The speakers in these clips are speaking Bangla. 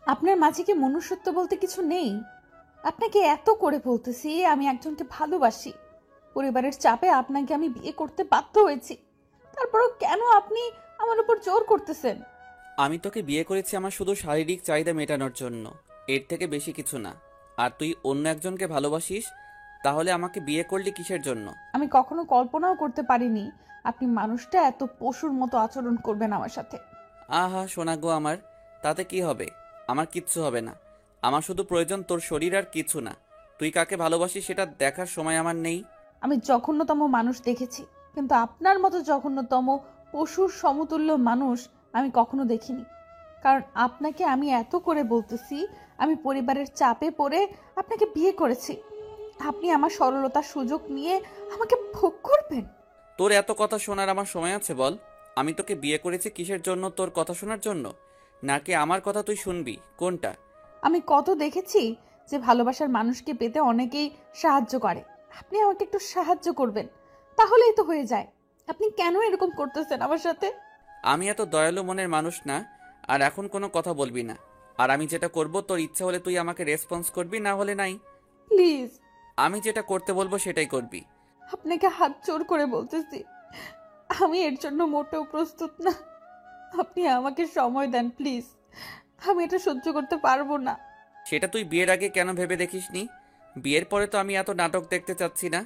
আপনার মাঝে কি মনুষ্যত্ব বলতে কিছু নেই? আপনাকে এত করে বলতেছি আমি একজনকে ভালোবাসি, পরিবারের চাপে আপনাকে আমি বিয়ে করতে বাধ্য হয়েছি, তারপরও কেন আপনি আমার উপর জোর করতেছেন? আমি তোকে বিয়ে করেছি আমার শুধু শারীরিক চাহিদা মেটানোর জন্য, এর থেকে বেশি কিছু না। আর তুই অন্য একজনকে ভালোবাসিস, তাহলে আমাকে বিয়ে করলি কিসের জন্য? আমি কখনো কল্পনাও করতে পারিনি আপনি মানুষটা এত পশুর মতো আচরণ করবেন আমার সাথে। আহা সোনা গো আমার, তাতে কি হবে? আমার কিচ্ছু হবে না। আমার শুধু প্রয়োজন তোর শরীর, আর কিছু না। তুই কাকে ভালোবাসিস সেটা দেখার সময় আমার নেই। আমি জঘন্যতম মানুষ দেখেছি, কিন্তু আপনার মতো জঘন্যতম পশুর সমতুল্য মানুষ আমি কখনো দেখিনি। কারণ আপনাকে আমি এত করে বলতেছি আমি পরিবারের চাপে পড়ে আপনাকে বিয়ে করেছি, আপনি আমার সরলতার সুযোগ নিয়ে আমাকে ভোগ করবেন? তোর এত কথা শোনার আমার সময় আছে বল? আমি তোকে বিয়ে করেছি কিসের জন্য? তোর কথা শোনার জন্য, নাকি আমার কথা তুই শুনবি? কোনটা? আমি কত দেখেছি যে ভালোবাসার মানুষকে পেতে অনেকেই সাহায্য করে, আপনি আমাকে একটু সাহায্য করবেন, তাহলেই তো হয়ে যায়। আপনি কেন এরকম করতেছেন আমার সাথে? আমি এত দয়ালু মনের মানুষ না। আর এখন কোনো কথা বলবি না। আর আমি যেটা করব, তোর ইচ্ছা হলে তুই আমাকে রেসপন্স করবি, না হলে নাই। প্লিজ, আমি যেটা করতে বলবো সেটাই করবি। আপনাকে হাত জোর করে বলতেছি, আমি এর জন্য মোটেও প্রস্তুত না। আপনি আমাকে সময় দেন প্লিজ, আমি এটা সহ্য করতে পারবো না। সেটা তুই বিয়ের আগে কেন ভেবে দেখিসনি? বিয়ের পরে তো আমি এত নাটক দেখতে চাচ্ছি না।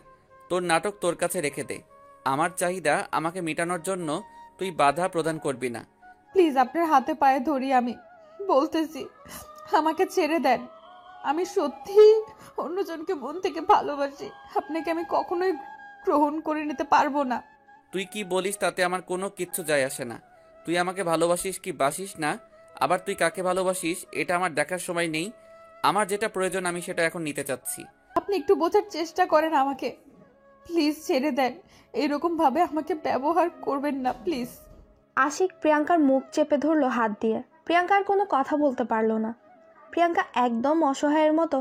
তোর নাটক তোর কাছে রেখে দে। আমার চাহিদা আমাকে মেটানোর জন্য তুই বাধা প্রদান করবি না। প্লিজ আপনার হাতে পায়ে ধরি, আমি বলতেছি আমাকে ছেড়ে দেন। আমি সত্যি অন্যজনকে মন থেকে ভালোবাসি, আপনাকে আমি কখনোই গ্রহণ করে নিতে পারবো না। তুই কি বলিস তাতে আমার কোনো কিচ্ছু যায় আসে না। তুই আমাকে ভালোবাসিস কি বাসিস না, আবার তুই কাকে ভালোবাসিস এটা আমার দেখার সময় নেই। আমার যেটা প্রয়োজন আমি সেটা এখন নিতে চাচ্ছি। আপনি একটু বোঝার চেষ্টা করেন আমাকে, প্লিজ ছেড়ে দেন। এরকম ভাবে আমাকে ব্যবহার করবেন না প্লিজ। আশিক প্রিয়াঙ্কার মুখ চেপে ধরলো হাত দিয়ে। প্রিয়াঙ্কা আর কোনো কথা বলতে পারলো না। প্রিয়াঙ্কা একদম অসহায়ের মতো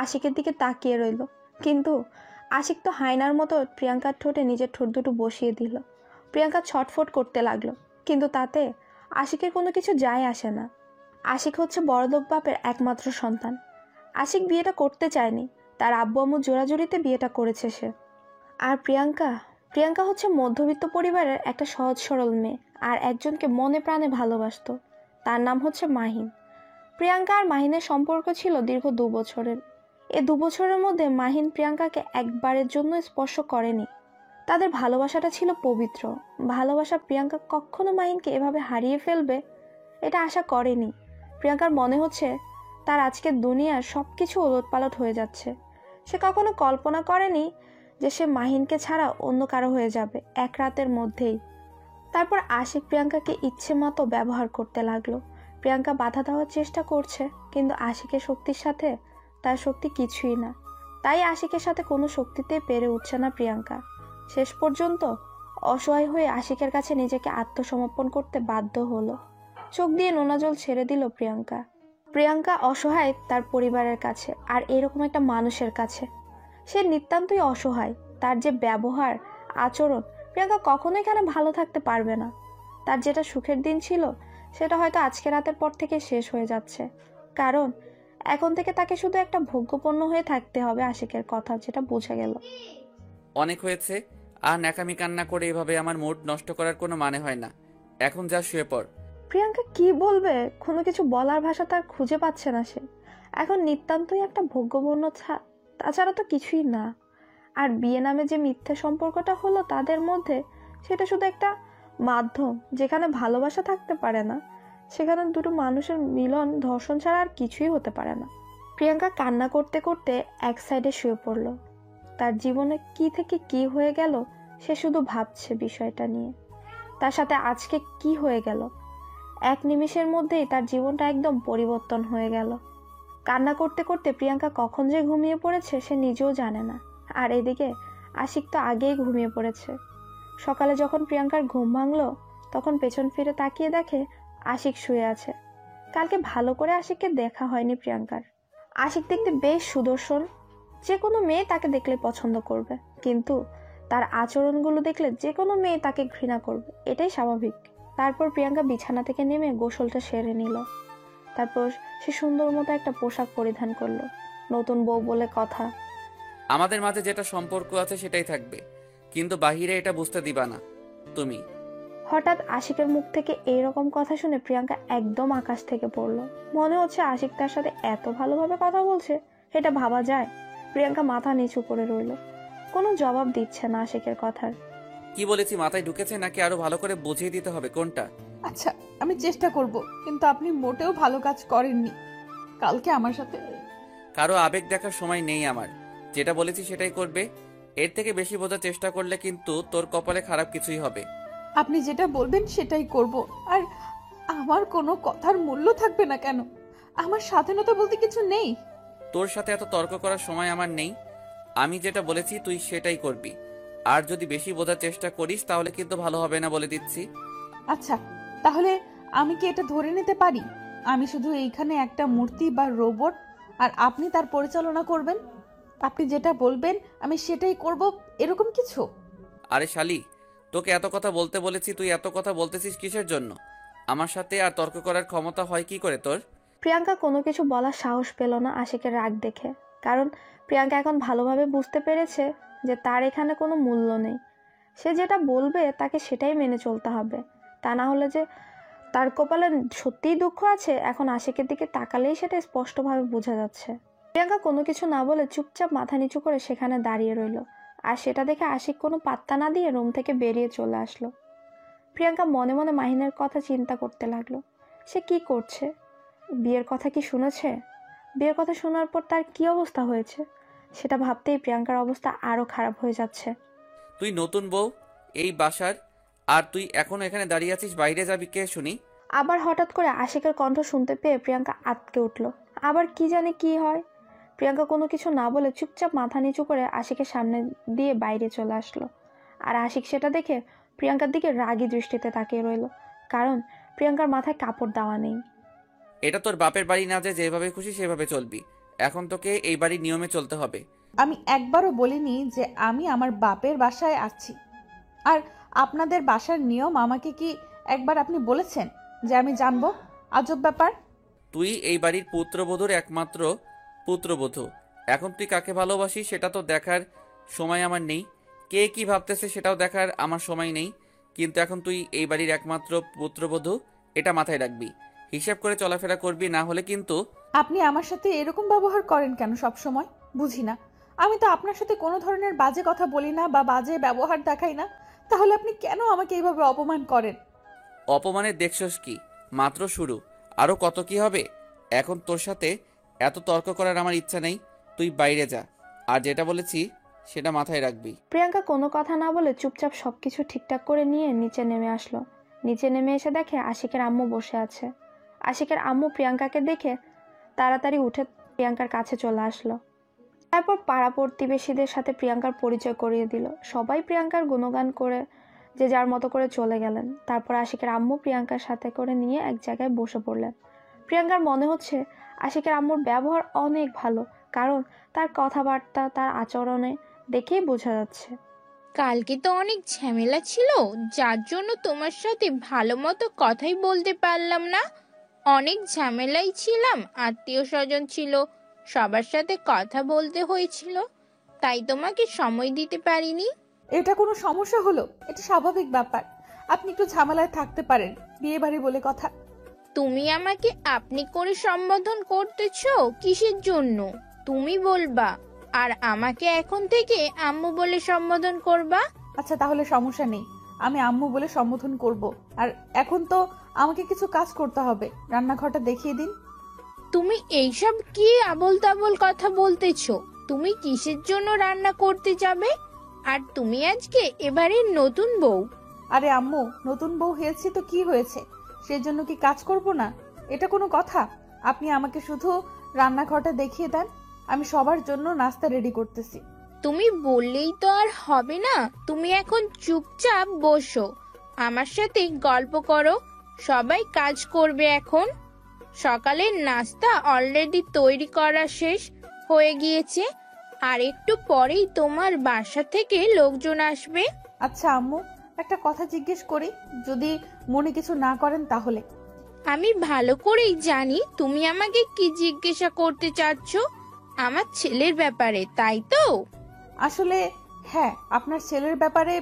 আশিকের দিকে তাকিয়ে রইল, কিন্তু আশিক তো হায়নার মতো প্রিয়াঙ্কার ঠোঁটে নিজের ঠোঁট দুটো বসিয়ে দিল। প্রিয়াঙ্কা ছটফট করতে লাগলো, কিন্তু তাতে আশিকের কোনো কিছু যায় আসে না। আশিক হচ্ছে বড়লোক বাপের একমাত্র সন্তান। আশিক বিয়েটা করতে চায়নি, তার আব্বু আম্মু জোরাজুরিতে বিয়েটা করেছে সে। আর প্রিয়াঙ্কা, প্রিয়াঙ্কা হচ্ছে মধ্যবিত্ত পরিবারের একটা সহজ সরল মেয়ে, আর একজনকে মনে প্রাণে ভালোবাসতো। তার নাম হচ্ছে মাহিন। প্রিয়াঙ্কা আর মাহিনের সম্পর্ক ছিল দীর্ঘ 2 বছরের। এই 2 বছরের মধ্যে মাহিন প্রিয়াঙ্কাকে একবারের জন্য স্পর্শ করেনি। তাদের ভালোবাসাটা ছিল পবিত্র। ভালোবাসা প্রিয়াঙ্কা কখনো মাহিনকে এভাবে হারিয়ে ফেলবে এটা আশা করেনি। প্রিয়াঙ্কার মনে হচ্ছে তার আজকের দুনিয়ার সব কিছু ওলটপালট হয়ে যাচ্ছে। সে কখনো কল্পনা করেনি যে সে মাহিনকে ছাড়া অন্য কারো হয়ে যাবে এক রাতের মধ্যেই। তারপর আশিক প্রিয়াঙ্কাকে ইচ্ছে মতো ব্যবহার করতে লাগলো। প্রিয়াঙ্কা বাধা দেওয়ার চেষ্টা করছে, কিন্তু আশিকের শক্তির সাথে তার শক্তি কিছুই না। তাই আশিকের সাথে কোনো শক্তিতে পেরে উঠছে না প্রিয়াঙ্কা। শেষ পর্যন্ত অসহায় হয়ে আশিকের কাছে নিজেকে আত্মসমর্পণ করতে বাধ্য হলো। চোখ দিয়ে নোনা জল ছেড়ে দিল প্রিয়াঙ্কা। প্রিয়াঙ্কা অসহায় তার পরিবারের কাছে, আর এরকম একটা মানুষের কাছে। সে নিতান্তই অসহায়। তার যে ব্যবহার, আচরণ, প্রিয়াঙ্কা কখনোই এখানে ভালো থাকতে পারবে না। তার যেটা সুখের দিন ছিল সেটা হয়তো আজকে রাতের পর থেকে শেষ হয়ে যাচ্ছে। কারণ এখন থেকে তাকে শুধু একটা ভোগ্যপণ্য হয়ে থাকতে হবে আশিকের কথা, যেটা বোঝা গেল। অনেক হয়েছে। আর ন্যাকামি কান্না করে এভাবে আমার মুড নষ্ট করার কোনো মানে হয় না। এখন যা শুয়ে পড়। প্রিয়াঙ্কা কি বলবে, কোনো কিছু বলার ভাষা তার খুঁজে পাচ্ছে না সে। এখন নিতান্তই একটা ভোগ্যপণ্য, তাছাড়া তো কিছুই না। আর বিয়ে নামে যে মিথ্যে সম্পর্কটা হলো তাদের মধ্যে, সেটা শুধু একটা মাধ্যম যেখানে ভালোবাসা থাকতে পারে না। সেখানে দুটো মানুষের মিলন ধর্ষণ ছাড়া আর কিছুই হতে পারে না। প্রিয়াঙ্কা কান্না করতে করতে এক সাইডে শুয়ে পড়ল। তার জীবনে কি থেকে কি হয়ে গেল সে শুধু ভাবছে বিষয়টা নিয়ে। তার সাথে আজকে কি হয়ে গেল, এক নিমিষের মধ্যেই তার জীবনটা একদম পরিবর্তন হয়ে গেল। কান্না করতে করতে প্রিয়াঙ্কা কখন যে ঘুমিয়ে পড়েছে সে নিজেও জানে না। আর এদিকে আশিক তো আগেই ঘুমিয়ে পড়েছে। সকালে যখন প্রিয়াঙ্কার ঘুম ভাঙলো তখন পেছন ফিরে তাকিয়ে দেখে আশিক শুয়ে আছে। কালকে ভালো করে আশিককে দেখা হয়নি প্রিয়াঙ্কার। আশিক দেখতে বেশ সুদর্শন, যে কোনো মেয়ে তাকে দেখলে পছন্দ করবে, কিন্তু তার আচরণগুলো দেখলে যে কোনো মেয়ে তাকে ঘৃণা করবে, এটাই স্বাভাবিক। তারপর প্রিয়াঙ্কা বিছানা থেকে নেমে গোসলটা সেরে নিল। তারপর সে সুন্দর মতো একটা পোশাক পরিধান করলো। নতুন বউ বলে কথা। আমাদের মাঝে যেটা সম্পর্ক আছে সেটাই থাকবে, কিন্তু বাহিরে এটা বুঝতে দিবা না তুমি। হঠাৎ আশিকের মুখ থেকে এইরকম কথা শুনে প্রিয়াঙ্কা একদম আকাশ থেকে পড়লো। মনে হচ্ছে আশিক তার সাথে এত ভালোভাবে কথা বলছে, এটা ভাবা যায়? প্রিয়াঙ্কা মাথা নিচু করে রইল, কোনো জবাব দিচ্ছে না আশিকের কথার। কি বলেছি মাথায় ঢুকেছে নাকি আরো ভালো করে বুঝিয়ে দিতে হবে কোনটা? আচ্ছা, আমি চেষ্টা করব, কিন্তু আপনি মোটেও ভালো কাজ করেননি কালকে আমার সাথে। কারো আবেগ দেখার সময় নেই আমার। যেটা বলেছি সেটাই করবে। এর থেকে বেশি বোঝার চেষ্টা করলে কিন্তু তোর কপালে খারাপ কিছুই হবে। আপনি যেটা বলবেন সেটাই করব। আর আমার কোনো কথার মূল্য থাকবে না কেন? আমার স্বাধীনতা বলতে কিছু নেই? তোর সাথে এত তর্ক করার সময় আমার নেই। আমি যেটা বলেছি তুই সেটাই করবি। আর যদি বেশি বোঝার চেষ্টা করিস তাহলে কিন্তু ভালো হবে না, বলে দিচ্ছি। আচ্ছা, তাহলে আমি কি এটা ধরে নিতে পারি আমি শুধু এইখানে একটা মূর্তি বা রোবট, আর আপনি তার পরিচালনা করবেন? আপনি যেটা বলবেন আমি সেটাই করব, এরকম কিছু? আরে শালি, তোকে এত কথা বলতে বলেছি, তুই এত কথা বলতেছিস কিসের জন্য? আমার সাথে আর তর্ক করার ক্ষমতা হয় কি করে তোর? প্রিয়াঙ্কা কোনো কিছু বলার সাহস পেল না আশিকের রাগ দেখে, কারণ প্রিয়াঙ্কা এখন ভালোভাবে বুঝতে পেরেছে যে তার এখানে কোনো মূল্য নেই। সে যেটা বলবে তাকে সেটাই মেনে চলতে হবে, তা না হলে যে তার কপালে সত্যিই দুঃখ আছে, এখন আশিকের দিকে তাকালেই সেটা স্পষ্টভাবে বোঝা যাচ্ছে। প্রিয়াঙ্কা কোনো কিছু না বলে চুপচাপ মাথা নিচু করে সেখানে দাঁড়িয়ে রইল, আর সেটা দেখে আশিক কোনো পাত্তা না দিয়ে রুম থেকে বেরিয়ে চলে আসলো। প্রিয়াঙ্কা মনে মনে মাহিনের কথা চিন্তা করতে লাগলো। সে কি করছে? বিয়ের কথা কি শুনেছে? বিয়ের কথা শোনার পর তার কি অবস্থা হয়েছে সেটা ভাবতেই প্রিয়াঙ্কার অবস্থা আরো খারাপ হয়ে যাচ্ছে। তুই নতুন বউ এই বাসার, আর তুই এখনো এখানে দাঁড়িয়ে আছিস, বাইরে যাবি কে শুনি? আবার হঠাৎ করে আশিকের কণ্ঠ শুনতে পেয়ে প্রিয়াঙ্কা আঁতকে উঠল। আবার কি জানে কি হয়। প্রিয়াঙ্কা কোনো কিছু না বলে চুপচাপ মাথা নিচু করে আশিকের সামনে দিয়ে বাইরে চলে আসলো। আর আশিক সেটা দেখে প্রিয়াঙ্কার দিকে রাগী দৃষ্টিতে তাকিয়ে রইল, কারণ প্রিয়াঙ্কার মাথায় কাপড় দেওয়া নেই। এটা তোর বাপের বাড়ি না যে যেভাবে খুশি সেভাবে চলবি। এখন তোকে এই বাড়ির নিয়মে চলতে হবে। আমি একবারও বলিনি যে আমি আমার বাপের বাসায় আছি। আর আপনাদের বাসার নিয়ম আমাকে কি একবার আপনি বলেছেন যে আমি জানবো? আজব ব্যাপার। তুই এই বাড়ির পুত্রবধূর একমাত্র পুত্রবধূ। এখন তুই কাকে ভালোবাসিস সেটা তো দেখার সময় আমার নেই, কে কি ভাবতেছে সেটাও দেখার আমার সময় নেই। কিন্তু এখন তুই এই বাড়ির একমাত্র পুত্রবধূ, এটা মাথায় রাখবি। হিসাব করে চলাফেরা করবি, না হলে কিন্তু। আপনি আমার সাথে এরকম ব্যবহার করেন কেন সব সময়? বুঝি না। আমি তো আপনার সাথে কোনো ধরনের বাজে কথা বলি না বা বাজে ব্যবহার দেখাই না, তাহলে আপনি কেন আমাকে এইভাবে অপমান করেন? অপমানের দেখছস কি? মাত্র শুরু, আরো কত কি হবে। এখন তোর সাথে এত তর্ক করার আমার ইচ্ছা নেই। তুই বাইরে যা, আর যেটা বলেছি সেটা মাথায় রাখবি। প্রিয়াঙ্কা কোনো কথা না বলে চুপচাপ সবকিছু ঠিকঠাক করে নিয়ে নিচে নেমে আসলো। নিচে নেমে এসে দেখে আশিকের আম্মু বসে আছে। আশিকের আম্মু প্রিয়াঙ্কাকে দেখে তাড়াতাড়ি উঠে প্রিয়াঙ্কার কাছে চলে আসলো। তারপর পাড়া প্রতিবেশীদের সাথে প্রিয়াঙ্কার পরিচয় করিয়ে দিল। সবাই প্রিয়াঙ্কার গুণগান করে যে যার মতো করে চলে গেলেন। তারপর আশিকের আম্মু প্রিয়াঙ্কার সাথে করে নিয়ে এক জায়গায় বসে পড়লেন। প্রিয়াঙ্কার মনে হচ্ছে আশিকের আম্মুর ব্যবহার অনেক ভালো, কারণ তার কথাবার্তা, তার আচরণে দেখেই বোঝা যাচ্ছে। কালকে তো অনেক ঝামেলা ছিল, যার জন্য তোমার সাথে ভালো মতো কথাই বলতে পারলাম না। অনেক ঝামেলাই ছিলাম, আত্মীয় স্বজন ছিল, সবার সাথে কথা বলতে হয়েছিল, তাই তোমাকে সময় দিতে পারিনি। এটা কোনো সমস্যা হলো? এটা স্বাভাবিক ব্যাপার। আপনি একটু ঝামেলায় থাকতে পারেন, বিয়ে বাড়ি বলে কথা। তুমি আমাকে আপনি করে সম্বোধন করতেছো কিসের জন্য? তুমি বলবা, আর আমাকে এখন থেকে আম্মু বলে সম্বোধন করবা। আচ্ছা, তাহলে সমস্যা নেই, আমি আম্মু বলে সম্বোধন করব। আর এখন তো আমাকে কিছু কাজ করতে হবে, রান্নাঘরটা দেখিয়ে দিন। তুমি এইসব কি আবোল তাবোল কথা বলতেছো? তুমি কিসের জন্য রান্না করতে যাবে? আর তুমি আজকে এবারের নতুন বউ। আরে আম্মু, নতুন বউ হয়েছি তো কি হয়েছে, সেজন্য কি কাজ করব না? এটা কোনো কথা? আপনি আমাকে শুধু রান্নাঘরটা দেখিয়ে দেন, আমি সবার জন্য নাস্তা রেডি করতেছি। তুমি বললেই তো আর হবে না। তুমি এখন চুপচাপ বসো, আমার সাথে গল্প করো। সবাই কাজ করবে এখন। সকালের নাস্তা অলরেডি তৈরি করা শেষ হয়ে গিয়েছে, আর একটু পরেই তোমার বাসা থেকে লোকজন আসবে। আচ্ছা আম্মু, একটা কথা জিজ্ঞেস করি, যদি মনে কিছু না করেন তাহলে। আমি ভালো করেই জানি তুমি আমাকে কি জিজ্ঞাসা করতে চাচ্ছ, আমার ছেলের ব্যাপারে, তাই তো? আসলে হ্যাঁ, আপনার ছেলের ব্যাপারে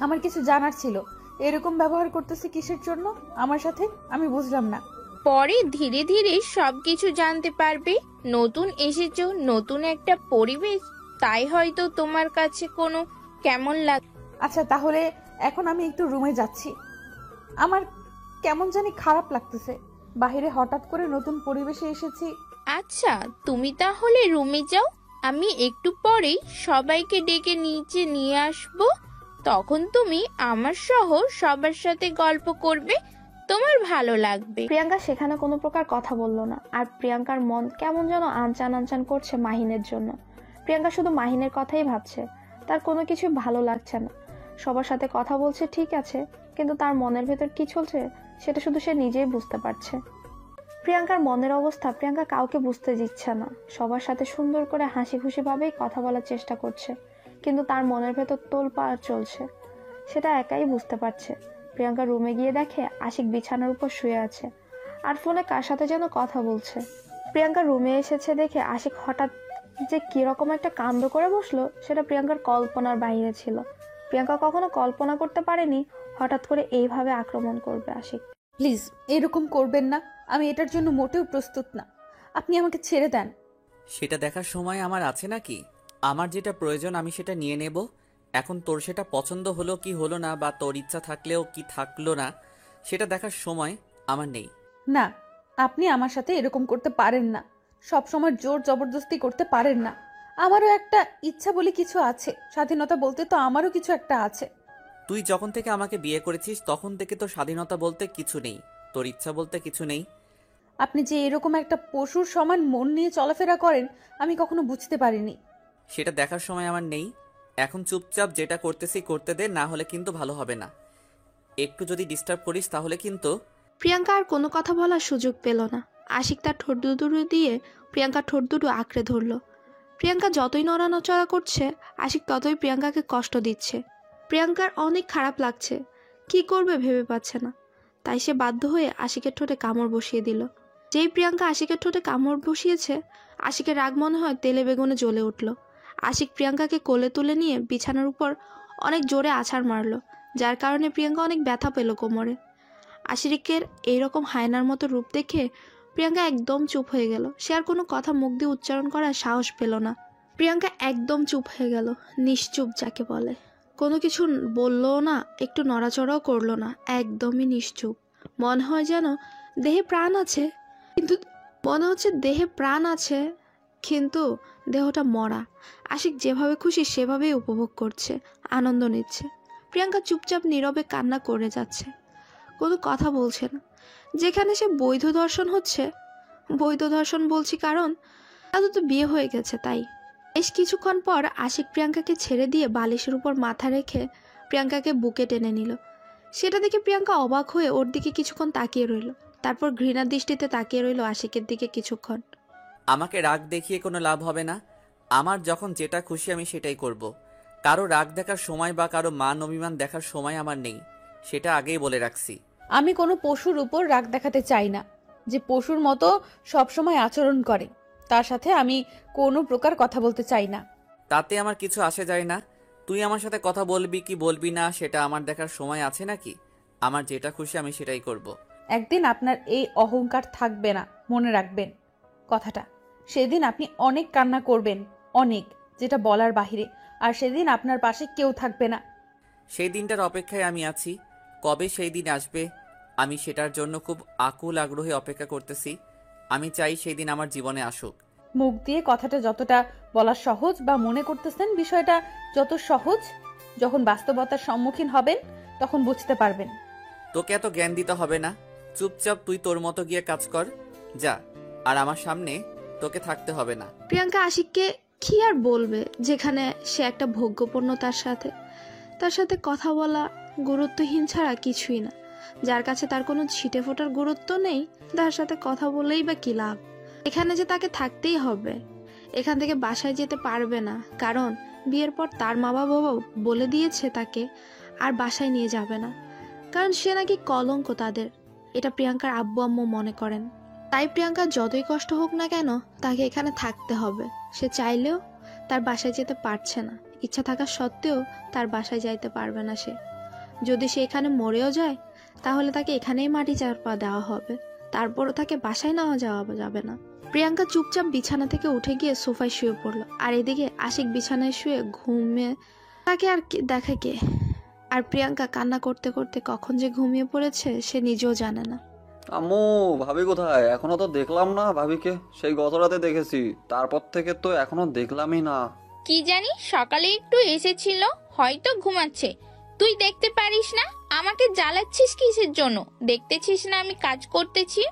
আমার কিছু জানার ছিল। এরকম ব্যবহার করতেছে কিসের জন্য আমার সাথে, আমি বুঝলাম না। পরে ধীরে ধীরে সবকিছু জানতে পারবে। নতুন এসেছো, নতুন একটা পরিবেশ, তাই হয়তো তোমার কাছে কোনো কেমন লাগে। আচ্ছা, তাহলে এখন আমি একটু রুমে যাচ্ছি। আমার কেমন জানি খারাপ লাগতেছে। বাইরে হঠাৎ করে নতুন পরিবেশে এসেছি। আচ্ছা, তুমি তাহলে রুমে যাও, আমি একটু পরেই সবাইকে ডেকে নিচে নিয়ে আসব। তখন তুমি আমার সহ সবার সাথে গল্প করবে, তোমার ভালো লাগবে। প্রিয়াঙ্কা সেখানে কোনো প্রকার কথা বলল না। আর প্রিয়াঙ্কার মন কেমন যেন আনচান আনচান করছে মাহিনের জন্য। প্রিয়াঙ্কা শুধু মাহিনের কথাই ভাবছে। তার কোনো কিছুই ভালো লাগছে না। সবার সাথে কথা বলছে ঠিক আছে, কিন্তু তার মনের ভেতর কি চলছে সেটা শুধু সে নিজেই বুঝতে পারছে। প্রিয়াঙ্কার মনের অবস্থা প্রিয়াঙ্কা কাউকে বুঝতে দিচ্ছে না। সবার সাথে সুন্দর করে হাসি খুশি ভাবেই কথা বলার চেষ্টা করছে, কিন্তু তার মনের ভেতর তোলপাড় চলছে, সেটা একাই বুঝতে পারছে। প্রিয়াঙ্কা রুমে গিয়ে দেখে আশিক বিছানার উপর শুয়ে আছে আর ফোনে কার সাথে যেন কথা বলছে। প্রিয়াঙ্কা রুমে এসেছে দেখে আশিক হঠাৎ যে কিরকম একটা কাণ্ড করে বসলো সেটা প্রিয়াঙ্কার কল্পনার বাইরে ছিল। প্রিয়াঙ্কা কখনো কল্পনা করতে পারেনি হঠাৎ করে এইভাবে আক্রমণ করবে আশিক। প্লিজ এরকম করবেন না, আমি এটার জন্য মোটেও প্রস্তুত না। আপনি আমাকে ছেড়ে দেন। সেটা দেখার সময় আমার আছে নাকি? আমার যেটা প্রয়োজন আমি সেটা নিয়ে নেব। এখন তোর সেটা পছন্দ হলো কি হলো না, বা তোর ইচ্ছা থাকলেও কি থাকলো না, সেটা দেখার সময় আমার নেই। না, আপনি আমার সাথে এরকম করতে পারেন না। সব সময় জোর জবরদস্তি করতে পারেন না। আমারও একটা ইচ্ছা বলে কিছু আছে, স্বাধীনতা বলতে তো আমারও কিছু একটা আছে। তুই যখন থেকে আমাকে বিয়ে করেছিস তখন থেকে তোর স্বাধীনতা বলতে কিছু নেই, তোর ইচ্ছা বলতে কিছু নেই। আপনি যে এরকম একটা পশুর সমান মন নিয়ে চলাফেরা করেন আমি কখনো বুঝতে পারিনি। সেটা দেখার সময় আমার নেই। এখন চুপচাপ যেটা করতেছি করতে দে, না হলে কিন্তু ভালো হবে না। একটু যদি ডিস্টার্ব করিস তাহলে কিন্তু। প্রিয়াঙ্কা আর কোনো কথা বলার সুযোগ পেল না। আশিক তার ঠোঁট দুটো দিয়ে প্রিয়াঙ্কার ঠোঁট দুটো আঁকড়ে ধরলো। প্রিয়াঙ্কা যতই নড়ানচড়া করছে আশিক ততই প্রিয়াঙ্কাকে কষ্ট দিচ্ছে। প্রিয়াঙ্কার অনেক খারাপ লাগছে, কি করবে ভেবে পাচ্ছে না। তাই সে বাধ্য হয়ে আশিকের ঠোঁটে কামড় বসিয়ে দিল। যেই প্রিয়াঙ্কা আশিকের ঠোঁটে কামড় বসিয়েছে আশিকের রাগ মনে হয় তেলে বেগুনে জ্বলে উঠল। আশিক প্রিয়াঙ্কাকে কোলে তুলে নিয়ে বিছানার উপর অনেক জোরে আছাড় মারল, যার কারণে প্রিয়াঙ্কা অনেক ব্যথা পেল কোমরে। আশিকের এইরকম হায়নার মতো রূপ দেখে প্রিয়াঙ্কা একদম চুপ হয়ে গেল। সে আর কোনো কথা মুখ দিয়ে উচ্চারণ করার সাহস পেল না। প্রিয়াঙ্কা একদম চুপ হয়ে গেল, নিশ্চুপ যাকে বলে। কোনো কিছু বললও না, একটু নড়াচড়াও করলো না, একদমই নিশ্চুপ। মনে হয় যেন দেহে প্রাণ আছে, কিন্তু কিন্তু দেহটা মরা। আশিক যেভাবে খুশি সেভাবেই উপভোগ করছে, আনন্দ নিচ্ছে। প্রিয়াঙ্কা চুপচাপ নীরবে কান্না করে যাচ্ছে, কোনো কথা বলছে না। যেখানে সে বৈধ দর্শন হচ্ছে, বৈধ দর্শন বলছি কারণ তাদের তো বিয়ে হয়ে গেছে তাই। বেশ কিছুক্ষণ পর আশিক প্রিয়াঙ্কাকে ছেড়ে দিয়ে বালিশের উপর মাথা রেখে প্রিয়াঙ্কাকে বুকে টেনে নিল। সেটা দেখে প্রিয়াঙ্কা অবাক হয়ে ওর দিকে কিছুক্ষণ তাকিয়ে রইল, তারপর ঘৃণার দৃষ্টিতে তাকিয়ে রইল আশিকের দিকে কিছুক্ষণ। আমাকে রাগ দেখিয়ে কোনো লাভ হবে না। আমার যখন যেটা খুশি আমি সেটাই করব। কারো রাগ দেখার সময় বা কারো মান অভিমান দেখার সময় আমার নেই, সেটা আগেই বলে রাখছি। আমি কোনো পশুর উপর রাগ দেখাতে চাই না, যে পশুর মতো সবসময় আচরণ করে তার সাথে আমি কোনো প্রকার কথা বলতে চাই না। তাতে আমার কিছু আসে যায় না। তুই আমার সাথে কথা বলবি কি বলবি না সেটা আমার দেখার সময় আছে নাকি? আমার যেটা খুশি আমি সেটাই করব। একদিন আপনার এই অহংকার থাকবে না, মনে রাখবেন কথাটা। সেদিন আপনি অনেক কান্না করবেন, অনেক, যেটা বলার বাহিরে। আর সেদিন আপনার পাশে কেউ থাকবে না। সেই দিনটার অপেক্ষায় আমি আছি। কবে সেই দিন আসবে আমি সেটার জন্য খুব আকুল আগ্রহে অপেক্ষা করতেছি। আমি চাই সেই দিন আমার জীবনে আসুক। মুখ দিয়ে কথাটা যতটা বলা সহজ বা মনে করতেছেন বিষয়টা যত সহজ, যখন বাস্তবতার সম্মুখীন হবেন তখন বুঝতে পারবেন। তোকে এত জ্ঞান দিতে হবে না, চুপচাপ তুই তোর মতো গিয়ে কাজ কর, যা। আর আমার সামনে তোকে থাকতে হবে না। প্রিয়াঙ্কা আশিককে কি আর বলবে, যেখানে সে একটা ভোগ্যপূর্ণ, তার সাথে কথা বলা গুরুত্বহীন ছাড়া কিছুই না। যার কাছে তার কোনো ছিটে ফোটার গুরুত্ব নেই, তার সাথে কথা বলেই বা কি লাভ? এখানে যে তাকে থাকতেই হবে, এখান থেকে বাসায় যেতে পারবে না, কারণ বিয়ের পর তার মা বাবা বলে দিয়েছে তাকে আর বাসায় নিয়ে যাবে না, কারণ সে নাকি কলঙ্ক তাদের। এটা প্রিয়াঙ্কার আব্বু আম্মু মনে করেন। তাই প্রিয়াঙ্কার যতই কষ্ট হোক না কেন তাকে এখানে থাকতে হবে। সে চাইলেও তার বাসায় যেতে পারছে না, ইচ্ছা থাকা সত্ত্বেও তার বাসায় যাইতে পারবে না সে। যদি সে এখানে মরেও যায় তাহলে তাকে এখানেই মাটি চাপা দেওয়া হবে, তারপরও তাকে বাসায় নেওয়া যাওয়া যাবে না। প্রিয়াঙ্কা চুপচাপ বিছানা থেকে উঠে গিয়ে সোফায় শুয়ে পড়লো। আর এদিকে আশিক বিছানায় শুয়ে ঘুমিয়ে তাকে আর দেখে কে। আর প্রিয়াঙ্কা কান্না করতে করতে কখন যে ঘুমিয়ে পড়েছে সে নিজেও জানে না। আম্মু, ভাবি কোথায়? এখনো তো দেখলাম না ভাবিকে। সেই গত রাতে দেখেছি, তারপর থেকে তো এখনো দেখলামই না। কি জানি, সকালে একটু এসেছিল, হয়তো ঘুমাচ্ছে। তুই দেখতে পারিস না? আমাকে জ্বালাচ্ছিস কিসের জন্য? দেখতেছিস না আমি কাজ করতেছি?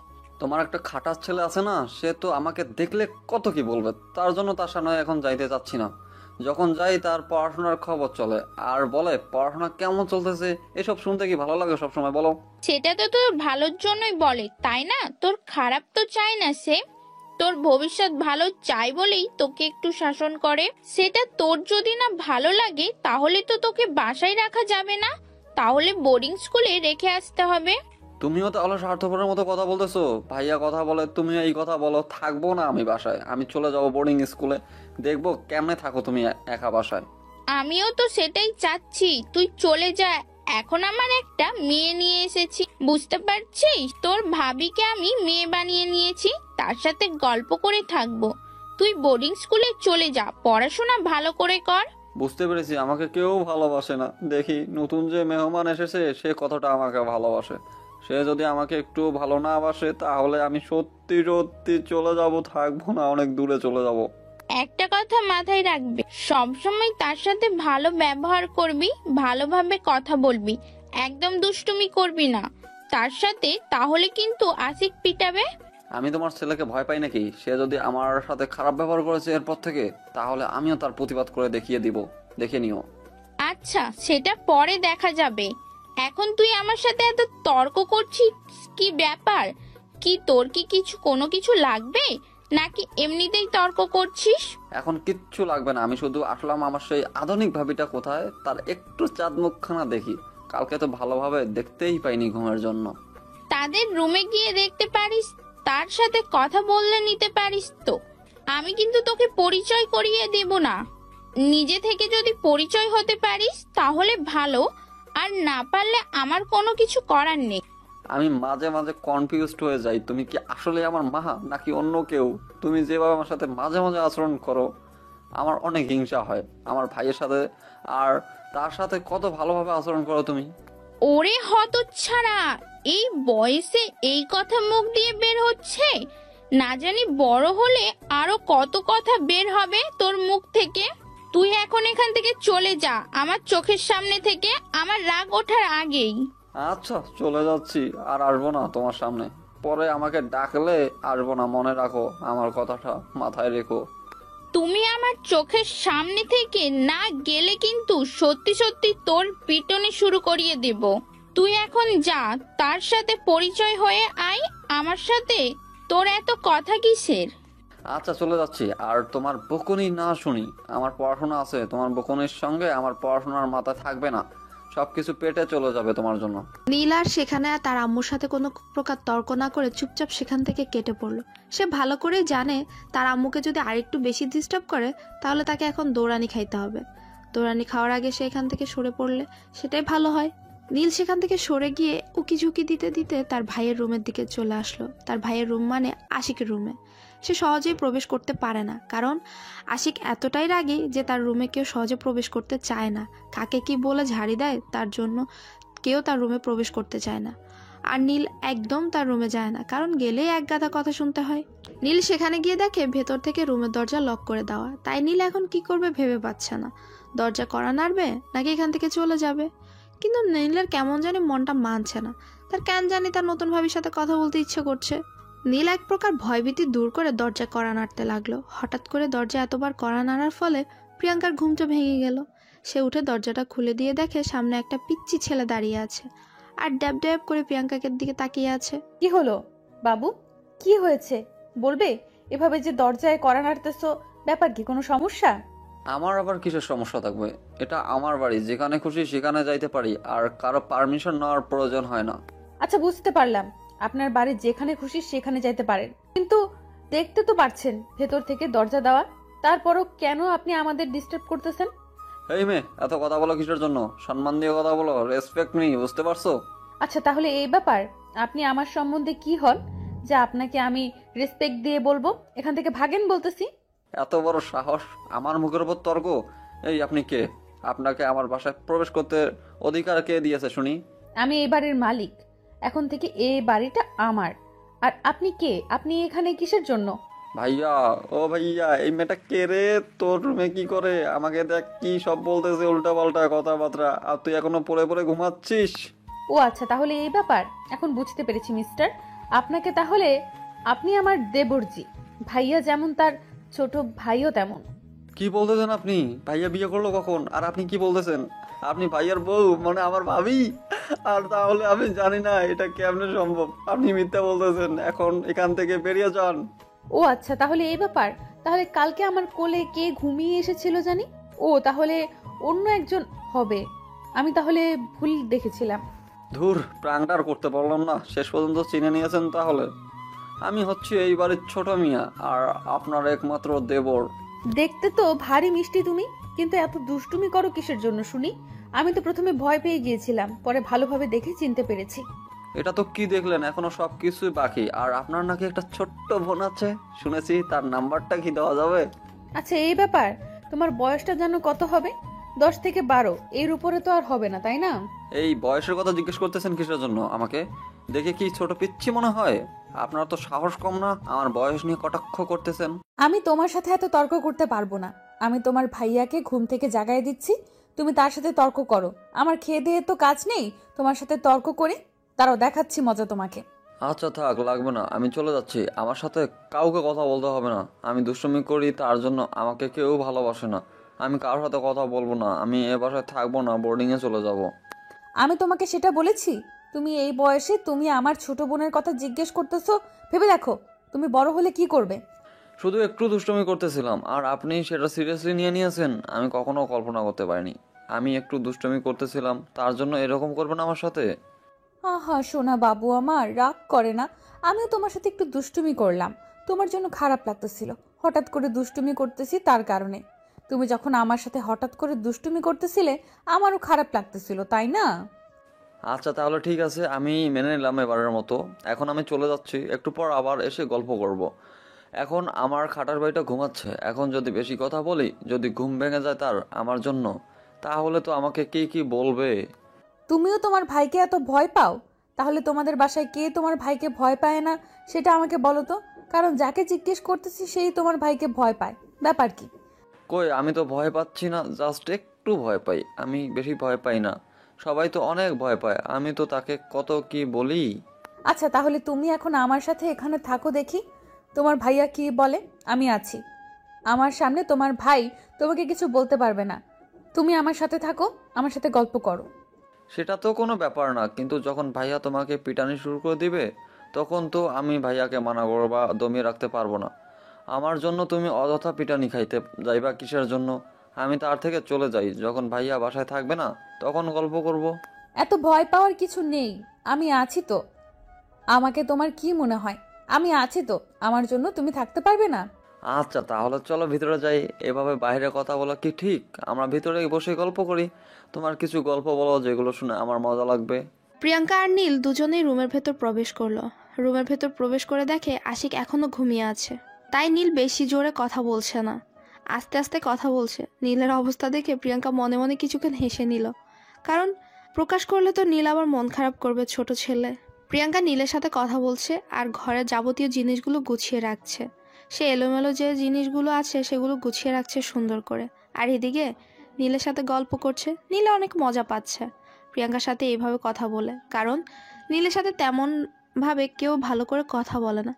তোমার একটা খাটাস ছেলে আছে না, সে তো আমাকে দেখলে কত কি বলবে, তার জন্য তার সামনে এখন যাইতে চাচ্ছি না। যখন যাই তার পড়াশোনার খবর চলে আর বলে পড়াশোনা কেমন চলতেছে। এসব শুনতে কি ভালো লাগে সবসময় বলো? সেটা তো তোর ভালোর জন্যই বলে, তাই না? তোর খারাপ তো চায় না সে, তোর ভবিষ্যৎ ভালো চাই বলেই তোকে একটু শাসন করে। সেটা তোর যদি না ভালো লাগে তাহলে তো তোকে বাসায় রাখা যাবে না, তাহলে বোর্ডিং স্কুলে রেখে আসতে হবে। তুমিও তাহলে স্বার্থপরের মতো কথা বলতেছো। ভাইয়া কথা বলে তুমিও এই কথা বলো। থাকবো না আমি বাসায়, আমি চলে যাবো বোর্ডিং স্কুলে। দেখবো কেমনে থাকো তুমি একা বাসায়। আমিও তো সেটাই চাচ্ছি, তুই চলে যা। এখন আমার একটা মেয়ে নিয়ে এসেছি, বুঝতে পারছিস? তোর ভাবিকে আমি মেয়ে বানিয়ে নিয়েছি, তার সাথে গল্প করে থাকবো। তুই বোর্ডিং স্কুলে চলে যা, পড়াশোনা ভালো করে কর। বুঝতে পেরেছি আমাকে কেউ ভালোবাসে না। দেখি নতুন যে মেহমান এসেছে সে কতটা আমাকে ভালোবাসে। সে যদি আমাকে একটু ভালো না বাসে তাহলে আমি সত্যি সত্যি চলে যাব, থাকবো না, অনেক দূরে চলে যাব। একটা কথা মাথায় রাখবি, সবসময় তার সাথে ভালো ব্যবহার করবি, ভালোভাবে কথা বলবি, একদম দুষ্টুমি করবি না তার সাথে, তাহলে কিন্তু আশিক পিটাবে। আমি তোমার ছেলেকে ভয় পাই নাকি? সে যদি আমার সাথে খারাপ ব্যবহার করেছে এরপর থেকে, তাহলে আমিও তার প্রতিবাদ করে দেখিয়ে দিব, দেখে নিও। আচ্ছা, সেটা পরে দেখা যাবে। এখন তুই আমার সাথে এত তর্ক করছিস, কি ব্যাপার? কি তোর কি কোনো কিছু লাগবে, নাকি এমনিতেই তর্ক করছিস? এখন কিচ্ছু লাগবে না, আমি শুধু আসলাম আমার সেই আধুনিক ভাবিটা কোথায়, তার একটু চাঁদ মুখখানা দেখি। কালকে তো ভালোভাবে দেখতেই পাইনি ঘুমের জন্য। তাদের রুমে গিয়ে দেখতে পারিস, তার সাথে কথা বললে নিতে পারিস তো। আমি কিন্তু তোকে পরিচয় করিয়ে দেব না। নিজে থেকে যদি পরিচয় হতে পারিস তাহলে ভালো, আর না পারলে আমার কোনো কিছু করার নেই। আমি মাঝে মাঝে কনফিউজড হয়ে যাই, তুমি কি আসলে আমার মা নাকি অন্য কেউ? তুমি যেভাবে আমার সাথে মাঝে মাঝে আচরণ করো আমার অনেক হিংসা হয়। আমার ভাইয়ের সাথে আর তার সাথে কত ভালোভাবে আচরণ করো তুমি। ওরে হতচ্ছাড়া, এই বয়সে এই কথা মুখ দিয়ে বের হচ্ছে? না জানি বড় হলে আরো কত কথা বের হবে তোর মুখ থেকে। তুই এখন এখান থেকে চলে যা, আমার চোখের সামনে থেকে, আমার রাগ ওঠার আগেই। আচ্ছা চলে যাচ্ছি, আর আসবো না তোমার সামনে। পরে আমাকে ডাকলে আসবো না, মনে রাখো আমার কথাটা, মাথায় রেখো। তুমি আমার চোখের সামনে থেকে না গেলে কিন্তু সত্যি সত্যি তোর পিটনি শুরু করিয়ে দেব। তুই এখন যা, তার সাথে পরিচয় হয়ে আয় আমার সাথে। তোর এত কথা কিসের? আচ্ছা চলে যাচ্ছি, আর তোমার বকুনি না শুনি। আমার পড়াশোনা আছে, তোমার বকুনির সঙ্গে আমার পড়াশোনার মাথা থাকবে না, সবকিছু পেটে চলে যাবে তোমার জন্য। নীল আর সেখানে তার আম্মুর সাথে কোনো প্রকার তর্ক না করে চুপচাপ সেখান থেকে কেটে পড়লো। সে ভালো করেই জানে তার আম্মুকে যদি আরেকটু বেশি ডিস্টার্ব করে তাহলে তাকে এখন দৌড়ানি খাইতে হবে। দৌড়ানি খাওয়ার আগে সে এখান থেকে সরে পড়লে সেটাই ভালো হয়। নীল সেখান থেকে সরে গিয়ে উকি ঝুঁকি দিতে দিতে তার ভাইয়ের রুমের দিকে চলে আসলো। তার ভাইয়ের রুম মানে আশিকের রুমে। সে সহজেই প্রবেশ করতে পারে না, কারণ আশিক এতটাই রাগী যে তার রুমে কেউ সহজে প্রবেশ করতে চায় না। কাকে কি বলে ঝাড়ি দেয় তার জন্য কেউ তার রুমে প্রবেশ করতে চায় না। আর নীল একদম তার রুমে যায় না, কারণ গেলেই এক গাদা কথা শুনতে হয়। নীল সেখানে গিয়ে দেখে ভেতর থেকে রুমের দরজা লক করে দেওয়া। তাই নীল এখন কি করবে ভেবে পাচ্ছে না, দরজা কড়া নাড়বে নাকি এখান থেকে চলে যাবে। কিন্তু নীলের কেমন জানি মনটা মানছে না, তার কেন জানি তার নতুন ভাবির সাথে কথা বলতে ইচ্ছে করছে। নীল এক প্রকার ভয়ভীতি দূর করে দরজা কড়া নাড়তে লাগলো। হঠাৎ করে দরজা এতবার কড়া নাড়ার ফলে প্রিয়াঙ্কার ঘুমটা ভেঙে গেল। সে উঠে দরজাটা খুলে দিয়ে দেখে সামনে একটা পিচ্চি ছেলে দাঁড়িয়ে আছে আর ড্যাব ড্যাব করে প্রিয়াঙ্কাকে দিকে তাকিয়ে আছে। কি হলো বাবু, কি হয়েছে বলবে? এভাবে যে দরজায় কড়া নাড়তেছো, ব্যাপার কি, কোনো সমস্যা? আমার আবার কিসের সমস্যা থাকবে? এটা আমার বাড়ি, যেখানে খুশি সেখানে যাইতে পারি, আর কারো পারমিশন নেওয়ার প্রয়োজন হয় না। আচ্ছা বুঝতে পারলাম, আপনার বাড়ি যেখানে খুশি সেখানে যাইতে পারেন, কিন্তু দেখতে তো পারছেন ভেতর থেকে দরজা দেওয়া। তারপরও কেন আপনি আমাদের ডিস্টার্ব করতেছেন? এই মেয়ে, এত কথা বলো কিসের জন্য? সম্মান দিয়ে কথা বলো, রেসপেক্ট মি, বুঝতে পারছো? আচ্ছা তাহলে এই ব্যাপার, আপনি আমার সম্বন্ধে কি হন যে আপনাকে আমি রেসপেক্ট দিয়ে বলবো? এখান থেকে ভাগেন বলতেছি। এত বড় সাহস, আমার মুখের উপর তর্ক! এই আপনি কে? আপনাকে আমার বাসায় প্রবেশ করতে অধিকার কে দিয়েছে শুনি? আমি এই বাড়ির মালিক, এখন থেকে এই বাড়িটা আমার। আর আপনি কে? আপনি এখানে কিসের জন্য? ভাইয়া, ও ভাইয়া, এই মেয়েটা কে রে? তোর রুমে কি করে? আমাকে দেখ কি সব বলতেছে, উল্টা পাল্টা কথাবার্তা, আর তুই এখনো পড়ে পড়ে ঘুমাচ্ছিস? ও আচ্ছা, তাহলে এই ব্যাপার, এখন বুঝতে পেরেছি মিস্টার। আপনাকে তাহলে, আপনি আমার দেবরজি। ভাইয়া যেমন তার ছোট ভাইও তেমন। কি বলতেছেন আপনি? ভাইয়া বিয়ে করলো কখন? আর আপনি কি বলতেছেন? আপনি ভাইয়ার বউ, মানে আমার ভাবি? আর তাহলে আমি জানি না এটা কেমনে সম্ভব। আপনি মিথ্যা বলতেছেন, এখন এখান থেকে বেরিয়ে যান। ও আচ্ছা, তাহলে এই ব্যাপার। তাহলে কালকে আমার কোলে কে ঘুমিয়ে এসেছিল জানি? ও তাহলে অন্য একজন হবে। আমি তাহলে ভুল দেখেছিলাম। ধুর, প্রাণটা আর করতে পারলাম না। শেষ পর্যন্ত চিনে নিয়েছেন তাহলে। আমি হচ্ছি এই বাড়ির ছোট মিয়া, আর আপনার একমাত্র দেবর। দেখতে তো ভারী মিষ্টি তুমি, কিন্তু এত দুষ্টুমি করো কিসের জন্য শুনি? আমি তো প্রথমে ভয় পেয়ে গিয়েছিলাম, পরে ভালোভাবে দেখে চিনতে পেরেছি। এটা তো কি দেখলেন? এখনো সব কিছুই বাকি। আর আপনার নাকি একটা ছোট্ট বোন আছে শুনেছি, তার নাম্বারটা কি দেওয়া যাবে? আচ্ছা এই ব্যাপার, তোমার বয়সটা যেন কত হবে? 10 থেকে 12, এর উপরে তো আর হবে না, তাই না? এই বয়সের কথা জিজ্ঞেস করতেছেন কিসের জন্য আমাকে? দেখে কি ছোট পিচ্ছি মনে হয়? আপনার তো সাহস কম না, আমার বয়স নিয়ে কটাক্ষ করতেছেন? আমি তোমার সাথে এত তর্ক করতে পারবো না। আমি তোমার ভাইয়াকে ঘুম থেকে জাগায় দিচ্ছি, তুমি তার সাথে তর্ক করো। আমার খেয়ে দিয়ে তো কাজ নেই তোমার সাথে তর্ক করি। তারাও দেখাচ্ছি মজা তোমাকে। আচ্ছা থাক, লাগবে না, আমি চলে যাচ্ছি। আমার সাথে কাউকে কথা বলতে হবে না। আমি দুষ্টুমি করি, তার জন্য আমাকে কেউ ভালোবাসে না। আমি কারোর সাথে কথা বলবো না। আমি এ বাসায় থাকবো না, বোর্ডিংয়ে চলে যাব। আমি তোমাকে সেটা বলেছি? তুমি এই বয়সে তুমি আমার ছোট বোনের কথা জিজ্ঞেস করতেছো? ভেবে দেখো তুমি বড় হলে কি করবে। শুধু একটু দুষ্টুমি করতেছিলাম, আর আপনি সেটা সিরিয়াসলি নিয়ে নিয়েছেন। আমি কখনো কল্পনা করতে পারিনি আমি একটু দুষ্টুমি করতেছিলাম, তার জন্য এরকম করবেন আমার সাথে। আহা সোনা বাবু আমার, রাগ করে না। আমিও তোমার সাথে একটু দুষ্টুমি করলাম, তোমার জন্য খারাপ লাগতেছিল। হঠাৎ করে দুষ্টুমি করতেছি তার কারণে। তুমি যখন আমার সাথে হঠাৎ করে দুষ্টুমি করতেছিলে আমারও খারাপ লাগতেছিল, তাই না? আচ্ছা তাহলে ঠিক আছে, আমি মেনে নিলাম এবারের মতো। এখন আমি চলে যাচ্ছি, একটু পর আবার এসে গল্প করব। এখন আমার খাটার বাড়িটা ঘুমাচ্ছে। এখন যদি বেশি কথা বলি, যদি ঘুম ভেঙে যায় তার আমার জন্য, তাহলে তো আমাকে কে কি বলবে। তুমিও তোমার ভাইকে এত ভয় পাও? তাহলে তোমাদের বাসায় কে তোমার ভাইকে ভয় পায় না সেটা আমাকে বলো তো। কারণ যাকে জিজ্ঞেস করতেছি সেই তোমার ভাইকে ভয় পায়, ব্যাপার কি? কই, আমি তো ভয় পাচ্ছি না, জাস্ট একটু ভয় পাই। আমি বেশি ভয় পাই না, সবাই তো অনেক ভয় পায়। আমি তো তাকে কত কি বলি। আচ্ছা তাহলে তুমি এখন আমার সাথে এখানে থাকো, দেখি তোমার ভাইয়া কি বলে। আমি আছি, আমার সামনে তোমার ভাই তোমাকে কিছু বলতে পারবে না। তুমি আমার সাথে থাকো, আমার সাথে গল্প করো। সেটা তো কোনো ব্যাপার না, কিন্তু যখন ভাইয়া তোমাকে পিটানি শুরু করে দিবে, তখন তো আমি ভাইয়াকে মানা করবো বা দমিয়ে রাখতে পারবো না। আমার জন্য তুমি অযথা পিটানি খাইতে যাইবা কিসের জন্য? আমি তার থেকে চলে যাই, যখন ভাইয়া বাসায় থাকবে না তখন গল্প করব। এত ভয় পাওয়ার কিছু নেই, আমি আছি তো। আমাকে তোমার কি মনে হয়? আমি আছি তো, আমার জন্য তুমি থাকতে পারবে না? আচ্ছা তাহলে চলো ভিতরে যাই। এভাবে বাইরে কথা বলা কি ঠিক? আমরা ভিতরে বসে গল্প করি। তোমার কিছু গল্প বলো যেগুলো শুনে আমার মজা লাগবে। প্রিয়াঙ্কা আর নীল দুজনেই রুমের ভেতর প্রবেশ করলো। রুমের ভেতর প্রবেশ করে দেখে আশিক এখনো ঘুমিয়ে আছে। তাই নীল বেশি জোরে কথা বলছে না, আস্তে আস্তে কথা বলছে। নীলের অবস্থা দেখে প্রিয়াঙ্কা মনে মনে কিছুক্ষণ হেসে নিল, কারণ প্রকাশ করলে তো নীল আবার মন খারাপ করবে, ছোট ছেলে। প্রিয়াঙ্কা নীলের সাথে কথা বলছে আর ঘরের যাবতীয় জিনিসগুলো গুছিয়ে রাখছে। সে এলোমেলো যে জিনিসগুলো আছে সেগুলো গুছিয়ে রাখছে সুন্দর করে, আর এদিকে নীলের সাথে গল্প করছে। নীলে অনেক মজা পাচ্ছে প্রিয়াঙ্কার সাথে এইভাবে কথা বলে, কারণ নীলের সাথে তেমনভাবে কেউ ভালো করে কথা বলে না।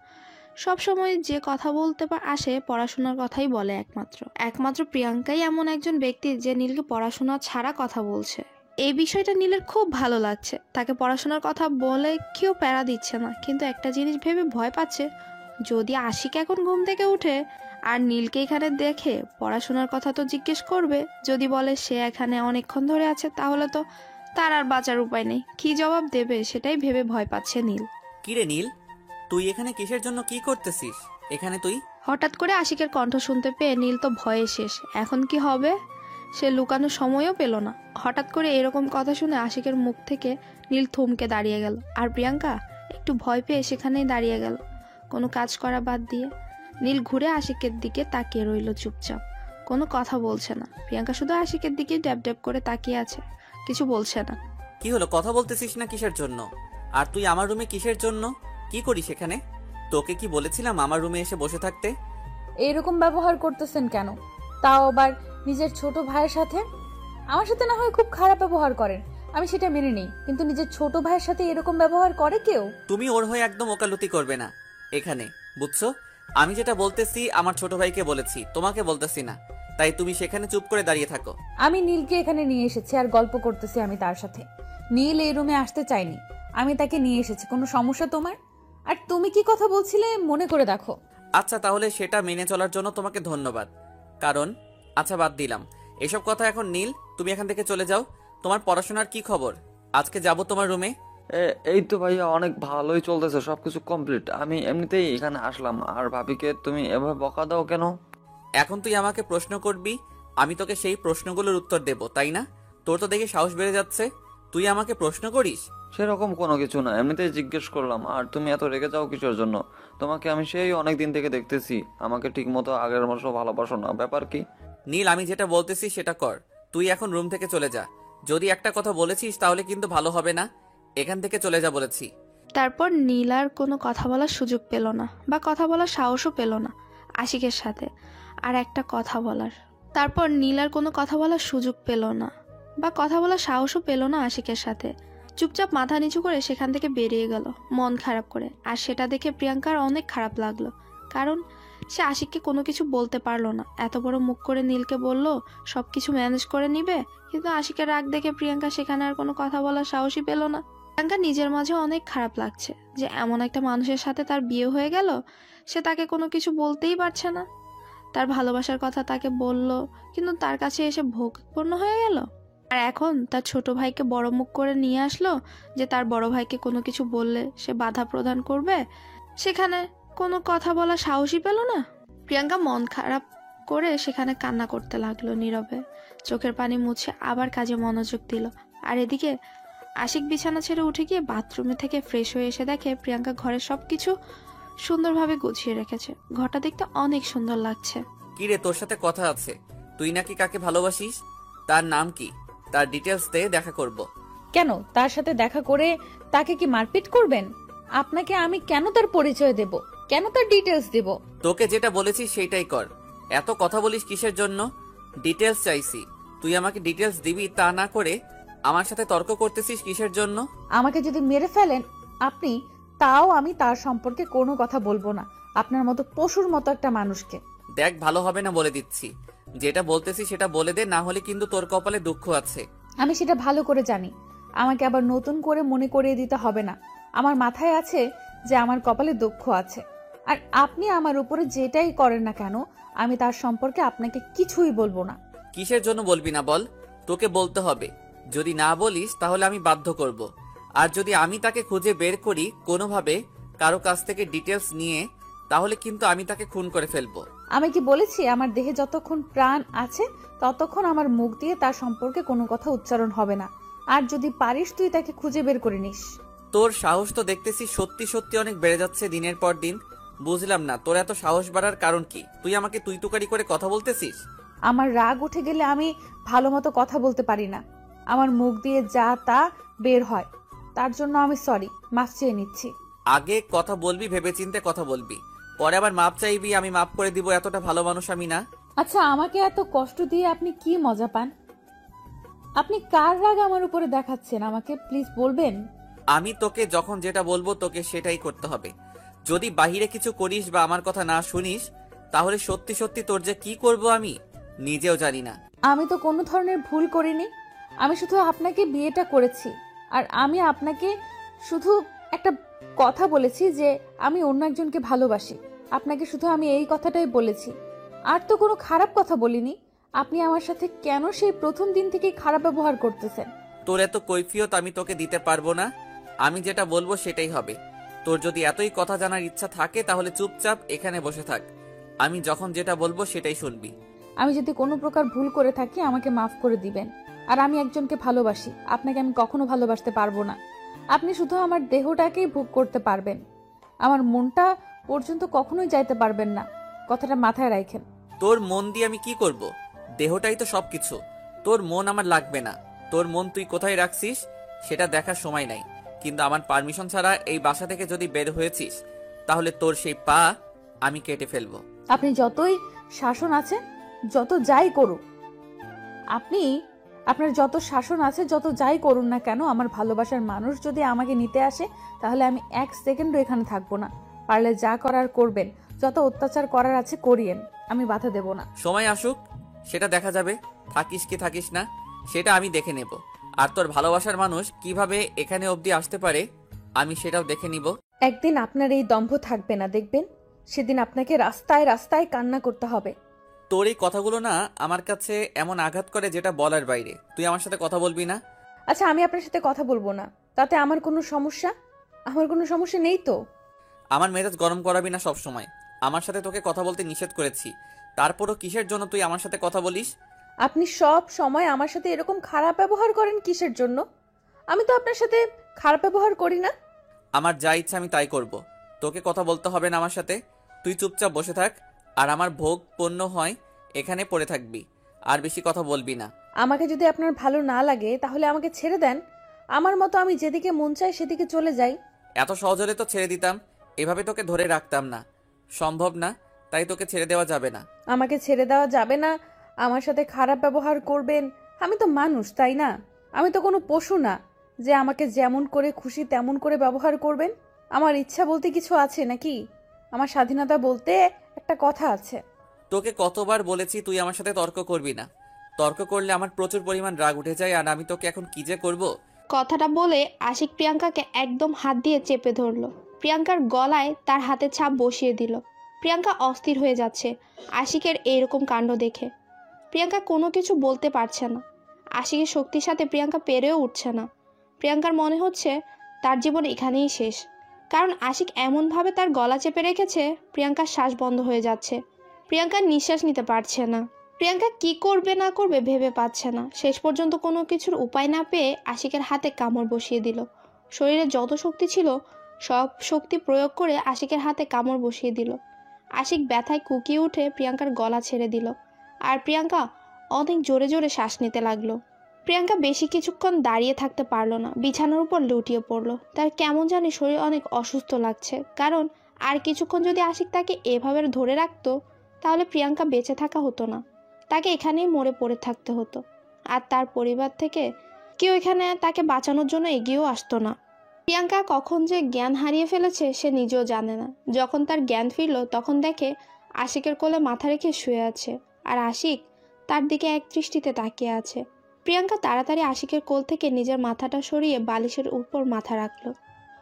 সব সময় যে কথা বলতে আসে পড়াশোনার কথাই বলে একমাত্র প্রিয়াঙ্কাই এমন একজন ব্যক্তি যে নীলকে পড়াশোনা ছাড়া কথা বলছে। এই বিষয়টা নীলের খুব ভালো লাগছে। তাকে পড়াশোনার কথা বলে কেউ প্যারা দিচ্ছে না, কিন্তু একটা জিনিস ভেবে ভয় পাচ্ছে, যদি আশিক এখন ঘুম থেকে উঠে আর নীলকে এখানে দেখে পড়াশোনার কথা তো জিজ্ঞেস করবে। যদি বলে সে এখানে অনেকক্ষণ ধরে আছে, তাহলে তো তার আর বাঁচার উপায় নেই। কি জবাব দেবে সেটাই ভেবে ভয় পাচ্ছে নীল। কিরে নীল, তুই এখানে কিসের জন্য কি করতেছিস এখানে তুই? হঠাৎ করে আশিকের কণ্ঠ শুনতে পেয়ে নীল তো ভয়ে শেষ। এখন কি হবে সে লুকানোর সময়ও পেল না। হঠাৎ করে এরকম কথা শুনে আশিকের মুখ থেকে নীল থমকে দাঁড়িয়ে গেল। আর প্রিয়াঙ্কা একটু ভয় পেয়ে সেখানেই দাঁড়িয়ে গেল, কোনো কাজ করা বাদ দিয়ে। নীল ঘুরে আশিকের দিকে তাকিয়ে রইল চুপচাপ, কোনো কথা বলছে না। প্রিয়াঙ্কা শুধু আশিকের দিকে ড্যাব ড্যাব করে তাকিয়ে আছে, কিছু বলছে না। কি হলো, কথা বলতেছিস না কিসের জন্য? আর তুই আমার রুমে কিসের জন্য? কি করিস এখানে? তোকে কি বলেছিলাম আমার রুমে এসে বসে থাকতে? এইরকম ব্যবহার করতেছেন কেন? তাও আবার নিজের ছোট ভাইয়ের সাথে। আমার সাথে না হয় খুব খারাপ ব্যবহার করেন, আমি সেটা মেনে নিই, কিন্তু নিজের ছোট ভাইয়ের সাথে এরকম ব্যবহার করে কেউ? তুমি ওর হয়ে একদম ওকালতি করবে না এখানে, বুঝছো? আমি যেটা বলতেছি আমার ছোট ভাইকে বলেছি, তোমাকে বলতেছি না। তাই তুমি সেখানে চুপ করে দাঁড়িয়ে থাকো। আমি নীলকে এখানে নিয়ে এসেছি আর গল্প করতেছি আমি তার সাথে। নীল এই রুমে আসতে চাইনি, আমি তাকে নিয়ে এসেছি। কোনো সমস্যা তোমার? আর তুমি কি কথা বলছিলে মনে করে দেখো। আচ্ছা, তাহলে সেটা মেনে চলার জন্য তোমাকে ধন্যবাদ। কারণ আচ্ছা, বাদ দিলাম এসব কথা এখন। নীল, তুমি এখান থেকে চলে যাও। তোমার পড়াশোনার কি খবর? আজকে যাব তোমার রুমে। এই তো ভাইয়া, অনেক ভালোই চলতেছে, সবকিছু কমপ্লিট। আমি এমনিতেই এখানে আসলাম। আর ভাবিকে তুমি এভাবে বকা দাও কেন? এখন তুই আমাকে প্রশ্ন করবি, আমি তোকে সেই প্রশ্নগুলোর উত্তর দেব, তাই না? তোর তো দেখে সাহস বেড়ে যাচ্ছে, তুই আমাকে প্রশ্ন করিস। সেরকম কোনো কিছু না, এমনিতেই জিজ্ঞেস করলাম। আর তুমি এত রেগে যাও কিসের জন্য? তোমাকে আমি সেই অনেক দিন থেকে দেখতেছি, আমাকে ঠিক মতো আগের মতো ভালোবাসো না, ব্যাপার কি? নীল, আমি যেটা বলতেছি সেটা কর। তুই এখন রুম থেকে চলে যা। যদি একটা কথা বলেছিস তাহলে কিন্তু ভালো হবে না। এখান থেকে চলে যা বলেছি। তারপর নীল আর কোনো কথা বলার সুযোগ পেল না, বা কথা বলার সাহসও পেল না আশিকের সাথে। আর একটা কথা বলার তারপর নীল আর কোনো কথা বলার সুযোগ পেল না, বা কথা বলার সাহসও পেল না আশিকের সাথে। চুপচাপ মাথা নিচু করে সেখান থেকে বেরিয়ে গেল, মন খারাপ করে। আর সেটা দেখে প্রিয়াঙ্কার অনেক খারাপ লাগলো, কারণ সে আশিককে কোনো কিছু বলতে পারলো না। এত বড় মুখ করে নীলকে বলল সব কিছু ম্যানেজ করে নিবে, কিন্তু আশিকের রাগ দেখে প্রিয়াঙ্কা সেখানে আর কোনো কথা বলার সাহসই পেল না। প্রিয়াঙ্কা নিজের মাঝে অনেক খারাপ লাগছে যে এমন একটা মানুষের সাথে তার বিয়ে হয়ে গেল, সে তাকে কোনো কিছু বলতেই পারছে না। তার ভালোবাসার কথা তাকে বলল, কিন্তু তার কাছে এসে ভোগপূর্ণ হয়ে গেল। আর এখন তার ছোট ভাইকে বড় মুখ করে নিয়ে আসলো যে তার বড় ভাইকে কোনো কিছু বললে সে বাধা প্রদান করবে, সেখানে কোনো কথা বলার সাহসই পেল না। প্রিয়াঙ্কা মন খারাপ করে সেখানে কান্না করতে লাগলো নীরবে, চোখের পানি মুছে আবার কাজে মনোযোগ দিল। আর এদিকে আশিক বিছানা ছেড়ে উঠে গিয়ে বাথরুমে থেকে ফ্রেশ হয়ে এসে দেখে প্রিয়াঙ্কা ঘরের সবকিছু সুন্দরভাবে গুছিয়ে রেখেছে। ঘরটা দেখতে অনেক সুন্দর লাগছে। কি রে, তোর সাথে কথা আছে। তুই নাকি কাকে ভালোবাসিস? তার নাম কি? তার ডিটেলস দে, দেখা করব। কেন তার সাথে দেখা করে তাকে কি মারপিট করবেন? আপনাকে আমি কেন তার পরিচয় দেব, কেন তার ডিটেলস দেব? তোকে যেটা বলেছি সেইটাই কর। এত কথা বলিস কিসের জন্য? ডিটেলস চাইছি, তুই আমাকে ডিটেলস দিবি, তা না করে আমার সাথে তর্ক করতেছিস কিসের জন্য? আমাকে যদি মেরে ফেলেন আপনি, তাও আমি তার সম্পর্কে কোনো কথা বলবো না, আপনার মতো পশুর মতো একটা মানুষকে। দেখ, ভালো হবে না বলে দিচ্ছি। যেটা বলতেছি সেটা বলে দে, না হলে কিন্তু তোর কপালে দুঃখ আছে। আমি সেটা ভালো করে জানি, আমাকে আবার নতুন করে মনে করিয়ে দিতে হবে না। আমার মাথায় আছে যে আমার কপালে দুঃখ আছে। আর আপনি আমার উপরে যেটাই করেন না কেন, আমি তার সম্পর্কে আপনাকে কিছুই বলবো না। কিসের জন্য বলবি না বল? তোকে বলতে হবে। যদি না বলিস তাহলে আমি বাধ্য করব। আর যদি আমি তাকে খুঁজে বের করি কোনোভাবে কারো কাছ থেকে ডিটেলস নিয়ে, তাহলে কিন্তু আমি তাকে খুন করে ফেলবো। আমি কি বলেছি আমার দেহে যতক্ষণ প্রাণ আছে ততক্ষণ আমার মুখ দিয়ে তার সম্পর্কে কোনো কথা উচ্চারণ হবে না। আর যদি পারিস তুই তাকে খুঁজে বের করে নিস। তোর সাহস তো দেখতেছি সত্যি সত্যি অনেক বেড়ে যাচ্ছে দিনের পর দিন। বুঝলাম না তোর এত সাহস বাড়ার কারণ কি? তুই আমাকে তুই তুকারি করে কথা বলতেছিস? আমার রাগ উঠে গেলে আমি ভালো মতো কথা বলতে পারি না, আমার মুখ দিয়ে যা তা বের হয়। তার জন্য আমি সরি, মাফ চেয়ে নিচ্ছি। আগে কথা বলবি ভেবেচিন্তে কথা বলবি, পরে আবার মাপ চাইবি, আমি মাপ করে দিব। এতটা ভালো মানুষ আমি না। আচ্ছা, আমাকে এত কষ্ট দিয়ে আপনি কি মজা পান? আপনি কার রাগ আমার উপরে দেখাচ্ছেন আমাকে প্লিজ বলবেন? আমি তোকে যখন যেটা বলবো তোকে সেটাই করতে হবে। যদি বাহিরে কিছু করিস বা আমার কথা না শুনিস, তাহলে সত্যি সত্যি তোর যে কি করব আমি নিজেও জানি না। আমি তো কোনো ধরনের ভুল করিনি, আমি শুধু আপনাকে বিয়েটা করেছি। আর আমি আপনাকে শুধু একটা কথা বলেছি যে আমি অন্য একজনকে ভালোবাসি। আপনাকে শুধু আমি এই কথাটাই বলেছি, আর তো কোনো খারাপ কথা বলিনি। আপনি আমার সাথে কেন সেই প্রথম দিন থেকেই খারাপ ব্যবহার করতেছেন? তোর এত কৈফিয়ত আমি তোকে দিতে পারবো না। আমি যেটা বলবো সেটাই হবে। তোর যদি এতই কথা জানার ইচ্ছা থাকে তাহলে চুপচাপ এখানে বসে থাক, আমি যখন যেটা বলবো সেটাই শুনবি। আমি যদি কোনো প্রকার ভুল করে থাকি আমাকে মাফ করে দিবেন। আর আমি একজনকে ভালোবাসি, আপনাকে আমি কখনো ভালোবাসতে পারবো না। আপনি শুধু আমার দেহটাকেই ভোগ করতে পারবেন, আমার মনটা পর্যন্ত কখনোই যাইতে পারবেন না, কথাটা মাথায় রাখেন। তোর মন দিয়ে আমি কি করব? দেহটাই তো সবকিছু। তোর মন আমার লাগবে না। তোর মন তুই কোথায় রাখছিস সেটা দেখার সময় নাই, কিন্তু আমার পারমিশন ছাড়া এই বাসা থেকে যদি বের হয়েছিস তাহলে তোর সেই পা আমি কেটে ফেলবো। আপনি যতই শাসন আছে, যত যাই করুন, আপনার যত শাসন আছে, যত যাই করুন না কেন, আমার ভালোবাসার মানুষ যদি আমাকে নিতে আসে তাহলে আমি 1 সেকেন্ডও এখানে থাকবো না। পারলে যা করার করবেন, যত অত্যাচার করার আছে করিয়েন, আমি বাধা দেব না। সময় আসুক, সেটা দেখা যাবে। থাকিস কি থাকিস না সেটা আমি দেখে নেব। আর তোর ভালোবাসার মানুষ কিভাবে এখানে অবধি আসতে পারে আমি সেটাও দেখে নিব। একদিন আপনার এই দম্ভ থাকবে না, দেখবেন সেদিন আপনাকে রাস্তায় রাস্তায় কান্না করতে হবে। তোর এই কথাগুলো না আমার কাছে এমন আঘাত করে যেটা বলার বাইরে। তুই আমার সাথে কথা বলবি না? আচ্ছা, আমি আপনার সাথে কথা বলবো না, তাতে আমার কোনো সমস্যা? আমার কোনো সমস্যা নেই তো। আমার মেজাজ গরম করাবি না সব সময়। আমার সাথে তোকে কথা বলতে নিষেধ করেছি, তারপরও কিসের জন্য তুই আমার সাথে কথা বলিস? আপনি সব সময় আমার সাথে এরকম খারাপ ব্যবহার করেন কিসের জন্য? আমি তো আপনার সাথে খারাপ ব্যবহার করি না। আমার যা ইচ্ছা আমি তাই করব। তোকে কথা বলতে হবে না আমার সাথে। তুই চুপচাপ বসে থাক, আর আমার ভোগ পণ্য হয় এখানে পড়ে থাকবি, আর বেশি কথা বলবি না। আমাকে যদি আপনার ভালো না লাগে তাহলে আমাকে ছেড়ে দেন, আমার মতো আমি যেদিকে মন চাই সেদিকে চলে যাই। এত সহজ হলে তো ছেড়ে দিতাম, এভাবে তোকে ধরে রাখতাম না। সম্ভব না, তাই তোকে ছেড়ে দেওয়া যাবে না। আমাকে ছেড়ে দেওয়া যাবে না, আমার সাথে খারাপ ব্যবহার করবেন? আমি তো মানুষ, তাই না? আমি তো কোনো পশু না যে আমাকে যেমন করে খুশি তেমন করে ব্যবহার করবেন। আমার ইচ্ছা বলতে কিছু আছে নাকি? আমার স্বাধীনতা বলতে একটা কথা আছে। তোকে কতবার বলেছি তুই আমার সাথে তর্ক করবি না। তর্ক করলে আমার প্রচুর পরিমাণ রাগ উঠে যায়, আর আমি তোকে এখন কি যে করব। কথাটা বলে আশিক প্রিয়াঙ্কাকে একদম হাত দিয়ে চেপে ধরলো। প্রিয়াঙ্কার গলায় তার হাতের ছাপ বসিয়ে দিল। প্রিয়াঙ্কা অস্থির হয়ে যাচ্ছে আশিকের এইরকম কাণ্ড দেখে। প্রিয়াঙ্কা কোনো কিছু বলতে পারছে না। আশিকের শক্তির সাথে প্রিয়াঙ্কা পেরেও উঠছে না। প্রিয়াঙ্কার মনে হচ্ছে তার জীবন এখানেই শেষ, কারণ আশিক এমনভাবে তার গলা চেপে রেখেছে প্রিয়াঙ্কার শ্বাস বন্ধ হয়ে যাচ্ছে। প্রিয়াঙ্কা নিঃশ্বাস নিতে পারছে না। প্রিয়াঙ্কা কি করবে না করবে ভেবে পাচ্ছে না। শেষ পর্যন্ত কোনো কিছুর উপায় না পেয়ে আশিকের হাতে কামড় বসিয়ে দিল। শরীরে যত শক্তি ছিল সব শক্তি প্রয়োগ করে আশিকের হাতে কামড় বসিয়ে দিল। আশিক ব্যথায় কুকিয়ে উঠে প্রিয়াঙ্কার গলা ছেড়ে দিল, আর প্রিয়াঙ্কা অনেক জোরে জোরে শ্বাস নিতে লাগলো। প্রিয়াঙ্কা বেশি কিছুক্ষণ দাঁড়িয়ে থাকতে পারলো না, বিছানার উপর লুটিয়ে পড়লো। তার কেমন জানি শরীর অনেক অসুস্থ লাগছে, কারণ আর কিছুক্ষণ যদি আশিক তাকে এভাবে ধরে রাখতো তাহলে প্রিয়াঙ্কা বেঁচে থাকা হতো না, তাকে এখানেই মরে পড়ে থাকতে হতো। আর তার পরিবার থেকে কেউ এখানে তাকে বাঁচানোর জন্য এগিয়েও আসতো না। প্রিয়াঙ্কা কখন যে জ্ঞান হারিয়ে ফেলেছে সে নিজেও জানে না। যখন তার জ্ঞান ফিরল তখন দেখে আশিকের কোলে মাথা রেখে শুয়ে আছে, আর আশিক তার দিকে এক দৃষ্টিতে তাকিয়ে আছে। প্রিয়াঙ্কা তাড়াতাড়ি আশিকের কোল থেকে নিজের মাথাটা সরিয়ে বালিশের উপর মাথা রাখলো।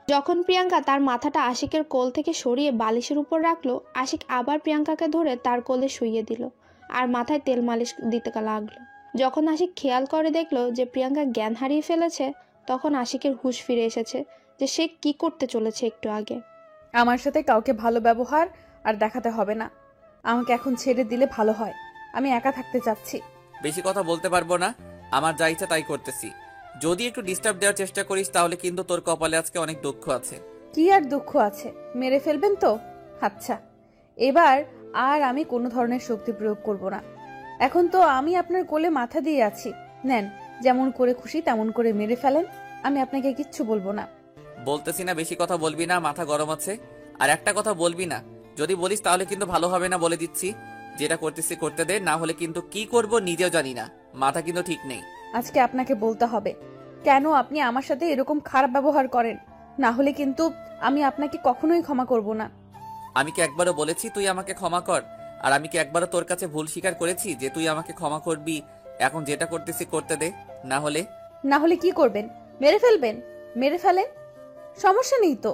যখন প্রিয়াঙ্কা তার মাথাটা আশিকের কোল থেকে সরিয়ে বালিশের উপর রাখলো, আশিক আবার প্রিয়াঙ্কাকে ধরে তার কোলে শুইয়ে দিল আর মাথায় তেল মালিশ দিতে লাগলো। যখন আশিক খেয়াল করে দেখলো যে প্রিয়াঙ্কা জ্ঞান হারিয়ে ফেলেছে, তখন আশিকের হুঁশ ফিরে এসেছে যে সে কি করতে চলেছে একটু আগে। আমার সাথে কাউকে ভালো ব্যবহার আর দেখাতে হবে না, আমাকে এখন ছেড়ে দিলে ভালো হয়। আমি একা থাকতে চাচ্ছি। বেশি কথা বলতে পারবো না, আমার যা ইচ্ছা তাই করতেছি। যদি একটু ডিস্টার্ব দেওয়ার চেষ্টা করিস তাহলে কিন্তু তোর কপালে আজকে অনেক দুঃখ আছে। কি আর দুঃখ আছে? মেরে ফেলবেন তো? আচ্ছা, এবার আর আমি কোনো ধরনের শক্তি প্রয়োগ করব না। এখন তো আমি আপনার কোলে মাথা দিয়ে আছি, নেন, যেমন করে খুশি তেমন করে মেরে ফেলেন, আমি আপনাকে কিচ্ছু বলবো না। বলতেছি না বেশি কথা বলবি না, মাথা গরম আছে। আর একটা কথা বলবি না, যদি বলিস তাহলে কিন্তু ভালো হবে না বলে দিচ্ছি। যেটা করতেছি করতে দে, না হলে কিন্তু কি করব নিজেও জানি না, মাথা কিন্তু ঠিক নেই। আজকে আপনাকে বলতে হবে কেন আপনি আমার সাথে এরকম খারাপ ব্যবহার করেন, না হলে কিন্তু আমি আপনাকে কখনোই ক্ষমা করব না। আমি কি একবারও বলেছি তুই আমাকে ক্ষমা কর? আর আমি কি একবারও তোর কাছে ভুল স্বীকার করেছি যে তুই আমাকে ক্ষমা করবি? এখন যেটা করতেছি করতে দে, না হলে কি করবেন? মেরে ফেলবেন? মেরে ফেলেন, সমস্যা নেই তো।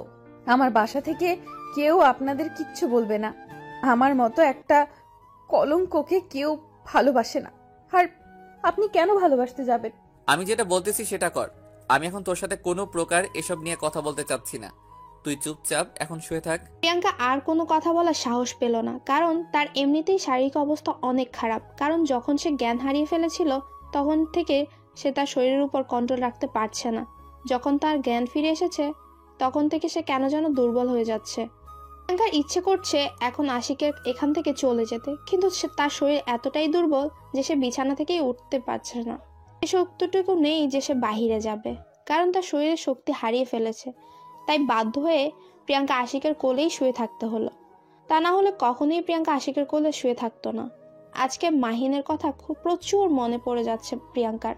আমার বাসা থেকে কেউ আপনাদের কিচ্ছু বলবে না। আমার মতো একটা কলঙ্ককে কেউ ভালোবাসে না, আর আপনি কেন ভালোবাসতে যাবেন? আমি যেটা বলতেছি সেটা কর। আমি এখন তোর সাথে কোনো প্রকার এসব নিয়ে কথা বলতে চাচ্ছি না। তুই চুপচাপ এখন শুয়ে থাক। প্রিয়াঙ্কা আর কোনো কথা বলার সাহস পেল না, কারণ তার এমনিতেই শারীরিক অবস্থা অনেক খারাপ। কারণ যখন সে জ্ঞান হারিয়ে ফেলেছিল তখন থেকে সে তার শরীরের উপর কন্ট্রোল রাখতে পারছে না। যখন তার জ্ঞান ফিরে এসেছে তখন থেকে সে কেন যেন দুর্বল হয়ে যাচ্ছে। প্রিয়াঙ্কার ইচ্ছে করছে এখন আশিকের এখান থেকে চলে যেতে, কিন্তু তার শরীর এতটাই দুর্বল যে সে বিছানা থেকেই উঠতে পারছে না। সে শক্তিটুকু নেই যে সে বাহিরে যাবে, কারণ তার শরীরের শক্তি হারিয়ে ফেলেছে। তাই বাধ্য হয়ে প্রিয়াঙ্কা আশিকের কোলেই শুয়ে থাকতে হলো। তা না হলে কখনোই প্রিয়াঙ্কা আশিকের কোলে শুয়ে থাকতো না। আজকে মাহিনের কথা খুব প্রচুর মনে পড়ে যাচ্ছে প্রিয়াঙ্কার।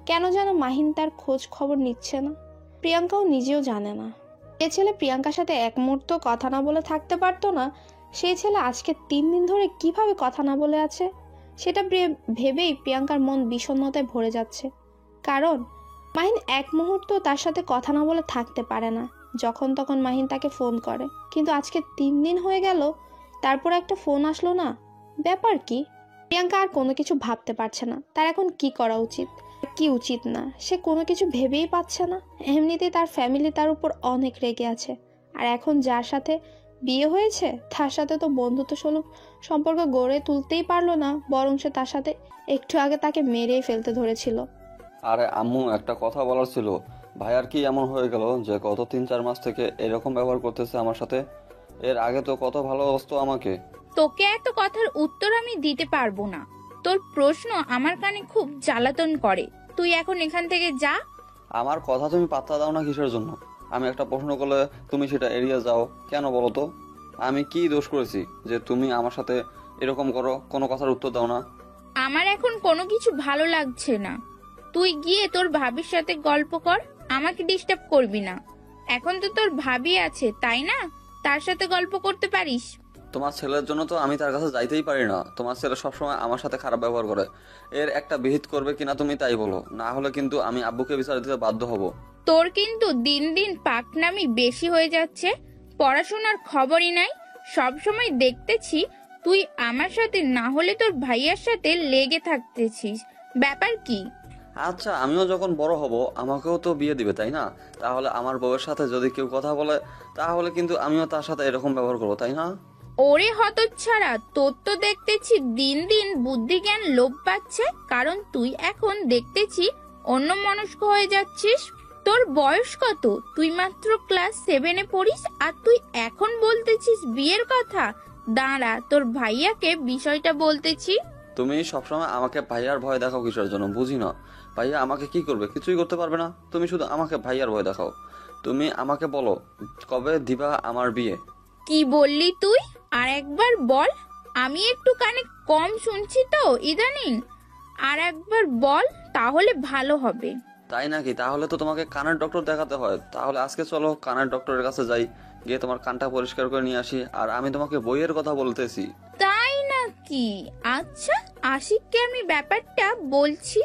কেন যেন মাহিন তার খোঁজ খবর নিচ্ছে না, প্রিয়াঙ্কাও নিজেও জানে না। যে ছেলে প্রিয়াঙ্কার সাথে এক মুহূর্ত কথা না বলে থাকতে পারতো না, সেই ছেলে আজকে 3 দিন ধরে কিভাবে কথা না বলে আছে সেটা ভেবেই প্রিয়াঙ্কার মন বিষণ্ণতায় ভরে যাচ্ছে। কারণ মাহিন এক মুহূর্ত তার সাথে কথা না বলে থাকতে পারে না। যখন তখন মাহিন তাকে ফোন করে, কিন্তু আজকে 3 দিন হয়ে গেল তারপর একটা ফোন আসলো না। ব্যাপার কি? প্রিয়াঙ্কা আর কোনো কিছু ভাবতে পারছে না তার এখন কি করা উচিত কি উচিত না। সে কোনো কিছু ভেবেই পাচ্ছে না। এমনিতেই তার ফ্যামিলি তার উপর অনেক রেগে আছে, আর এখন যার সাথে বিয়ে হয়েছে তার সাথে তো বন্ধুত্ব সুলভ সম্পর্ক গড়ে তুলতেই পারলো না, বরং সে তার সাথে একটু আগে তাকে মেরেই ফেলতে ধরেছিল। আরে আম্মু, একটা কথা বলার ছিল। ভাইয়ার কি এমন হয়ে গেল যে গত 3-4 মাস থেকে এরকম ব্যবহার করতেছে আমার সাথে? এর আগে তো কত ভালোবাসতো আমাকে। তোকে এত কথার উত্তর আমি দিতে পারবো না। তোর প্রশ্ন আমার কানে খুব জ্বালাতন করে। তুই এখন এখান থেকে যা। আমার কথা তুমি পাত্তা দাও না কিসের জন্য? আমি একটা প্রশ্ন করলে তুমি সেটা এড়িয়ে যাও কেন বলো তো? আমি কি দোষ করেছি যে তুমি আমার সাথে এরকম করো, কোনো কথার উত্তর দাও না? আমার এখন কোনো কিছু ভালো লাগছে না। তুই গিয়ে তোর ভাবির সাথে গল্প কর, আমাকে ডিস্টার্ব করবি না। এখন তো তোর ভাবি আছে তাই না, তার সাথে গল্প করতে পারিস। তোমার ছেলের জন্য তো আমি তার কাছে যাইতেই পারি না। তোমার ছেলে সবসময় আমার সাথে খারাপ ব্যবহার করে। এর একটা বিহিত করবে কিনা তুমি তাই বলো, না হলে কিন্তু আমি আব্বুকে বিচার দিতে বাধ্য হব। তোর কিন্তু দিন দিন পাকনামি বেশি হয়ে যাচ্ছে। পড়াশোনার খবরই নাই। সব সময় দেখতেছি তুই আমার সাথে না হলে তোর ভাইয়ার সাথে লেগে থাকতেছিস। ব্যাপার কি? আচ্ছা, আমিও যখন বড় হব আমাকেও তো বিয়ে দিবে তাই না? তাহলে আমার বউয়ের সাথে যদি কেউ কথা বলে তাহলে কিন্তু আমিও তার সাথে এরকম ব্যবহার করবো তাই না? ওরে হতচ্ছাড়া, তোর তো দেখতেছি দিন দিন বুদ্ধি জ্ঞান লোপ পাচ্ছে। কারণ তুই এখন দেখতেছি অন্যমনস্ক হয়ে যাচ্ছিস। তোর বয়স কত? তুই মাত্র ক্লাস 7-এ পড়িস, আর তুই এখন বলতেছিস বিয়ের কথা। দাঁড়া, তোর ভাইয়াকে বিষয়টা বলতেছি। তুমি সবসময় আমাকে ভাইয়ার ভয় দেখাও কিসের জন্য বুঝি না। ভাইয়া আমাকে কি করবে? কিছুই করতে পারবে না। তুমি শুধু আমাকে ভাইয়ার ভয় দেখাও। তুমি আমাকে বলো কবে দিবা আমার বিয়ে? কি বললি তুই? আর একবার বল। আমি একটু কানে কম শুনছি তো ইদানিং। আর একবার বল, তাহলে ভালো হবে। তাই নাকি? তাহলে তো তোমাকে কানের ডক্টর দেখাতে হয়। তাহলে আজকে চলো কানের ডক্টরের কাছে যাই, গিয়ে তোমার কানটা পরিষ্কার করে নিয়ে আসি। আর আমি তোমাকে বইয়ের কথা বলতেছি। তাই নাকি? আচ্ছা, আশিককে আমি ব্যাপারটা বলছি,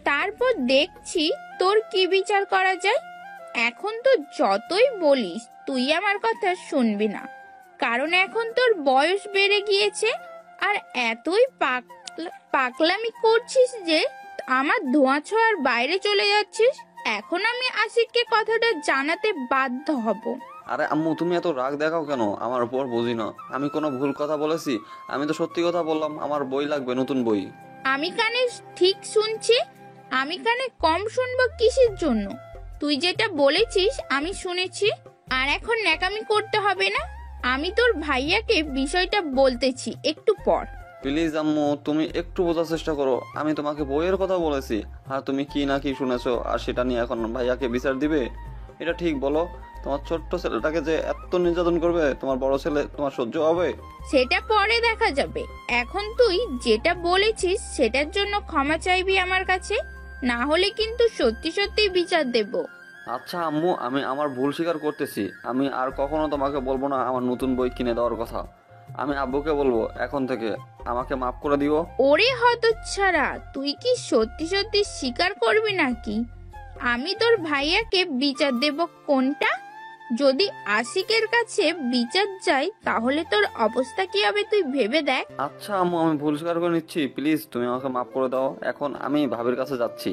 তারপর দেখছি তোর কি বিচার করা যায়। এখন তো যতই বলিস তুই আমার কথা শুনবি না, কারণ এখন তোর বয়স বেড়ে গিয়েছে। আর এতই পাকলামি করছিস যে আমার ধোঁয়া ছোঁয়ার বাইরে চলে যাচ্ছিস। এখন আমি আশিককে কথাটা জানাতে বাধ্য হব। আরে আম্মু, তুমি এত রাগ দেখাও কেন আমার উপর? বুঝি না আমি কোনো ভুল কথা বলেছি? আমি তো সত্যি কথা বললাম। আমার বই লাগবে, নতুন বই। আমি কানে ঠিক শুনছি। আমি কানে কম শুনবো কিসের জন্য? তুই যেটা বলেছিস আমি শুনেছি। আর এখন ন্যাকামি করতে হবে না। আমি তোর ভাইয়াকে বিষয়টা বলতেছি একটু পর। প্লিজ আম্মু, তুমি একটু বোঝার চেষ্টা করো। আমি তোমাকে বইয়ের কথা বলেছি, আর তুমি কি না কি শুনেছো, আর সেটা নিয়ে এখন ভাইয়াকে বিচার দিবে? এটা ঠিক বলো? তোমার ছোট্ট ছেলেটাকে যে এত নির্যাতন করবে তোমার বড় ছেলে, তোমার সহ্য হবে? সেটা পরে দেখা যাবে। এখন তুই যেটা বলেছিস সেটার জন্য ক্ষমা চাইবি আমার কাছে, না হলে কিন্তু সত্যি সত্যি বিচার দেব। আচ্ছা আম্মু, আমি আমার ভুল স্বীকার করতেছি। আমি আর কখনো তোমাকে বলবো না আমার নতুন বই কিনে দেওয়ার কথা। আমি আব্বুকে বলবো এখন থেকে। আমাকে মাফ করে দিও। ওরে হতচ্ছাড়া, তুই কি সত্যি সত্যি স্বীকার করবি নাকি? আমি তোর ভাইয়াকে বিচার দেব কোনটা? যদি আশিকের কাছে বিচার যাই তাহলে তোর অবস্থা কি হবে তুই ভেবে দেখ। আচ্ছা আম্মু, আমি ভুল স্বীকার করে নিচ্ছি। প্লিজ তুমি আমাকে মাফ করে দাও। এখন আমি ভাবির কাছে যাচ্ছি।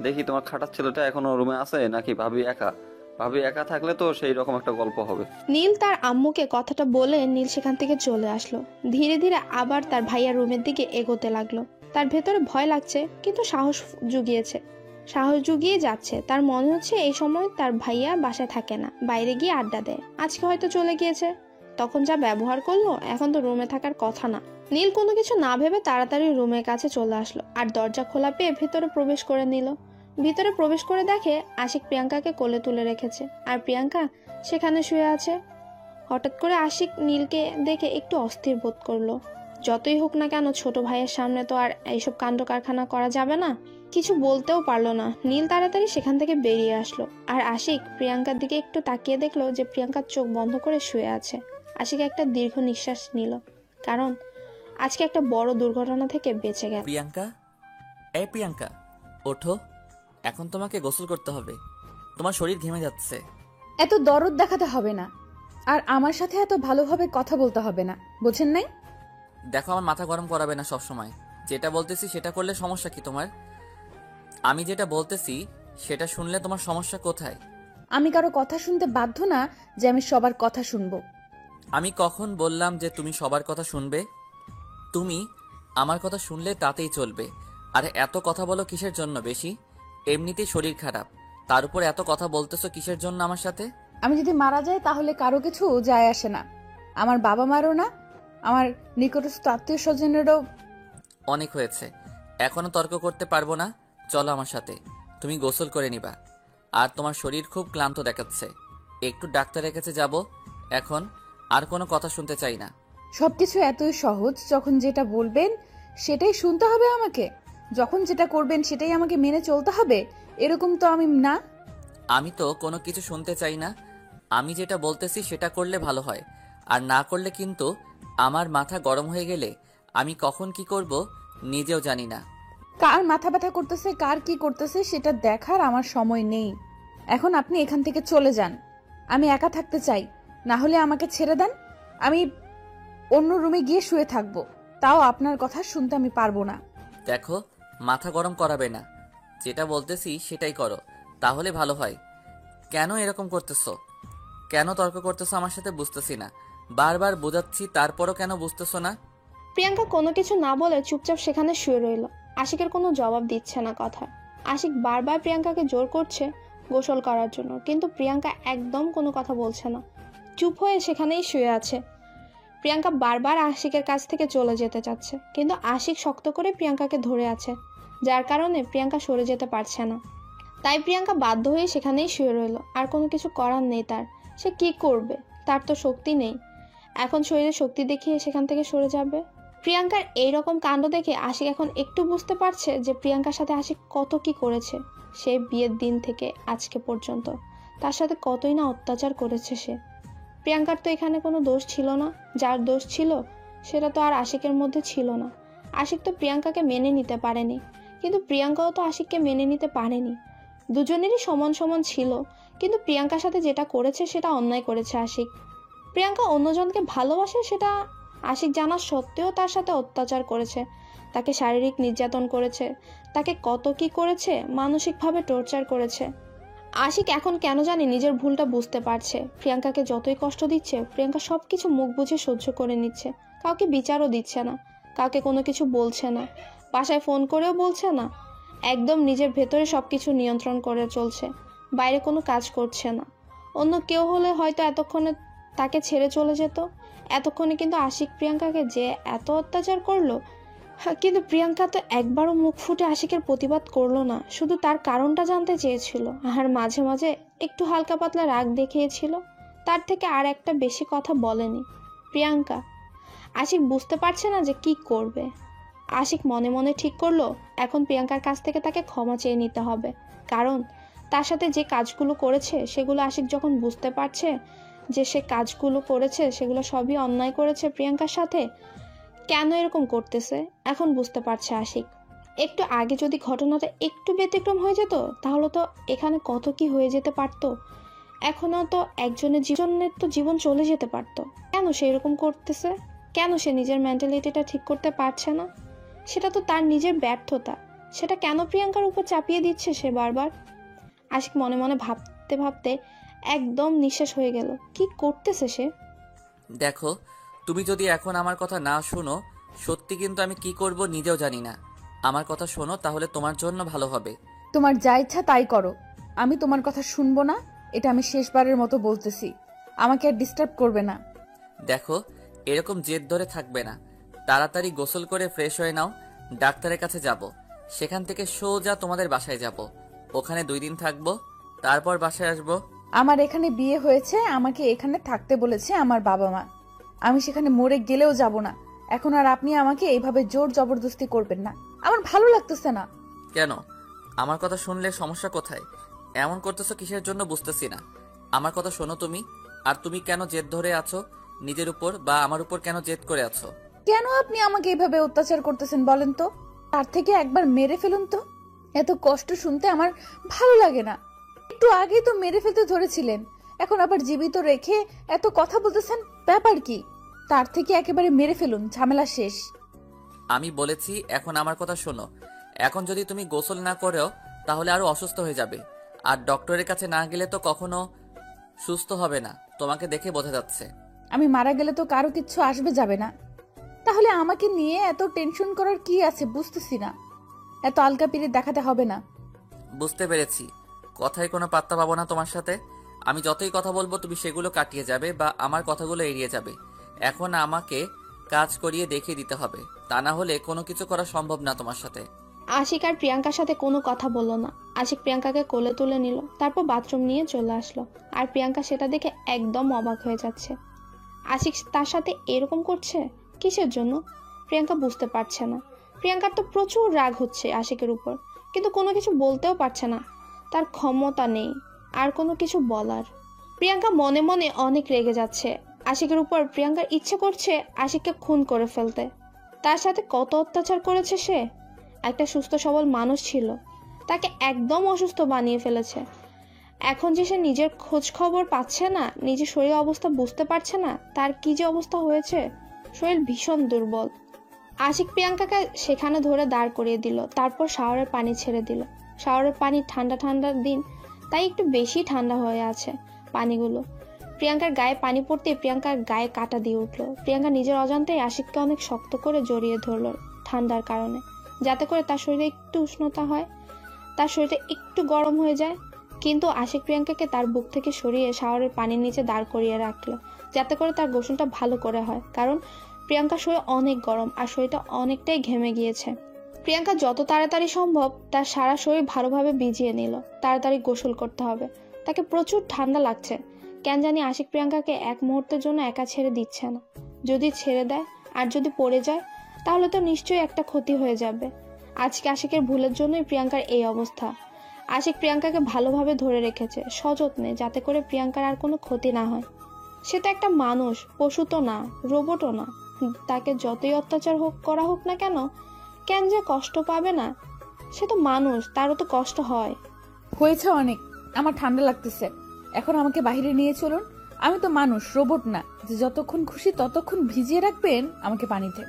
দেখি তোমার খাটার ছেলেটা এখনো রুমে আছে নাকি ভাবি একা। ভাবি একা থাকলে তো সেই রকম একটা গল্প হবে। নীল তার আম্মুকে কথাটা বলে নীল সেখান থেকে চলে আসলো। ধীরে ধীরে আবার তার ভাইয়ার রুমের দিকে এগোতে লাগলো। তার ভেতরে ভয় লাগছে, কিন্তু সাহস জুগিয়ে যাচ্ছে। তার মনে হচ্ছে এই সময় তার ভাইয়া বাসায় থাকে না, বাইরে গিয়ে আড্ডা দেয়। আজকে হয়তো চলে গিয়েছে। তখন যা ব্যবহার করলো, এখন তো রুমে থাকার কথা না। নীল কোনো কিছু না ভেবে তাড়াতাড়ি রুমের কাছে চলে আসলো আর দরজা খোলা পেয়ে ভেতরে প্রবেশ করে নিল। ভিতরে প্রবেশ করে দেখে আশিক প্রিয়াঙ্কাকে কোলে তুলে রেখেছে আর প্রিয়াঙ্কা সেখানে শুয়ে আছে। হঠাৎ করে আশিক নীলকে দেখে একটু অস্থির বোধ করলো। যতই হোক না কেন, ছোট ভাইয়ের সামনে তো আর এইসব কাণ্ড কারখানা করা যাবে না। কিছু বলতেও পারলো না। নীল তাড়াতাড়ি সেখান থেকে বেরিয়ে আসলো আর আশিক প্রিয়াঙ্কার দিকে একটু তাকিয়ে দেখলো যে প্রিয়াঙ্কার চোখ বন্ধ করে শুয়ে আছে। আশিক একটা দীর্ঘ নিঃশ্বাস নিল, কারণ আজকে একটা বড় দুর্ঘটনা থেকে বেঁচে গেল। প্রিয়াঙ্কা, এই প্রিয়াঙ্কা, ওঠো। এখন তোমাকে গোসল করতে হবে, তোমার শরীর ঘেমে যাচ্ছে। এত দরদ দেখাতে হবে না, আর আমার সাথে এত ভালোভাবে কথা বলতে হবে না, বোঝেন নাই? দেখো, আমার মাথা গরম করাবে না সব সময়। যেটা বলতেছি সেটা করলে সমস্যা কি তোমার? আমি যেটা বলতেছি সেটা শুনলে তোমার সমস্যা কোথায়? আমি কারো কথা শুনতে বাধ্য না যে আমি সবার কথা শুনবো। আমি কখন বললাম যে তুমি সবার কথা শুনবে? তুমি আমার কথা শুনলে তাতেই চলবে। আর এত কথা বলো কিসের জন্য? বেশি এমনিতেই শরীর খারাপ, তার উপর এত কথা বলতেছো কিসের জন্য আমার সাথে? আমি যদি মারা যাই তাহলে কারো কিছু যায় আসে না, আমার বাবা মারও না, আমার নিকটস্থ আত্মীয় স্বজনেরও। অনেক হয়েছে, এখনো তর্ক করতে পারবো না। চলো আমার সাথে, তুমি গোসল করে নিবা। আর তোমার শরীর খুব ক্লান্ত দেখাচ্ছে, একটু ডাক্তারের কাছে যাব। এখন আর কোনো কথা শুনতে চাই না। সবকিছু এতই সহজ, যখন যেটা বলবেন সেটাই শুনতে হবে আমাকে, যখন যেটা করবেন সেটাই আমাকে মেনে চলতে হবে, এরকম তো আমি না। আমি তো কোনো কিছু শুনতে চাই না। আমি যেটা বলতেছি সেটা করলে ভালো হয়, আর না করলে কিন্তু আমার মাথা গরম হয়ে গেলে আমি কখন কি করব নিজেও জানি না। কার মাথা ব্যথা করতেছে, কার কি করতেছে সেটা দেখার আমার সময় নেই। এখন আপনি এখান থেকে চলে যান, আমি একা থাকতে চাই। না হলে আমাকে ছেড়ে দেন, আমি অন্য রুমে গিয়ে শুয়ে থাকবো, তাও আপনার কথা শুনতে আমি পারবো না। দেখো, মাথা গরম করাবে না, যেটা বলতেছি সেটাই করো, তাহলে ভালো হয়। কেন এরকম করতেছো? কেন তর্ক করতেছো আমার সাথে বুঝতেছি না। বারবার বোঝাচ্ছি, তারপরও কেন বুঝতেছো না? প্রিয়াঙ্কা কোনো কিছু না বলে চুপচাপ সেখানে শুয়ে রইল। আশিকের কোনো জবাব দিচ্ছে না কথা। আশিক বারবার প্রিয়াঙ্কাকে জোর করছে গোসল করার জন্য, কিন্তু প্রিয়াঙ্কা একদম কোনো কথা বলছে না, চুপ হয়ে সেখানেই শুয়ে আছে। প্রিয়াঙ্কা বারবার আশিকের কাছ থেকে চলে যেতে চাচ্ছে, কিন্তু আশিক শক্ত করে প্রিয়াঙ্কাকে ধরে আছে, যার কারণে প্রিয়াঙ্কা সরে যেতে পারছে না। তাই প্রিয়াঙ্কা বাধ্য হয়ে সেখানেই শুয়ে রইল। আর কোনো কিছু করার নেই তার। সে কি করবে? তার তো শক্তি নেই। এখন শরীরে শক্তি দেখিয়ে সেখান থেকে সরে যাবে? প্রিয়াঙ্কার এইরকম কাণ্ড দেখে আশিক এখন একটু বুঝতে পারছে যে প্রিয়াঙ্কার সাথে আশিক কত কি করেছে। সে বিয়ের দিন থেকে আজকে পর্যন্ত তার সাথে কতই না অত্যাচার করেছে সে। প্রিয়াঙ্কার তো এখানে কোনো দোষ ছিল না। যার দোষ ছিল সেটা তো আর আশিকের মধ্যে ছিল না। আশিক তো প্রিয়াঙ্কাকে মেনে নিতে পারেনি, কিন্তু প্রিয়াঙ্কাও তো আশিককে মেনে নিতে পারেনি। দুজনেরই সমান সমান ছিল, কিন্তু প্রিয়াঙ্কার সাথে যেটা করেছে সেটা অন্যায় করেছে আশিক। প্রিয়াঙ্কা অন্যজনকে ভালোবাসে সেটা আশিক জানা সত্ত্বেও তার সাথে অত্যাচার করেছে, তাকে শারীরিক নির্যাতন করেছে, তাকে কত কি করেছে, মানসিকভাবে টর্চার করেছে। আশিক এখন কেন জানি নিজের ভুলটা বুঝতে পারছে। প্রিয়াঙ্কাকে যতই কষ্ট দিচ্ছে, প্রিয়াঙ্কা সব কিছু মুখ বুজে সহ্য করে নিচ্ছে। কাউকে বিচারও দিচ্ছে না, কাউকে কোনো কিছু বলছে না, বাসায় ফোন করেও বলছে না। একদম নিজের ভেতরে সব কিছু নিয়ন্ত্রণ করে চলছে, বাইরে কোনো কাজ করছে না। অন্য কেউ হলে হয়তো এতক্ষণে তাকে ছেড়ে চলে যেত। এতক্ষণে কিন্তু আশিক প্রিয়াঙ্কাকে যে এত অত্যাচার করলো, কিন্তু প্রিয়াঙ্কা তো একবারও মুখ ফুটে আশিকের প্রতিবাদ করলো না, শুধু তার কারণটা জানতে চেয়েছিল। আর মাঝে মাঝে একটু হালকা পাতলা রাগ দেখিয়েছিল, তার থেকে আর একটা বেশি কথা বলেনি প্রিয়াঙ্কা। আশিক বুঝতে পারছে না যে কি করবে। আশিক মনে মনে ঠিক করলো এখন প্রিয়াঙ্কার কাছ থেকে তাকে ক্ষমা চেয়ে নিতে হবে, কারণ তার সাথে যে কাজগুলো করেছে সেগুলো আশিক যখন বুঝতে পারছে যে সে কাজগুলো করেছে সেগুলো সবই অন্যায় করেছে প্রিয়াঙ্কার সাথে, কেন এরকম করতেছে এখন বুঝতে পারছে আশিক। একটু আগে যদি ঘটনাটা একটু ব্যতিক্রম হয়ে যেত তাহলে তো এখানে কত কি হয়ে যেতে পারতো। এখনও তো একজনের জীবনের তো জীবন চলে যেতে পারতো। কেন সে এরকম করতেছে? কেন সে নিজের মেন্টালিটিটা ঠিক করতে পারছে না? সেটা তো তার নিজের ব্যর্থতা, সেটা কেন প্রিয়াঙ্কার উপর চাপিয়ে দিচ্ছে সে বারবার? আশিক মনে মনে ভাবতে ভাবতে একদম নিঃশেষ হয়ে গেল। কি করতেছে সে? দেখো, তুমি যদি এখন আমার কথা না শোনো, সত্যি কিন্তু আমি কি করব নিজেও জানি না। আমার কথা শোনো, তাহলে তোমার জন্য ভালো হবে। তোমার যা ইচ্ছা তাই করো, আমি তোমার কথা শুনবো না। এটা আমি শেষবারের মতো বলতেছি, আমাকে আর ডিস্টার্ব করবে না। দেখো, এরকম জেদ ধরে থাকবে না। তাড়াতাড়ি গোসল করে ফ্রেশ হয়ে নাও। ডাক্তারের কাছে যাব, সেখান থেকে সোজা তোমাদের বাসায় যাব। ওখানে 2 দিন থাকবো, তারপর বাসায় আসবো। আমার এখানে বিয়ে হয়েছে, আমাকে এখানে থাকতে বলেছে আমার বাবা মা। আমি সেখানে মরে গেলেও যাব না। এখন আর আপনি আমাকে এইভাবে জোর জবরদস্তি করবেন না, আমার ভালো লাগতেছে না। কেন? আমার কথা শুনলে সমস্যা কোথায়? এমন করতেছো কিসের জন্য বুঝতেছি না। আমার কথা শোনো তুমি। আর তুমি কেন জেদ ধরে আছো নিজের উপর, বা আমার উপর কেন জেদ করে আছো? কেন আপনি আমাকে এইভাবে অত্যাচার করতেছেন বলেন তো? তার থেকে একবার মেরে ফেলুন তো। এত কষ্ট শুনতে আমার ভালো লাগে না। একটু আগেই তো মেরে ফেলতে ধরেছিলেন, এখন আবার জীবিত রেখে এত কথা বলতেছেন, ব্যাপার কি? তার থেকে একেবারে মেরে ফেলুন, ঝামেলা শেষ। আমি বলেছি এখন আমার কথা শোনো। এখন যদি তুমি গোসল না করো তাহলে আরো অসুস্থ হয়ে যাবে। আর ডক্টরের কাছে না গেলে তো কখনো সুস্থ হবে না, তোমাকে দেখে বোঝা যাচ্ছে। আমি মারা গেলে তো কারো কিচ্ছু আসবে যাবে না, তাহলে আমাকে নিয়ে এত টেনশন করার কি আছে বুঝতেছি না। এত আলকাপিরে দেখাতে হবে না। বুঝতে পেরেছি, কথায় কোনো পাত্তা পাবো না তোমার সাথে। আমি যতই কথা বলবো তুমি সেগুলো কাটিয়ে যাবে বা আমার কথাগুলো এড়িয়ে যাবে। এখন আমাকে কাজ করিয়ে দেখিয়ে দিতে হবে, তা না হলে কোনো কিছু করা সম্ভব না তোমার সাথে। আশিক আর প্রিয়াঙ্কার সাথে কোনো কথা বললো না। আশিক প্রিয়াঙ্কাকে কোলে তুলে নিল, তারপর বাথরুম নিয়ে চলে আসলো। আর প্রিয়াঙ্কা সেটা দেখে একদম অবাক হয়ে যাচ্ছে। আশিক তার সাথে এরকম করছে কিসের জন্য? প্রিয়াঙ্কা বুঝতে পারছে না। প্রিয়াঙ্কার তো প্রচুর রাগ হচ্ছে আশিকের উপর, কিন্তু কোনো কিছু বলতেও পারছে না। তার ক্ষমতা নেই আর কোনো কিছু বলার। প্রিয়াঙ্কা মনে মনে অনেক রেগে যাচ্ছে আশিকের উপর। প্রিয়াঙ্কার ইচ্ছে করছে আশিককে খুন করে ফেলতে। তার সাথে কত অত্যাচার করেছে সে। একটা সুস্থ সবল মানুষ ছিল, তাকে একদম অসুস্থ বানিয়ে ফেলেছে। এখন যে সে নিজের খোঁজ খবর পাচ্ছে না, নিজের শরীর অবস্থা বুঝতে পারছে না, তার কি যে অবস্থা হয়েছে। শরীর ভীষণ দুর্বল। আশিক প্রিয়াঙ্কাকে সেখানে ধরে দাঁড় করিয়ে দিল, তারপর শাওয়ারের পানি ছেড়ে দিল। শাওয়ারের পানি ঠান্ডা ঠান্ডার দিন, তাই একটু বেশি ঠান্ডা হয়ে আছে পানিগুলো। প্রিয়াঙ্কার গায়ে পানি পড়তে প্রিয়াঙ্কার গায়ে কাটা দিয়ে উঠলো। প্রিয়াঙ্কা নিজের অজান্তেই আশিককে অনেক শক্ত করে জড়িয়ে ধরল ঠান্ডার কারণে, যাতে করে তার শরীরে একটু উষ্ণতা হয়, তার শরীরে একটু গরম হয়ে যায়। কিন্তু আশিক প্রিয়াঙ্কাকে তার বুক থেকে সরিয়ে শাওয়ারের পানির নিচে দাঁড় করিয়ে রাখলো, যাতে করে তার গোসলটা ভালো করে হয়। কারণ প্রিয়াঙ্কার শরীর অনেক গরম আর শরীরটা অনেকটাই ঘেমে গিয়েছে। প্রিয়াঙ্কা যত তাড়াতাড়ি সম্ভব তার সারা শরীর ভালোভাবে ভিজিয়ে নিল। তাড়াতাড়ি গোসল করতে হবে, তাকে প্রচুর ঠান্ডা লাগছে। কেন জানি আশিক প্রিয়াঙ্কাকে এক মুহূর্তের জন্য একা ছেড়ে দিচ্ছে না। যদি ছেড়ে দেয় আর যদি পড়ে যায় তাহলে তো নিশ্চয়ই একটা ক্ষতি হয়ে যাবে। আজকে আশিকের ভুলের জন্যই প্রিয়াঙ্কার এই অবস্থা। আশিক প্রিয়াঙ্কাকে ভালোভাবে ধরে রেখেছে সযত্নে, যাতে করে প্রিয়াঙ্কার আর কোনো ক্ষতি না হয়। সে তো একটা মানুষ, পশু তো না, রোবটও না। তাকে যতই অত্যাচার করা হোক না কেন, কেন যে কষ্ট পাবে না? সে তো মানুষ, তারও তো কষ্ট হয়। হয়েছে অনেক, আমার ঠান্ডা লাগতেছে, এখন আমাকে বাইরে নিয়ে চলুন। আমি তো মানুষ, রোবট না যে যতক্ষণ খুশি ততক্ষণ ভিজিয়ে রাখবেন আমাকে পানিতে।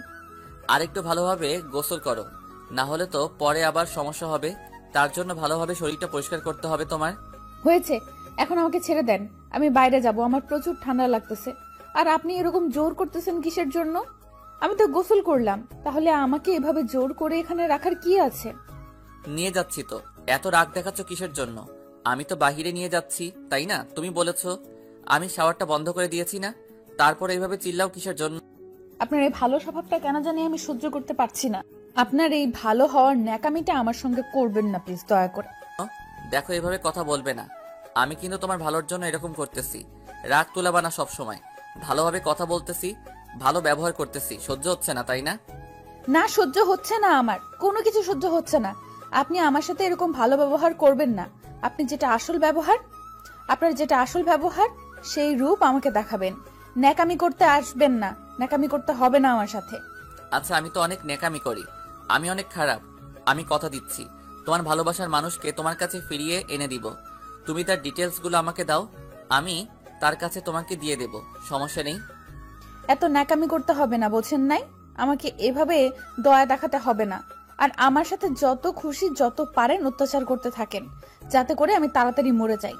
আরেকটু ভালোভাবে গোসল করো, না হলে তো পরে আবার সমস্যা হবে। তার জন্য ভালোভাবে শরীরটা পরিষ্কার করতে হবে তোমার। হয়েছে, এখন আমাকে ছেড়ে দেন, আমি বাইরে যাব, আমার প্রচুর ঠান্ডা লাগতেছে। আর আপনি এরকম জোর করতেছেন কিসের জন্য? আমি তো গোসল করলাম, তাহলে আমাকে এভাবে জোর করে এখানে রাখার কি আছে? নিয়ে যাচ্ছি তো, এত রাগ দেখাচ্ছ কিসের জন্য? আমি তো বাহিরে নিয়ে যাচ্ছি, তাই না? তুমি বলেছো, আমি শাওয়ারটা বন্ধ করে দিয়েছি না? তারপর এইভাবে চিল্লাও কিসের জন্য? আপনার এই ভালো স্বভাবটা কেন জানি আমি সহ্য করতে পারছি না। আপনার এই ভালো হওয়ার ন্যাকামিটা আমার সঙ্গে করবেন না প্লিজ, দয়া করে। দেখো, এভাবে কথা বলবে না। আমি কিন্তু তোমার ভালোর জন্য এরকম করতেছি। রাগ তুলাবা না সব সময়। ভালোভাবে কথা বলতেছি, ভালো ব্যবহার করতেছি, সহ্য হচ্ছে না তাই না? না, সহ্য হচ্ছে না, আমার কোনো কিছু সহ্য হচ্ছে না। আপনি আমার সাথে এরকম ভালো ব্যবহার করবেন না। আপনি যেটা আসল ব্যবহার, আপনার যেটা আসল ব্যবহার সেই রূপ আমাকে দেখাবেন। ন্যাকামি করতে আসবেন না, ন্যাকামি করতে হবে না আমার সাথে। আচ্ছা, আমি তো অনেক নেকামি করি, আমি অনেক খারাপ। আমি কথা দিচ্ছি, তোমার ভালোবাসার মানুষকে তোমার কাছে ফিরিয়ে এনে দিব। তুমি তার ডিটেলসগুলো আমাকে দাও, আমি তার কাছে তোমাকে দিয়ে দেব, সমস্যা নেই। এত ন্যাকামি করতে হবে না, বোঝেন নাই? আমাকে এভাবে দয়া দেখাতে হবে না। আর আমার সাথে যত খুশি যত পারেন অত্যাচার করতে থাকেন, যাতে করে আমি তাড়াতাড়ি মরে যাই।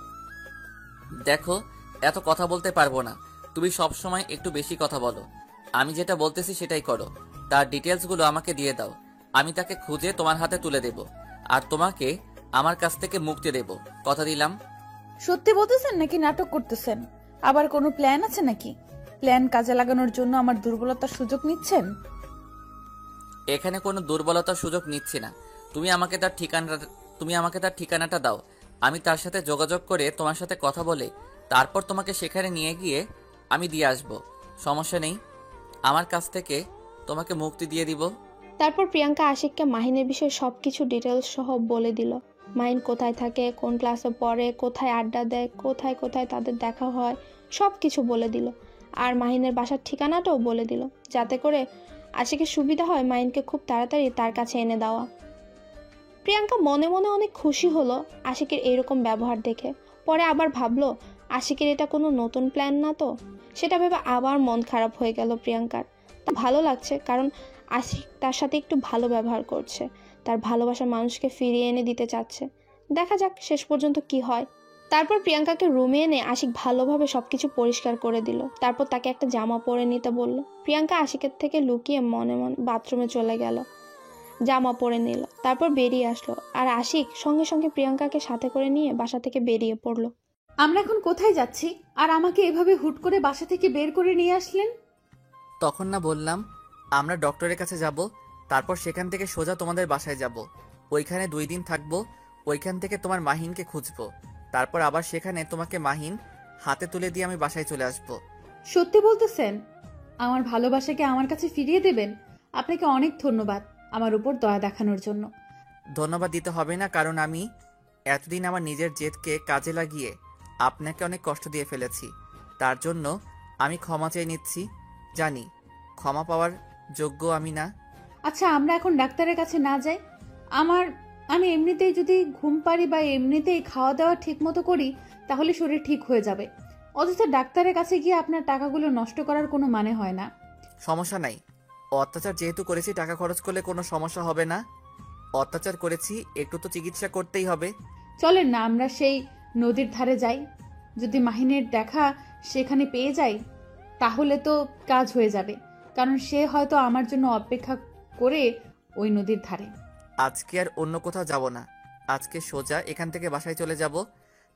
দেখো, এত কথা বলতে পারবো না। তুমি সব সময় একটু বেশি কথা বলো। আমি যেটা বলতেছি সেটাই করো। তার ডিটেলসগুলো আমাকে দিয়ে দাও। আমি তাকে খুঁজে তোমার হাতে তুলে দেব, আর তোমাকে আমার কাছ থেকে মুক্তি দেব। কথা দিলাম। সত্যি বলতেছেন নাকি নাটক করতেছেন? আবার কোনো প্ল্যান আছে নাকি? প্ল্যান কাজে লাগানোর জন্য আমার দুর্বলতার সুযোগ নিচ্ছেন? এখানে কোনো দুর্বলতার সুযোগ নিচ্ছি না। তুমি আমাকে তার ঠিকানাটা দাও। আমি তার সাথে যোগাযোগ করে তোমার সাথে কথা বলে তারপর তোমাকে সেখানে নিয়ে গিয়ে আমি দিয়ে আসব। সমস্যা নেই, আমার কাছ থেকে তোমাকে মুক্তি দিয়ে দিব। তারপর প্রিয়াঙ্কা আশিককে মাহিনের বিষয়ে সব কিছু ডিটেলস সহ বলে দিল। মাহিন কোথায় থাকে, কোন ক্লাসে পড়ে, কোথায় আড্ডা দেয়, কোথায় কোথায় তাদের দেখা হয়, সব কিছু বলে দিল। আর মাহিনের বাসার ঠিকানাটাও বলে দিল, যাতে করে আশিকের সুবিধা হয় মাহিনকে খুব তাড়াতাড়ি তার কাছে এনে দেওয়া। প্রিয়াঙ্কা মনে মনে অনেক খুশি হলো আশিকের এইরকম ব্যবহার দেখে। পরে আবার ভাবলো আশিকের এটা কোনো নতুন প্ল্যান না তো। সেটা ভেবে আবার মন খারাপ হয়ে গেল প্রিয়াঙ্কার। তা ভালো লাগছে, কারণ আশিক তার সাথে একটু ভালো ব্যবহার করছে, তার ভালোবাসার মানুষকে ফিরিয়ে এনে দিতে চাচ্ছে। দেখা যাক শেষ পর্যন্ত কি হয়। তারপর প্রিয়াঙ্কাকে রুমে এনে আশিক ভালোভাবে সবকিছু পরিষ্কার করে দিল। তারপর তাকে একটা জামা পরে নিতে বলল। প্রিয়াঙ্কা আশিকের থেকে লুকিয়ে মনে মনে বাথরুমে চলে গেল, জামা পরে নিল, তারপর বেরিয়ে আসলো। আর আশিক সঙ্গে সঙ্গে প্রিয়াঙ্কাকে সাথে করে নিয়ে বাসা থেকে বেরিয়ে পড়লো। আমরা এখন কোথায় যাচ্ছি, আর আমাকে এভাবে হুট করে বাসা থেকে বের করে নিয়ে আসলেন? তখন না বললাম আমরা ডক্টরের কাছে যাব, তারপর সেখান থেকে সোজা তোমাদের বাসায় যাব। ওইখানে 2 দিন থাকবো। ওইখান থেকে তোমার মাহিনকে খুঁজবো। তারপর আবার সেখানে তোমাকে মাহিন হাতে তুলে দিয়ে আমি বাসায় চলে আসব। সত্যি বলতেছেন? আমার ভালোবাসাকে আমার কাছে ফিরিয়ে দেবেন? আপনাকে অনেক ধন্যবাদ আমার উপর দয়া দেখানোর জন্য। ধন্যবাদ দিতে হবে না, কারণ আমি এতদিন আমার নিজের জেদকে কাজে লাগিয়ে আপনাকে অনেক কষ্ট দিয়ে ফেলেছি। তার জন্য আমি ক্ষমা চেয়ে নিচ্ছি। জানি ক্ষমা পাওয়ার যোগ্য আমি না। আচ্ছা, আমরা এখন ডাক্তারের কাছে না যাই? আমি এমনিতেই যদি ঘুম পারি বা এমনিতেই খাওয়া দাওয়া ঠিক মতো করি তাহলে শরীর ঠিক হয়ে যাবে। অথচ ডাক্তারের কাছে গিয়ে আপনার টাকাগুলো নষ্ট করার কোনো মানে হয় না। সমস্যা নাই, অত্যাচার যেহেতু করেছি টাকা খরচ করলে কোনো সমস্যা হবে না। অত্যাচার করেছি, একটু তো চিকিৎসা করতেই হবে। চলেন না আমরা সেই নদীর ধারে যাই। যদি মাহিনের দেখা সেখানে পেয়ে যাই তাহলে তো কাজ হয়ে যাবে, কারণ সে হয়তো আমার জন্য অপেক্ষা করে ওই নদীর ধারে। আজকে আর অন্য কোথাও যাব না। আজকে সোজা এখান থেকে বাসায় চলে যাব।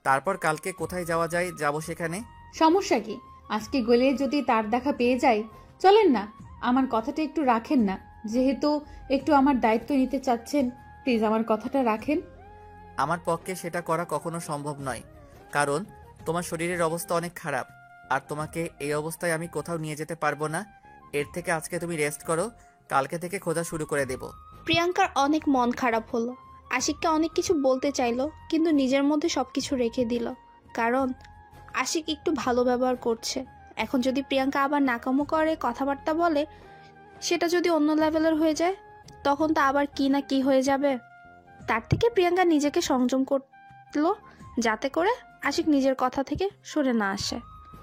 তারপর কালকে কোথায় যাওয়া যায় যাব সেখানে। সমস্যা কি? আজকে গেলে যদি তার দেখা পেয়ে যাই, চলেন না। আমার কথাটা একটু রাখেন না, যেহেতু একটু আমার দায়িত্ব নিতে চাচ্ছেন, প্লিজ আমার কথাটা রাখেন। আমার পক্ষে সেটা করা কখনো সম্ভব নয়, কারণ তোমার শরীরের অবস্থা অনেক খারাপ, আর তোমাকে এই অবস্থায় আমি কোথাও নিয়ে যেতে পারবো না। এর থেকে আজকে তুমি রেস্ট করো, কালকে থেকে খোঁজা শুরু করে দেব। প্রিয়াঙ্কার অনেক মন খারাপ হলো। আশিককে অনেক কিছু বলতে চাইলো, কিন্তু নিজের মধ্যে সব কিছু রেখে দিল, কারণ আশিক একটু ভালো ব্যবহার করছে। এখন যদি প্রিয়াঙ্কা আবার নাকামো করে, কথাবার্তা বলে, সেটা যদি অন্য লেভেলের হয়ে যায়, তখন তো আবার কি না কি হয়ে যাবে। তার থেকে প্রিয়াঙ্কা নিজেকে সংযম করলো, যাতে করে আশিক নিজের কথা থেকে সরে না আসে,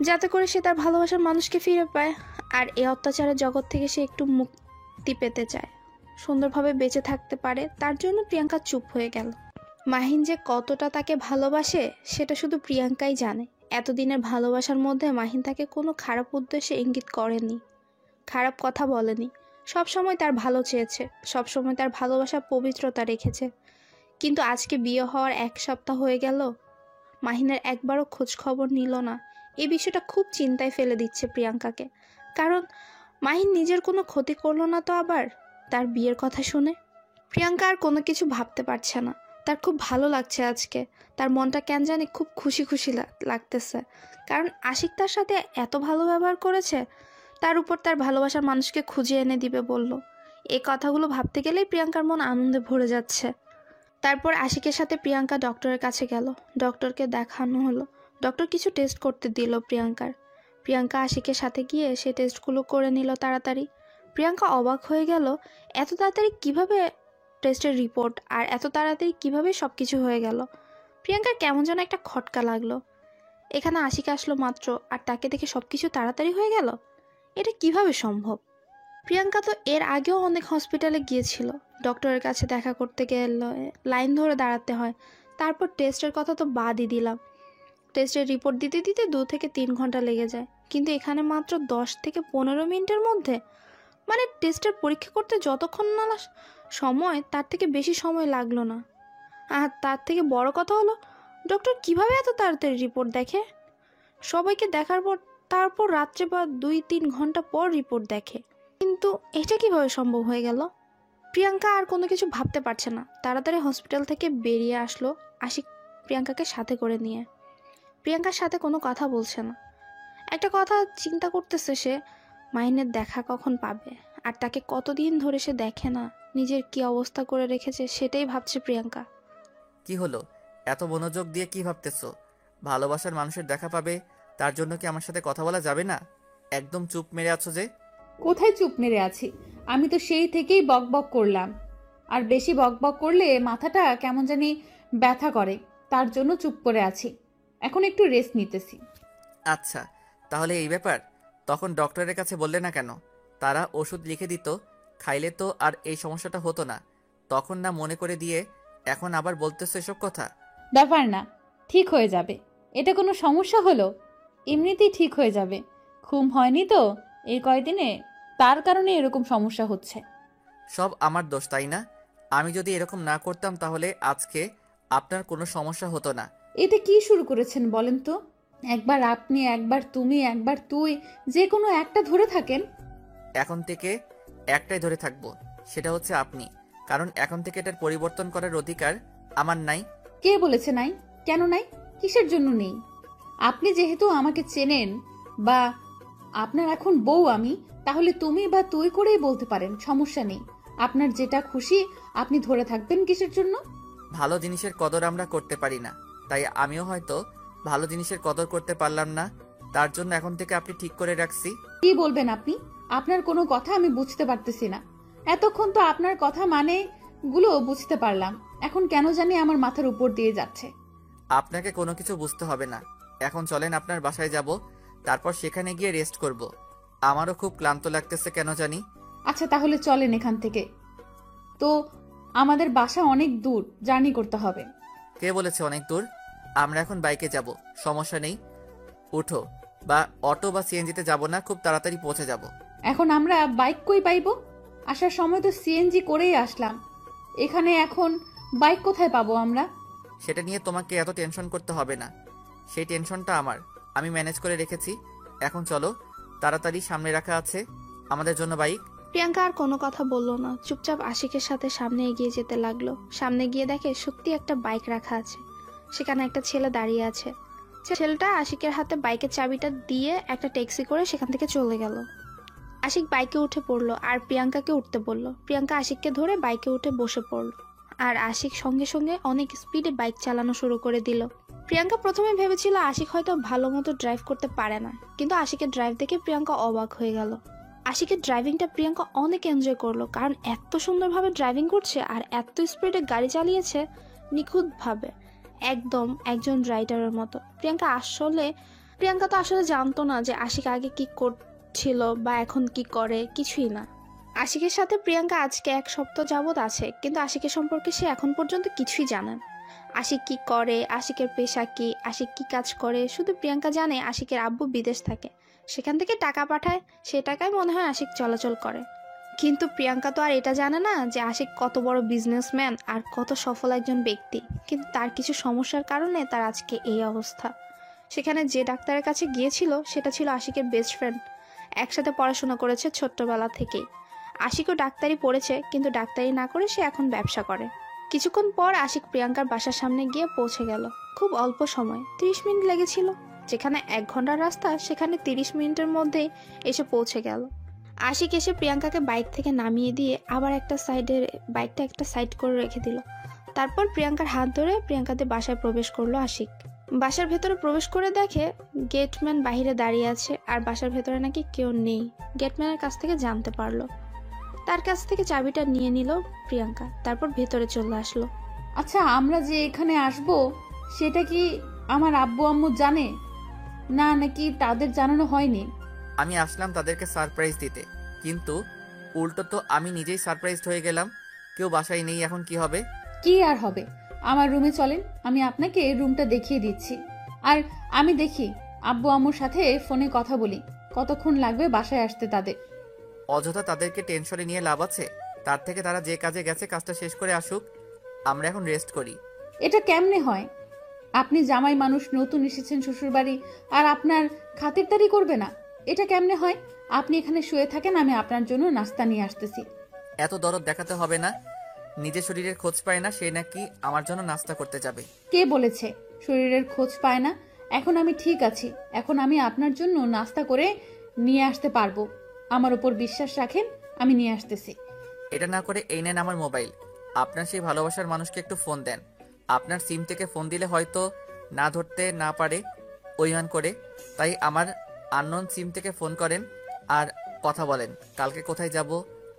যাতে করে সে তার ভালোবাসার মানুষকে ফিরে পায়, আর এই অত্যাচারের জগৎ থেকে সে একটু মুক্তি পেতে চায়, সুন্দরভাবে বেঁচে থাকতে পারে। তার জন্য প্রিয়াঙ্কা চুপ হয়ে গেল। মাহিন যে কতটা তাকে ভালোবাসে সেটা শুধু প্রিয়াঙ্কাই জানে। এতদিনের ভালোবাসার মধ্যে মাহিন তাকে কোনো খারাপ উদ্দেশ্যে ইঙ্গিত করেনি, খারাপ কথা বলেনি। সবসময় তার ভালো চেয়েছে, সবসময় তার ভালোবাসার পবিত্রতা রেখেছে। কিন্তু আজকে বিয়ে হওয়ার 1 সপ্তাহ হয়ে গেল, মাহিনের একবারও খোঁজ খবর নিল না। এই বিষয়টা খুব চিন্তায় ফেলে দিচ্ছে প্রিয়াঙ্কাকে, কারণ মাহিন নিজের কোনো ক্ষতি করলো না তো আবার তার বিয়ের কথা শুনে। প্রিয়াঙ্কা আর কোনো কিছু ভাবতে পারছে না। তার খুব ভালো লাগছে আজকে, তার মনটা কেন জানি খুব খুশি খুশি লাগতেছে, কারণ আশিক তার সাথে এত ভালো ব্যবহার করেছে, তার উপর তার ভালোবাসার মানুষকে খুঁজে এনে দিবে বলল। এই কথাগুলো ভাবতে গেলেই প্রিয়াঙ্কার মন আনন্দে ভরে যাচ্ছে। তারপর আশিকের সাথে প্রিয়াঙ্কা ডক্টরের কাছে গেল, ডক্টরকে দেখানো হলো। ডক্টর কিছু টেস্ট করতে দিল প্রিয়াঙ্কা আশিকের সাথে গিয়ে সে টেস্টগুলো করে নিল তাড়াতাড়ি। প্রিয়াঙ্কা অবাক হয়ে গেল, এত তাড়াতাড়ি কিভাবে টেস্টের রিপোর্ট, আর এত তাড়াতাড়ি কিভাবে সব কিছু হয়ে গেল। প্রিয়াঙ্কার কেমন যেন একটা খটকা লাগলো। এখানে আশিক আসলো মাত্র, আর তাকে দেখে সব কিছু তাড়াতাড়ি হয়ে গেল, এটা কিভাবে সম্ভব? প্রিয়াঙ্কা তো এর আগেও অনেক হসপিটালে গিয়েছিল, ডক্টরের কাছে দেখা করতে গেলে লাইন ধরে দাঁড়াতে হয়, তারপর টেস্টের কথা তো বাদই দিলাম। টেস্টের রিপোর্ট দিতে দিতে 2 থেকে 3 ঘন্টা লেগে যায়, কিন্তু এখানে মাত্র 10 থেকে 15 মিনিটের মধ্যে। মানে টেস্টের পরীক্ষা করতে যতক্ষণ না সময়, তার থেকে বেশি সময় লাগলো না। আর তার থেকে বড় কথা হলো, ডক্টর কিভাবে এত তাড়াতাড়ি রিপোর্ট দেখে? সবাইকে দেখার পর তারপর রাত্রে বা 2-3 ঘন্টা পর রিপোর্ট দেখে। কিন্তু এটা কিভাবে সম্ভব হয়ে গেল? প্রিয়াঙ্কা আর কোনো কিছু ভাবতে পারছে না। তাড়াতাড়ি হসপিটাল থেকে বেরিয়ে আসলো আশিক প্রিয়াঙ্কাকে সাথে করে নিয়ে। প্রিয়াঙ্কার সাথে কোনো কথা বলছে না। একটা কথা চিন্তা করতেছে সে, মাহিনের দেখা কখন পাবে, আর তাকে কতদিন ধরে সে দেখে না, নিজের কি অবস্থা করে রেখেছে সেটাই ভাবছে প্রিয়াঙ্কা। কি হলো, এত মনোযোগ দিয়ে কি ভাবতেছো? ভালোবাসার মানুষের দেখা পাবে, তার জন্য কি আমার সাথে কথা বলা যাবে না? একদম চুপ মেরে আছো যে। কোথায় চুপ মেরে আছি? আমি তো সেই থেকেই বকবক করলাম, আর বেশি বকবক করলে মাথাটা কেমন জানি ব্যথা করে, তার জন্য চুপ করে আছি। এখন একটু রেস্ট নিতেছি। আচ্ছা, তাহলে এই ব্যাপার। তখন ডক্টরের কাছে বললে না কেন? তারা ওষুধ লিখে দিত, খাইলে তো আর এই সমস্যাটা হতো না। তখন না মনে করে দিয়ে এখন আবার বলতেছো এসব কথা? ব্যাপার না, ঠিক হয়ে যাবে। এটা কোনো সমস্যা হলো? এমনিতেই ঠিক হয়ে যাবে। ঘুম হয়নি তো এই কয়দিনে, তার কারণে এরকম সমস্যা হচ্ছে। সব আমার দোষ, তাই না? আমি যদি এরকম না করতাম তাহলে আজকে আপনার কোনো সমস্যা হতো না। এটা কি শুরু করেছেন বলেন তো? একবার আপনি, একবার তুমি, একবার তুই, যে কোনো একটা ধরে থাকেন। এখন থেকে একটাই ধরে থাকবো, সেটা হচ্ছে আপনি। কারণ এখন থেকে এটার পরিবর্তন করার অধিকার আমার নাই। কে বলেছে নাই? কেন নাই? কিসের জন্য নেই? আপনি যেহেতু আমাকে চেনেন, বা আপনার এখন বউ আমি, তাহলে তুমি বা তুই করেই বলতে পারেন, সমস্যা নেই। আপনার যেটা খুশি আপনি ধরে থাকবেন কিসের জন্য? ভালো জিনিসের কদর আমরা করতে পারি না, তাই আমিও হয়তো ভালো জিনিসের কদর করতে পারলাম না। তার জন্য এখন থেকে আপনি ঠিক করে রাখছি। কি বলবেন আপনি? আপনার কোনো কথা আমি বুঝতে পারতেছি না। এতক্ষণ তো আপনার কথা মানে গুলো বুঝতে পারলাম, এখন কেন জানি আমার মাথার উপর দিয়ে যাচ্ছে। আপনাকে কোনো কিছু বুঝতে হবে না। এখন চলেন আপনার বাসায় যাব, তারপর সেখানে গিয়ে রেস্ট করব। আমারও খুব ক্লান্ত লাগতেছে কেন জানি। আচ্ছা তাহলে চলেন এখান থেকে। তো আমাদের বাসা অনেক দূর, জার্নি করতে হবে। কে বলেছে অনেক দূর? আমরা এখন বাইকে যাব, সমস্যা নেই। উঠো, বা অটো বা সিএনজিতে যাব না, খুব তাড়াতাড়ি পৌঁছে যাব। এখন আমরা বাইক কই পাইবো? আসার সময় তো সিএনজি করেই আসলাম, এখানে এখন বাইক কোথায় পাবো আমরা? সেটা নিয়ে তোমাকে এত টেনশন করতে হবে না, সেই টেনশনটা আমার, আমি ম্যানেজ করে রেখেছি। এখন চলো, তাড়াতাড়ি সামনে রাখা আছে আমাদের জন্য বাইক। প্রিয়াঙ্কা আর কোনো কথা বলল না, চুপচাপ আশিকের সাথে সামনে এগিয়ে যেতে লাগলো। সামনে গিয়ে দেখে সত্যি একটা বাইক রাখা আছে, সেখানে একটা ছেলে দাঁড়িয়ে আছে। ছেলেটা আশিকের হাতে বাইকের চাবিটা দিয়ে একটা ট্যাক্সি করে সেখান থেকে চলে গেল। আশিক বাইকে উঠে পড়লো আর প্রিয়াঙ্কাকে উঠতে বলল। প্রিয়াঙ্কা আশিককে ধরে বাইকে উঠে বসে পড়লো, আর আশিক সঙ্গে সঙ্গে অনেক স্পিডে বাইক চালানো শুরু করে দিল। প্রিয়াঙ্কা প্রথমে ভেবেছিল আশিক হয়তো ভালো মতো ড্রাইভ করতে পারে না, কিন্তু আশিকের ড্রাইভ দেখে প্রিয়াঙ্কা অবাক হয়ে গেল। আশিকের ড্রাইভিংটা প্রিয়াঙ্কা অনেক এনজয় করলো, কারণ এত সুন্দরভাবে ড্রাইভিং করছে আর এত স্পিডে গাড়ি চালিয়েছে, নিখুঁতভাবে, একদম একজন রাইডারের মতো। প্রিয়াঙ্কা তো আসলে জানতো না যে আশিক আগে কি করছিল বা এখন কি করে, কিছুই না। আশিকের সাথে প্রিয়াঙ্কা আজকে 1 সপ্তাহ যাবৎ আছে, কিন্তু আশিকের সম্পর্কে সে এখন পর্যন্ত কিছুই জানে না। আশিক কি করে, আশিকের পেশা কি, আশিক কি কাজ করে, শুধু প্রিয়াঙ্কা জানে আশিকের আব্বু বিদেশ থাকে, সেখান থেকে টাকা পাঠায়, সে টাকায় মনে হয় আশিক চলাচল করে। কিন্তু প্রিয়াঙ্কা তো আর এটা জানে না যে আশিক কত বড় বিজনেসম্যান আর কত সফল একজন ব্যক্তি। কিন্তু তার কিছু সমস্যার কারণে তার আজকে এই অবস্থা। সেখানে যে ডাক্তারের কাছে গিয়েছিল সেটা ছিল আশিকের বেস্ট ফ্রেন্ড, একসাথে পড়াশোনা করেছে ছোট্টবেলা থেকেই। আশিকও ডাক্তারি পড়েছে, কিন্তু ডাক্তারি না করে সে এখন ব্যবসা করে। কিছুক্ষণ পর আশিক প্রিয়াঙ্কার বাসার সামনে গিয়ে পৌঁছে গেল। খুব অল্প সময়, 30 মিনিট লেগেছিল। যেখানে 1 ঘন্টার রাস্তা, সেখানে 30 মিনিটের মধ্যেই এসে পৌঁছে গেল। আশিক এসে প্রিয়াঙ্কাকে বাইক থেকে নামিয়ে দিয়ে আবার বাইকটা একটা সাইড করে রেখে দিল। তারপর প্রিয়াঙ্কার হাত ধরে প্রিয়াঙ্কাদের বাসায় প্রবেশ করলো আশিক। বাসার ভেতরে প্রবেশ করে দেখে গেটম্যান বাইরে দাঁড়িয়ে আছে, আর বাসার ভেতরে নাকি কেউ নেই। গেটম্যানের কাছ থেকে জানতে পারলো, তার কাছ থেকে চাবিটা নিয়ে নিল প্রিয়াঙ্কা, তারপর ভেতরে চলে আসলো। আচ্ছা আমরা যে এখানে আসব সেটা কি আমার আব্বু আম্মু জানে না, নাকি তাদের জানানো হয়নি? আমি আসলাম তাদেরকে সারপ্রাইজ দিতে, কিন্তু উল্টো তো আমি নিজেই সারপ্রাইজড হয়ে গেলাম। কেউ বাসায় নেই, এখন কি হবে? কি আর হবে, আমার রুমে চলেন, আমি আপনাকে রুমটা দেখিয়ে দিচ্ছি। আর আমি দেখি আব্বু আম্মুর সাথে ফোনে কথা বলি কতক্ষণ লাগবে বাসায় আসতে তাদের। অযথা তাদেরকে টেনশনে নিয়ে লাভ আছে? তার থেকে তারা যে কাজে গেছে কাজটা শেষ করে আসুক, আমরা এখন রেস্ট করি। এটা কেমনে হয়? আপনি জামাই মানুষ, নতুন এসেছেন শ্বশুরবাড়ি, আর আপনার খাতিরদারি করবে না? এটা কেমনে হয়? আপনি এখানে শুয়ে থাকেন, আমি আপনার জন্য নাস্তা নিয়ে আসতেছি। এত দরদ দেখাতে হবে না। নিজের শরীরের খোঁজ পায় না সে নাকি আমার জন্য নাস্তা করতে যাবে? কে বলেছে শরীরের খোঁজ পায় না? এখন আমি ঠিক আছি, এখন আমি আপনার জন্য নাস্তা করে নিয়ে আসতে পারবো। আমার উপর বিশ্বাস রাখেন, আমি নিয়ে আসতেছি। এটা না করে এই নেন আমার মোবাইল। আপনার সেই ভালোবাসার মানুষকে একটু ফোন দেন। আপনার সিম থেকে ফোন দিলে হয়তো না ধরতে না পারে অভিমান করে, তাই আমার আননোন সিম থেকে ফোন করেন আর কথা বলেন কালকে কোথায় যাব,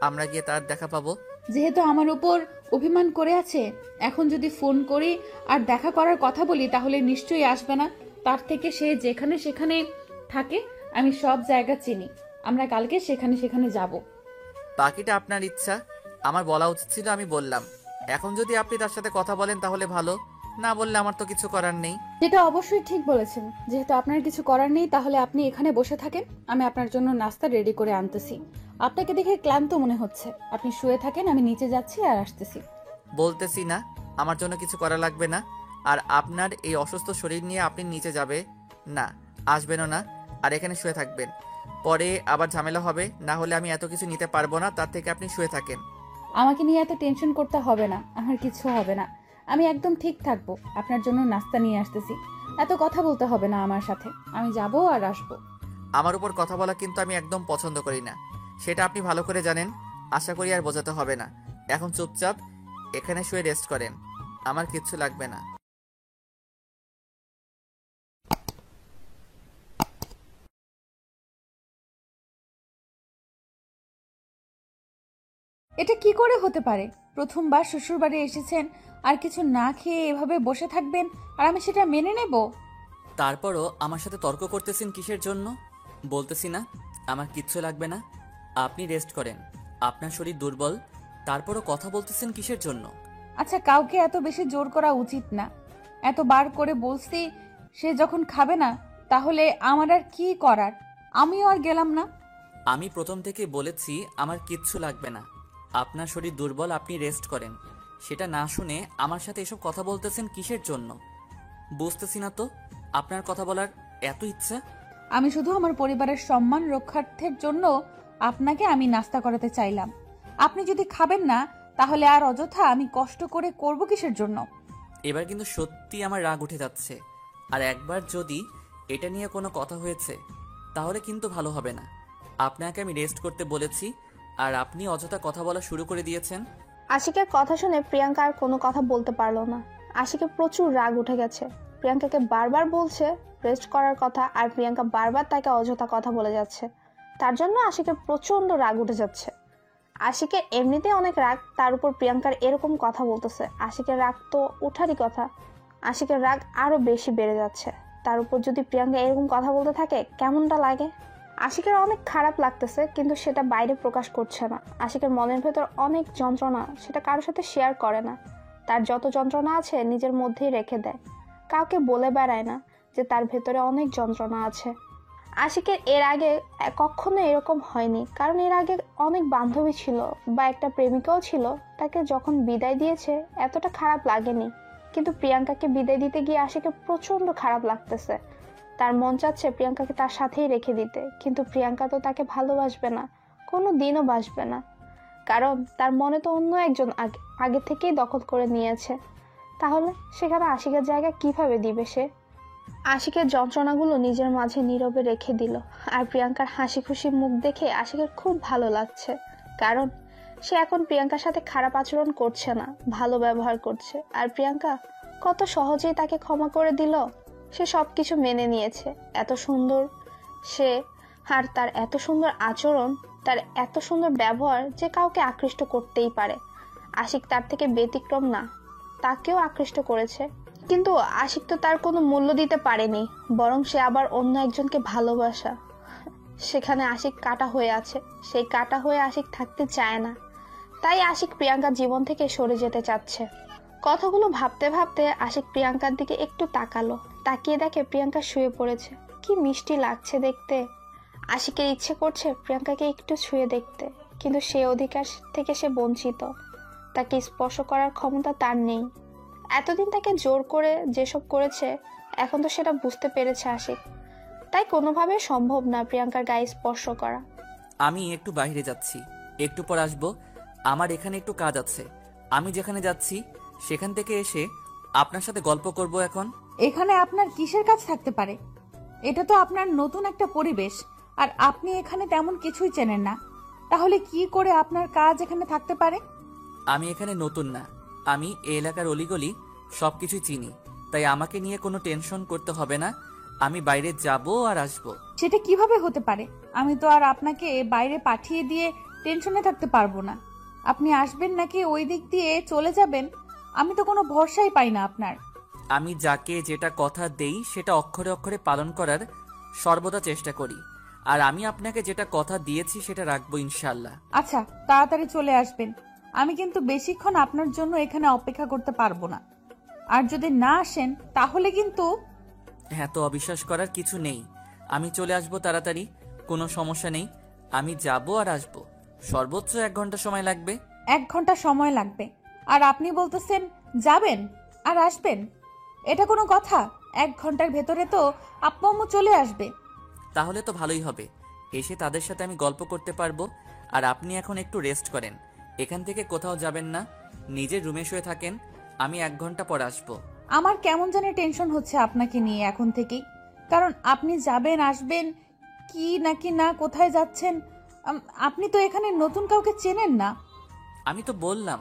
আমরা গিয়ে তার দেখা পাবো। যেহেতু আমার উপর অভিমান করে আছে, এখন যদি ফোন করি আর দেখা করার কথা বলি তাহলে নিশ্চয়ই আসবে না। তার থেকে সে যেখানে সেখানে থাকে, আমি সব জায়গা চিনি। আমরা কালকে সেখানে সেখানে যাব। বাকিটা আপনার ইচ্ছা। আমার বলা উচিত ছিল, আমি বললাম। এখন যদি আপনি তার সাথে কথা বলেন তাহলে ভালো, না বললে আমার তো কিছু করার নেই। যেটা অবশ্যই ঠিক বলেছেন, যেহেতু আপনার কিছু করার নেই তাহলে আপনি এখানে বসে থাকেন, আমি আপনার জন্য নাস্তা রেডি করে আনতেছি। আপনাকে দেখে ক্লান্ত মনে হচ্ছে, আপনি শুয়ে থাকেন, আমি নিচে যাচ্ছি আর আসতেছি। বলতেছি না আমার জন্য কিছু করা লাগবে না। আর আপনার এই অসুস্থ শরীর নিয়ে আপনি নিচে যাবে না, আসবেনও না, আর এখানে শুয়ে থাকবেন। পরে আবার ঝামেলা হবে, না হলে আমি এত কিছু নিতে পারবো না। তার থেকে আপনি শুয়ে থাকেন। আমাকে নিয়ে এত টেনশন করতে হবে না, আমার কিছু হবে না, আমি একদম ঠিক থাকবো। আপনার জন্য নাস্তা নিয়ে আসতেছি, এত কথা বলতে হবে না আমার সাথে, আমি যাব আর আসবো। আমার উপর কথা বলা কিন্তু আমি একদম পছন্দ করি না, সেটা আপনি ভালো করে জানেন। আশা করি আর বোঝাতে হবে না। এখন চুপচাপ এখানে শুয়ে রেস্ট করেন, আমার কিচ্ছু লাগবে না। এটা কি করে হতে পারে? প্রথমবার শ্বশুরবাড়ি এসেছেন আর কিছু না খেয়ে এভাবে বসে থাকবেন আর আমি সেটা মেনে নেব? তারপরও আমার সাথে তর্ক করতেছেন কিসের জন্য? বলতেছি না আমার কিচ্ছু লাগবে না, আপনি রেস্ট করেন, আপনার শরীর দুর্বল, তারপরও কথা বলতেছেন কিসের জন্য? আচ্ছা, কাউকে এত বেশি জোর করা উচিত না। এতবার করে বলছি, সে যখন খাবে না তাহলে আমার আর কি করার? আমিও আর গেলাম না। আমি প্রথম থেকে বলেছি আমার কিচ্ছু লাগবে না, আপনার শরীর দুর্বল, আপনি রেস্ট করেন। সেটা না শুনে আমার সাথে এসব কথা বলতেছেন কিসের জন্য? বুঝতেছি না তো আপনার কথা বলার এত ইচ্ছা। আমি শুধু আমার পরিবারের সম্মান রক্ষার্থের জন্য আপনাকে আমি নাস্তা করাতে চাইলাম। আপনি যদি খাবেন না তাহলে আর অযথা আমি কষ্ট করে করব কিসের জন্য? এবার কিন্তু সত্যি আমার রাগ উঠে যাচ্ছে, আর একবার যদি এটা নিয়ে কোনো কথা হয়েছে তাহলে কিন্তু ভালো হবে না। আপনাকে আমি রেস্ট করতে বলেছি আর আপনি অযথা কথা বলা শুরু করে দিয়েছেন। আশিকের কথা শুনে প্রিয়াঙ্কা আর কোনো কথা বলতে পারলো না। আশিকের প্রচুর রাগ উঠে গেছে। প্রিয়াঙ্কাকে বারবার বলছে রেস্ট করার কথা, আর প্রিয়াঙ্কা বারবার তাকে অযথা কথা বলে যাচ্ছে। তার জন্য আশিকের প্রচন্ড রাগ উঠে যাচ্ছে। আশিকের এমনিতেই অনেক রাগ, তার উপর প্রিয়াঙ্কার এরকম কথা বলতেছে। আশিকের রাগ তো উঠারই কথা, আশিকের রাগ আরো বেশি বেড়ে যাচ্ছে। তার উপর যদি প্রিয়াঙ্কা এরকম কথা বলতে থাকে কেমনটা লাগে? আশিকের অনেক খারাপ লাগতেছে, কিন্তু সেটা বাইরে প্রকাশ করছে না। আশিকের মনের ভেতর অনেক যন্ত্রণা, সেটা কারোর সাথে শেয়ার করে না। তার যত যন্ত্রণা আছে নিজের মধ্যেই রেখে দেয়, কাউকে বলে বেড়ায় না যে তার ভেতরে অনেক যন্ত্রণা আছে। আশিকের এর আগে কখনো এরকম হয়নি, কারণ এর আগে অনেক বান্ধবী ছিল বা একটা প্রেমিকাও ছিল, তাকে যখন বিদায় দিয়েছে এতটা খারাপ লাগেনি। কিন্তু প্রিয়াঙ্কাকে বিদায় দিতে গিয়ে আশিকের প্রচন্ড খারাপ লাগতেছে। তার মন চাচ্ছে প্রিয়াঙ্কাকে তার সাথেই রেখে দিতে, কিন্তু প্রিয়াঙ্কা তো তাকে ভালোবাসবে না, কোনো দিনও বাসবে না, কারণ তার মনে তো অন্য একজন আগে থেকেই দখল করে নিয়েছে। তাহলে সেখানে আশিকের জায়গা কিভাবে দিবে সে? আশিকের যন্ত্রণাগুলো নিজের মাঝে নীরবে রেখে দিল। আর প্রিয়াঙ্কার হাসি খুশি মুখ দেখে আশিকের খুব ভালো লাগছে, কারণ সে এখন প্রিয়াঙ্কার সাথে খারাপ আচরণ করছে না, ভালো ব্যবহার করছে। আর প্রিয়াঙ্কা কত সহজেই তাকে ক্ষমা করে দিল। সে সবকিছু মেনে নিয়েছে। এত সুন্দর সে, আর তার এত সুন্দর আচরণ, তার এত সুন্দর ব্যবহার যে কাউকে আকৃষ্ট করতেই পারে। আশিক তার থেকে ব্যতিক্রম না, তাকেও আকৃষ্ট করেছে। কিন্তু আশিক তো তার কোনো মূল্য দিতে পারেনি, বরং সে আবার অন্য একজনকে ভালোবাসা। সেখানে আশিক কাটা হয়ে আছে, সেই কাটা হয়ে আশিক থাকতে চায় না। তাই আশিক প্রিয়াঙ্কার জীবন থেকে সরে যেতে চাচ্ছে। কথাগুলো ভাবতে ভাবতে আশিক প্রিয়াঙ্কার দিকে একটু তাকালো। তাকিয়ে দেখে প্রিয়াঙ্কা শুয়ে পড়েছে। কি মিষ্টি লাগছে দেখতে। আশিকের ইচ্ছে করছে প্রিয়াঙ্কাকে একটু ছুঁয়ে দেখতে, কিন্তু সে অধিকার থেকে সে বঞ্চিত। তাকে স্পর্শ করার ক্ষমতা তার নেই। এতদিন তাকে জোর করে যেসব করেছে, এখন তো সেটা বুঝতে পেরেছে আশিক। তাই কোনোভাবে সম্ভব না প্রিয়াঙ্কার গায়ে স্পর্শ করা। আমি একটু বাইরে যাচ্ছি, একটু পর আসবো। আমার এখানে একটু কাজ আছে। আমি যেখানে যাচ্ছি সেখান থেকে এসে আপনার সাথে গল্প করব। এখন এখানে আপনার কিসের কাজ থাকতে পারে? এটা তো আপনার নতুন একটা পরিবেশ, আর আপনি এখানে তেমন কিছুই চেনেন না। তাহলে কি করে আপনার কাজ এখানে থাকতে পারে? আমি এখানে নতুন না, আমি এই এলাকার অলিগলি সবকিছু চিনি। তাই আমাকে নিয়ে কোনো টেনশন করতে হবে না। আমি বাইরে যাব আর আসবো। সেটা কিভাবে হতে পারে? আমি তো আর আপনাকে বাইরে পাঠিয়ে দিয়ে টেনশনে থাকতে পারবো না। আপনি আসবেন নাকি ওই দিক দিয়ে চলে যাবেন, আমি তো কোনো ভরসাই পাই না আপনার। আমি যাকে যেটা কথা দেই সেটা অক্ষরে অক্ষরে পালন করার সর্বদা চেষ্টা করি। আর আমি আপনাকে যেটা কথা দিয়েছি সেটা রাখবো ইনশাল্লাহ। আচ্ছা, তাড়াতাড়ি চলে আসবেন। আমি কিন্তু বেশিক্ষণ আপনার জন্য এখানে অপেক্ষা করতে পারবো না। আর যদি না আসেন তাহলে কিন্তু। হ্যাঁ, তো অবিশ্বাস করার কিছু নেই। আমি চলে আসবো তাড়াতাড়ি, কোনো সমস্যা নেই। আমি যাব আর আসবো, সর্বোচ্চ 1 ঘন্টা সময় লাগবে। 1 ঘন্টা সময় লাগবে? আর আপনি বলতেছেন যাবেন আর আসবেন? এটা কোনো কথা? 1 ঘন্টার ভেতরে তো আব্বু আম্মু চলে আসবে। তাহলে তো ভালোই হবে, এসে তাদের সাথে আমি গল্প করতে পারবো। আর আপনি এখন একটু রেস্ট করেন, এখান থেকে কোথাও যাবেন না, নিজের রুমে শুয়ে থাকেন। আমি 1 ঘন্টা পর আসবো। আমার কেমন জানি টেনশন হচ্ছে আপনাকে নিয়ে এখন থেকেই। কারণ আপনি যাবেন আসবেন কি নাকি না, কোথায় যাচ্ছেন, আপনি তো এখানে নতুন কাউকে চেনেন না। আমি তো বললাম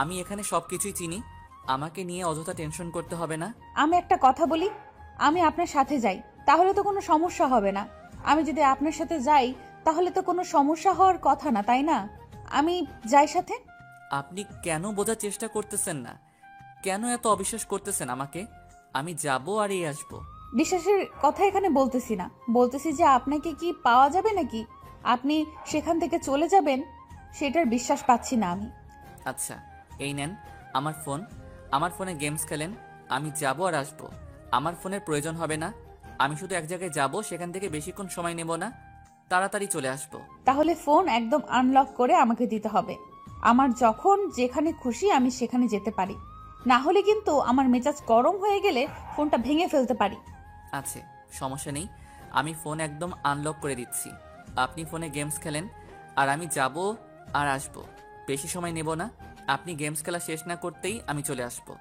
আমি এখানে সবকিছুই চিনি, আমাকে নিয়ে অযথা টেনশন করতে হবে না। আমি একটা কথা বলি, আমি আপনার সাথে যাই, তাহলে তো কোনো সমস্যা হবে না। আমি যদি আপনার সাথে যাই তাহলে তো কোনো সমস্যা হওয়ার কথা না, তাই না? আমি যাই সাথে। আপনি কেন বোঝার চেষ্টা করতেছেন না? কেন এত অবিশ্বাস করতেছেন আমাকে? আমি যাব আর এই আসবো। বিশ্বাসের কথা এখানে বলতেছি না, বলতেছি যে আপনাকে কি পাওয়া যাবে নাকি আপনি সেখান থেকে চলে যাবেন, সেটার বিশ্বাস পাচ্ছি না আমি। আচ্ছা, এই নেন আমার ফোন। আমার ফোনে গেমস খেলেন। আমি যাব আর আসবো, আমার ফোনের প্রয়োজন হবে না। আমি শুধু এক জায়গায় যাব, সেখান থেকে বেশিক্ষণ সময় নেব না, তাড়াতাড়ি চলে আসবো। তাহলে ফোন একদম আনলক করে আমাকে দিতে হবে। আমার যখন যেখানে খুশি আমি সেখানে যেতে পারি, না হলে কিন্তু আমার মেজাজ গরম হয়ে গেলে ফোনটা ভেঙে ফেলতে পারি। আছে, সমস্যা নেই, আমি ফোন একদম আনলক করে দিচ্ছি। আপনি ফোনে গেমস খেলেন, আর আমি যাব আর আসবো, বেশি সময় নেব না। আপনি গেমস খেলা শেষ না করতেই আমি চলে আসবো।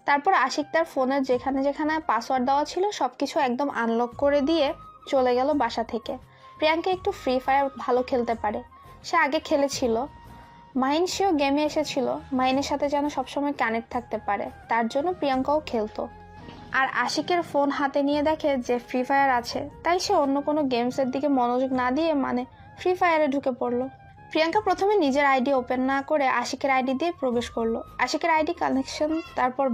তারপর আশিক তার ফোনের যেখানে যেখানে পাসওয়ার্ড দেওয়া ছিল সবকিছু একদম আনলক করে দিয়ে চলে গেল বাসা থেকে। প্রিয়াঙ্কা একটু ফ্রি ফায়ার ভালো খেলতে পারে, সে আগে খেলেছিল। মাহিন সেও গেমে এসেছিল, মাহিনের সাথে যেন সবসময় কানেক্ট থাকতে পারে, তার জন্য প্রিয়াঙ্কাও খেলতো। আর আশিকের ফোন হাতে নিয়ে দেখে যে ফ্রি ফায়ার আছে, তাই সে অন্য কোনো গেমসের দিকে মনোযোগ না দিয়ে ফ্রি ফায়ারে ঢুকে পড়লো। প্রিয়াঙ্কা প্রথমে নিজের আইডি ওপেন না করে আশিকের আইডি দিয়ে প্রবেশ করলো। আশিকের আইডি কানেকশন, তারপর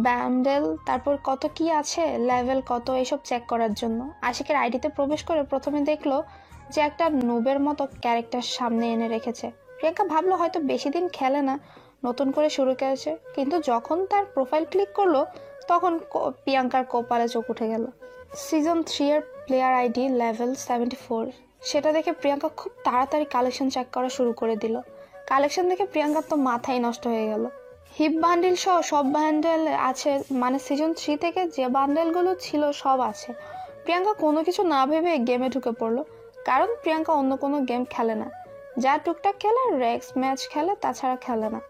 ব্যান্ডেল, তারপর কত কি আছে, লেভেল কত, এসব চেক করার জন্য আশিকের আইডিতে প্রবেশ করে প্রথমে দেখলো যে একটা নুবের মতো ক্যারেক্টার সামনে এনে রেখেছে। প্রিয়াঙ্কা ভাবলো হয়তো বেশি দিন খেলে না, নতুন করে শুরু করেছে। কিন্তু যখন তার প্রোফাইল ক্লিক করলো তখন প্রিয়াঙ্কার কপালে চোখ উঠে গেল। সিজন 3 এর প্লেয়ার আইডি লেভেল 74। সেটা দেখে প্রিয়াঙ্কা খুব তাড়াতাড়ি কালেকশন চেক করা শুরু করে দিল। কালেকশন দেখে প্রিয়াঙ্কার তো মাথাই নষ্ট হয়ে গেল। হিপ বান্ডেল সহ সব বান্ডেল আছে, সিজন 3 থেকে যে বান্ডেলগুলো ছিল সব আছে। প্রিয়াঙ্কা কোনো কিছু না ভেবে গেমে ঢুকে পড়লো, কারণ প্রিয়াঙ্কা অন্য কোনো গেম খেলে না। যা টুকটাক খেলে রেক্স ম্যাচ খেলে, তাছাড়া খেলে না।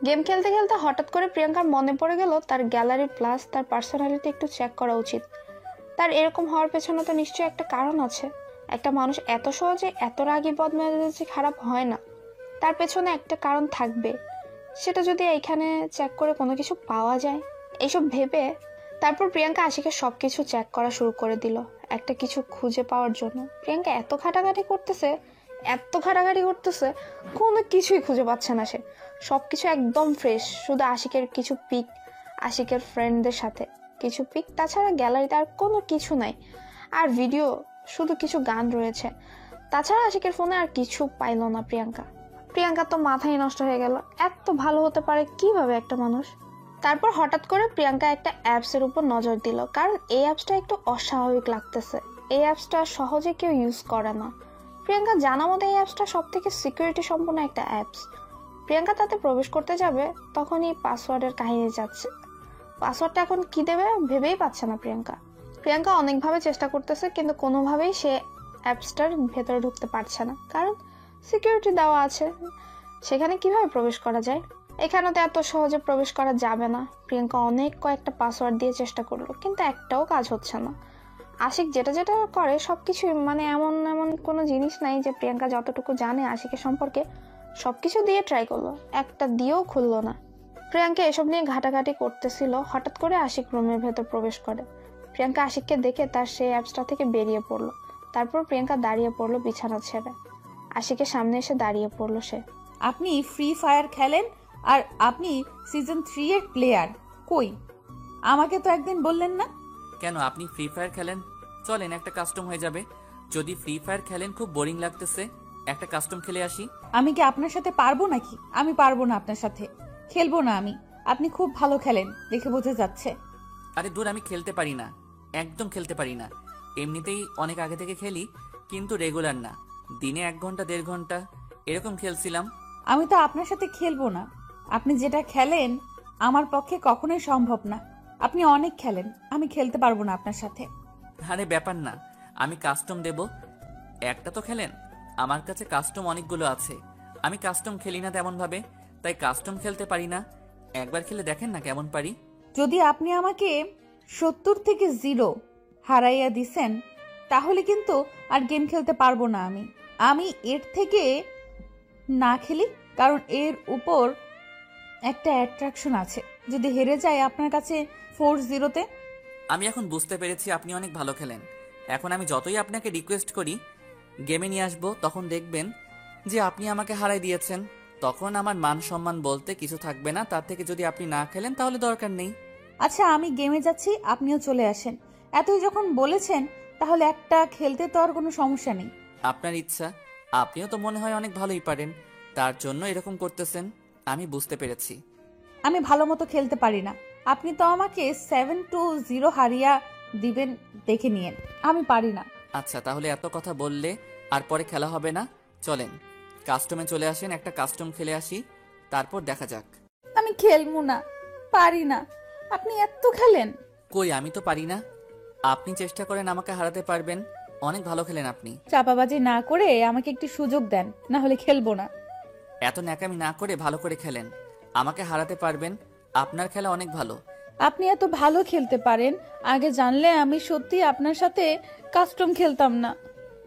গেম খেলতে খেলতে হঠাৎ করে প্রিয়াঙ্কার মনে পড়ে গেল তার গ্যালারি প্লাস তার পার্সোনালিটি একটু চেক করা উচিত। তার এরকম হওয়ার পেছনে তো নিশ্চয়ই একটা কারণ আছে। একটা মানুষ এত সহজে এত রাগী বদমেজাজি খারাপ হয় না, তার পেছনে একটা কারণ থাকবে। সেটা যদি এইখানে চেক করে কোনো কিছু পাওয়া যায়, এইসব ভেবে তারপর প্রিয়াঙ্কা আশিকের সব কিছু চেক করা শুরু করে দিল একটা কিছু খুঁজে পাওয়ার জন্য। প্রিয়াঙ্কা এত ঘাটাঘাটি করতেছে, কোনো কিছুই খুঁজে পাচ্ছে না সে। সব কিছু একদম ফ্রেশ, শুধু আশিকের কিছু পিক, আশিকের ফ্রেন্ডদের সাথে কিছু পিক, তাছাড়া গ্যালারিতে আর কোনো কিছু নাই। আর ভিডিও, শুধু কিছু গান রয়েছে, তাছাড়া আশিকের ফোনে আর কিছু পাইল না প্রিয়াঙ্কা। প্রিয়াঙ্কা তো মাথায় নষ্ট হয়ে গেল, এত ভালো হতে পারে কিভাবে একটা মানুষ। তারপর হঠাৎ করে প্রিয়াঙ্কা একটা অ্যাপসের উপর নজর দিল, কারণ এই অ্যাপসটা একটু অস্বাভাবিক লাগতেছে। এই অ্যাপসটা সহজে কেউ ইউজ করে না। প্রিয়াঙ্কা জানা মতো এই অ্যাপসটা সব থেকে সিকিউরিটি সম্পন্ন একটা অ্যাপস। প্রিয়াঙ্কা তাতে প্রবেশ করতে যাবে, তখনই পাসওয়ার্ডের কাহিনী যাচ্ছে। পাসওয়ার্ডটা এখন কি দেবে ভেবেই পাচ্ছে না প্রিয়াঙ্কা। প্রিয়াঙ্কা অনেকভাবে চেষ্টা করতেছে, কিন্তু কোনোভাবেই সে অ্যাপসটার ভেতরে ঢুকতে পারছে না, কারণ সিকিউরিটি দেওয়া আছে। সেখানে কিভাবে প্রবেশ করা যায়? এখানে তো এত সহজে প্রবেশ করা যাবে না। প্রিয়াঙ্কা অনেক কয়েকটা পাসওয়ার্ড দিয়ে চেষ্টা করলো, কিন্তু একটাও কাজ হচ্ছে না। আশিক যেটা যেটা করে সবকিছুই, মানে এমন এমন কোনো জিনিস নাই যে প্রিয়াঙ্কা যতটুকু জানে আশিকের সম্পর্কে সবকিছু দিয়ে ট্রাই করলো, একটা দিয়েও খুললো না। প্রিয়াঙ্কা এসব নিয়ে ঘাটাঘাটি করতেছিল, হঠাৎ করে আশিক রুমের ভেতর প্রবেশ করে। প্রিয়াঙ্কা আশিককে দেখে তার সেই অ্যাপসটা থেকে বেরিয়ে পড়লো। তারপর প্রিয়াঙ্কা দাঁড়িয়ে পড়লো বিছানা ছেড়ে। আশিকের সামনে এসে দাঁড়িয়ে পড়লো সে। আপনি ফ্রি ফায়ার খেলেন আর আপনি সিজন 3 এর প্লেয়ার। কই, আমাকে তো একদিন বললেন না? কেন আপনি ফ্রি ফায়ার খেলেন? চলেন একটা কাস্টম হয়ে যাবে। যদি ফ্রি ফায়ার খেলেন খুব বোরিং লাগতেছে, একটা কাস্টম খেলে আসি। আমি কি আপনার সাথে পারবো নাকি? আমি পারবো না আপনার সাথে, খেলবো না আমি। আপনি খুব ভালো খেলেন দেখে বোঝা যাচ্ছে। আরে দূর, আমি খেলতে পারি না, একদম খেলতে পারি না। এমনিতেই অনেক আগে থেকে খেলি, কিন্তু রেগুলার না। দিনে 1 ঘন্টা 1.5 ঘন্টা এরকম খেলছিলাম। আমি তো আপনার সাথে খেলবো না। আপনি যেটা খেলেন আমার পক্ষে কখনোই সম্ভব না। আপনি অনেক খেলেন, আমি খেলতে পারবো না আপনার সাথে। আরে ব্যাপার না, আমি কাস্টম দেব। একটা তো খেলেন, আমার কাছে কাস্টম অনেকগুলো আছে। আমি কাস্টম খেলি না তেমন ভাবে, তাই কাস্টম খেলতে পারি না। একবার খেলে দেখেন না কেমন পারি। যদি আপনি আমাকে 70 থেকে 0 হারাইয়া দিছেন, তাহলে কিন্তু আর গেম খেলতে পারবো না আমি এর থেকে না খেলি, কারণ এর উপর একটা অ্যাট্রাকশন আছে। যদি হেরে যায় আপনার কাছে 4-0-তে। আমি এখন বুঝতে পেরেছি আপনি অনেক ভালো খেলেন। এখন আমি যতই আপনাকে রিকোয়েস্ট করি গেমে নিয়ে আসবো, তখন দেখবেন যে আপনি আমাকে হারাই দিয়েছেন। তখন আমার মান সম্মান বলতে কিছু থাকবে না। তার থেকে যদি আপনি না খেলেন তাহলে দরকার নেই। আচ্ছা, আমি গেমে যাচ্ছি, আপনিও চলে আসেন। এতই যখন বলেছেন তাহলে একটা খেলতে তো আর কোনো সমস্যা নেই। আপনার ইচ্ছা, আপনিও তো মনে হয় অনেক ভালোই পারেন, তার জন্য এরকম করতেছেন। আমি বুঝতে পেরেছি। আমি ভালো মতো খেলতে পারি না। আপনি তো আমাকে 7-0 হারিয়া দিবেন দেখে নিয়েন। আমি পারি না। আচ্ছা, তাহলে এত কথা বললে আর পরে খেলা হবে না। চলেন কাস্টমে চলে আসেন, একটা কাস্টম খেলে আসি, তারপর দেখা যাক। আমি খেলবো না, পারি না। আপনি এত খেলেন। কই, আমি তো পারি না। আপনি চেষ্টা করেন, আমাকে হারাতে পারবেন। অনেক ভালো খেলেন আপনি। চাপাবাজি না করে আমাকে একটু সুযোগ দেন, না হলে খেলবো না। এত ন্যাকামি না করে ভালো করে খেলেন, আমাকে হারাতে পারবেন। আপনার খেলা অনেক ভালো। আপনি এত ভালো খেলতে পারেন, আগে জানলে আমি সত্যি আপনার সাথে কাস্টম খেলতাম না।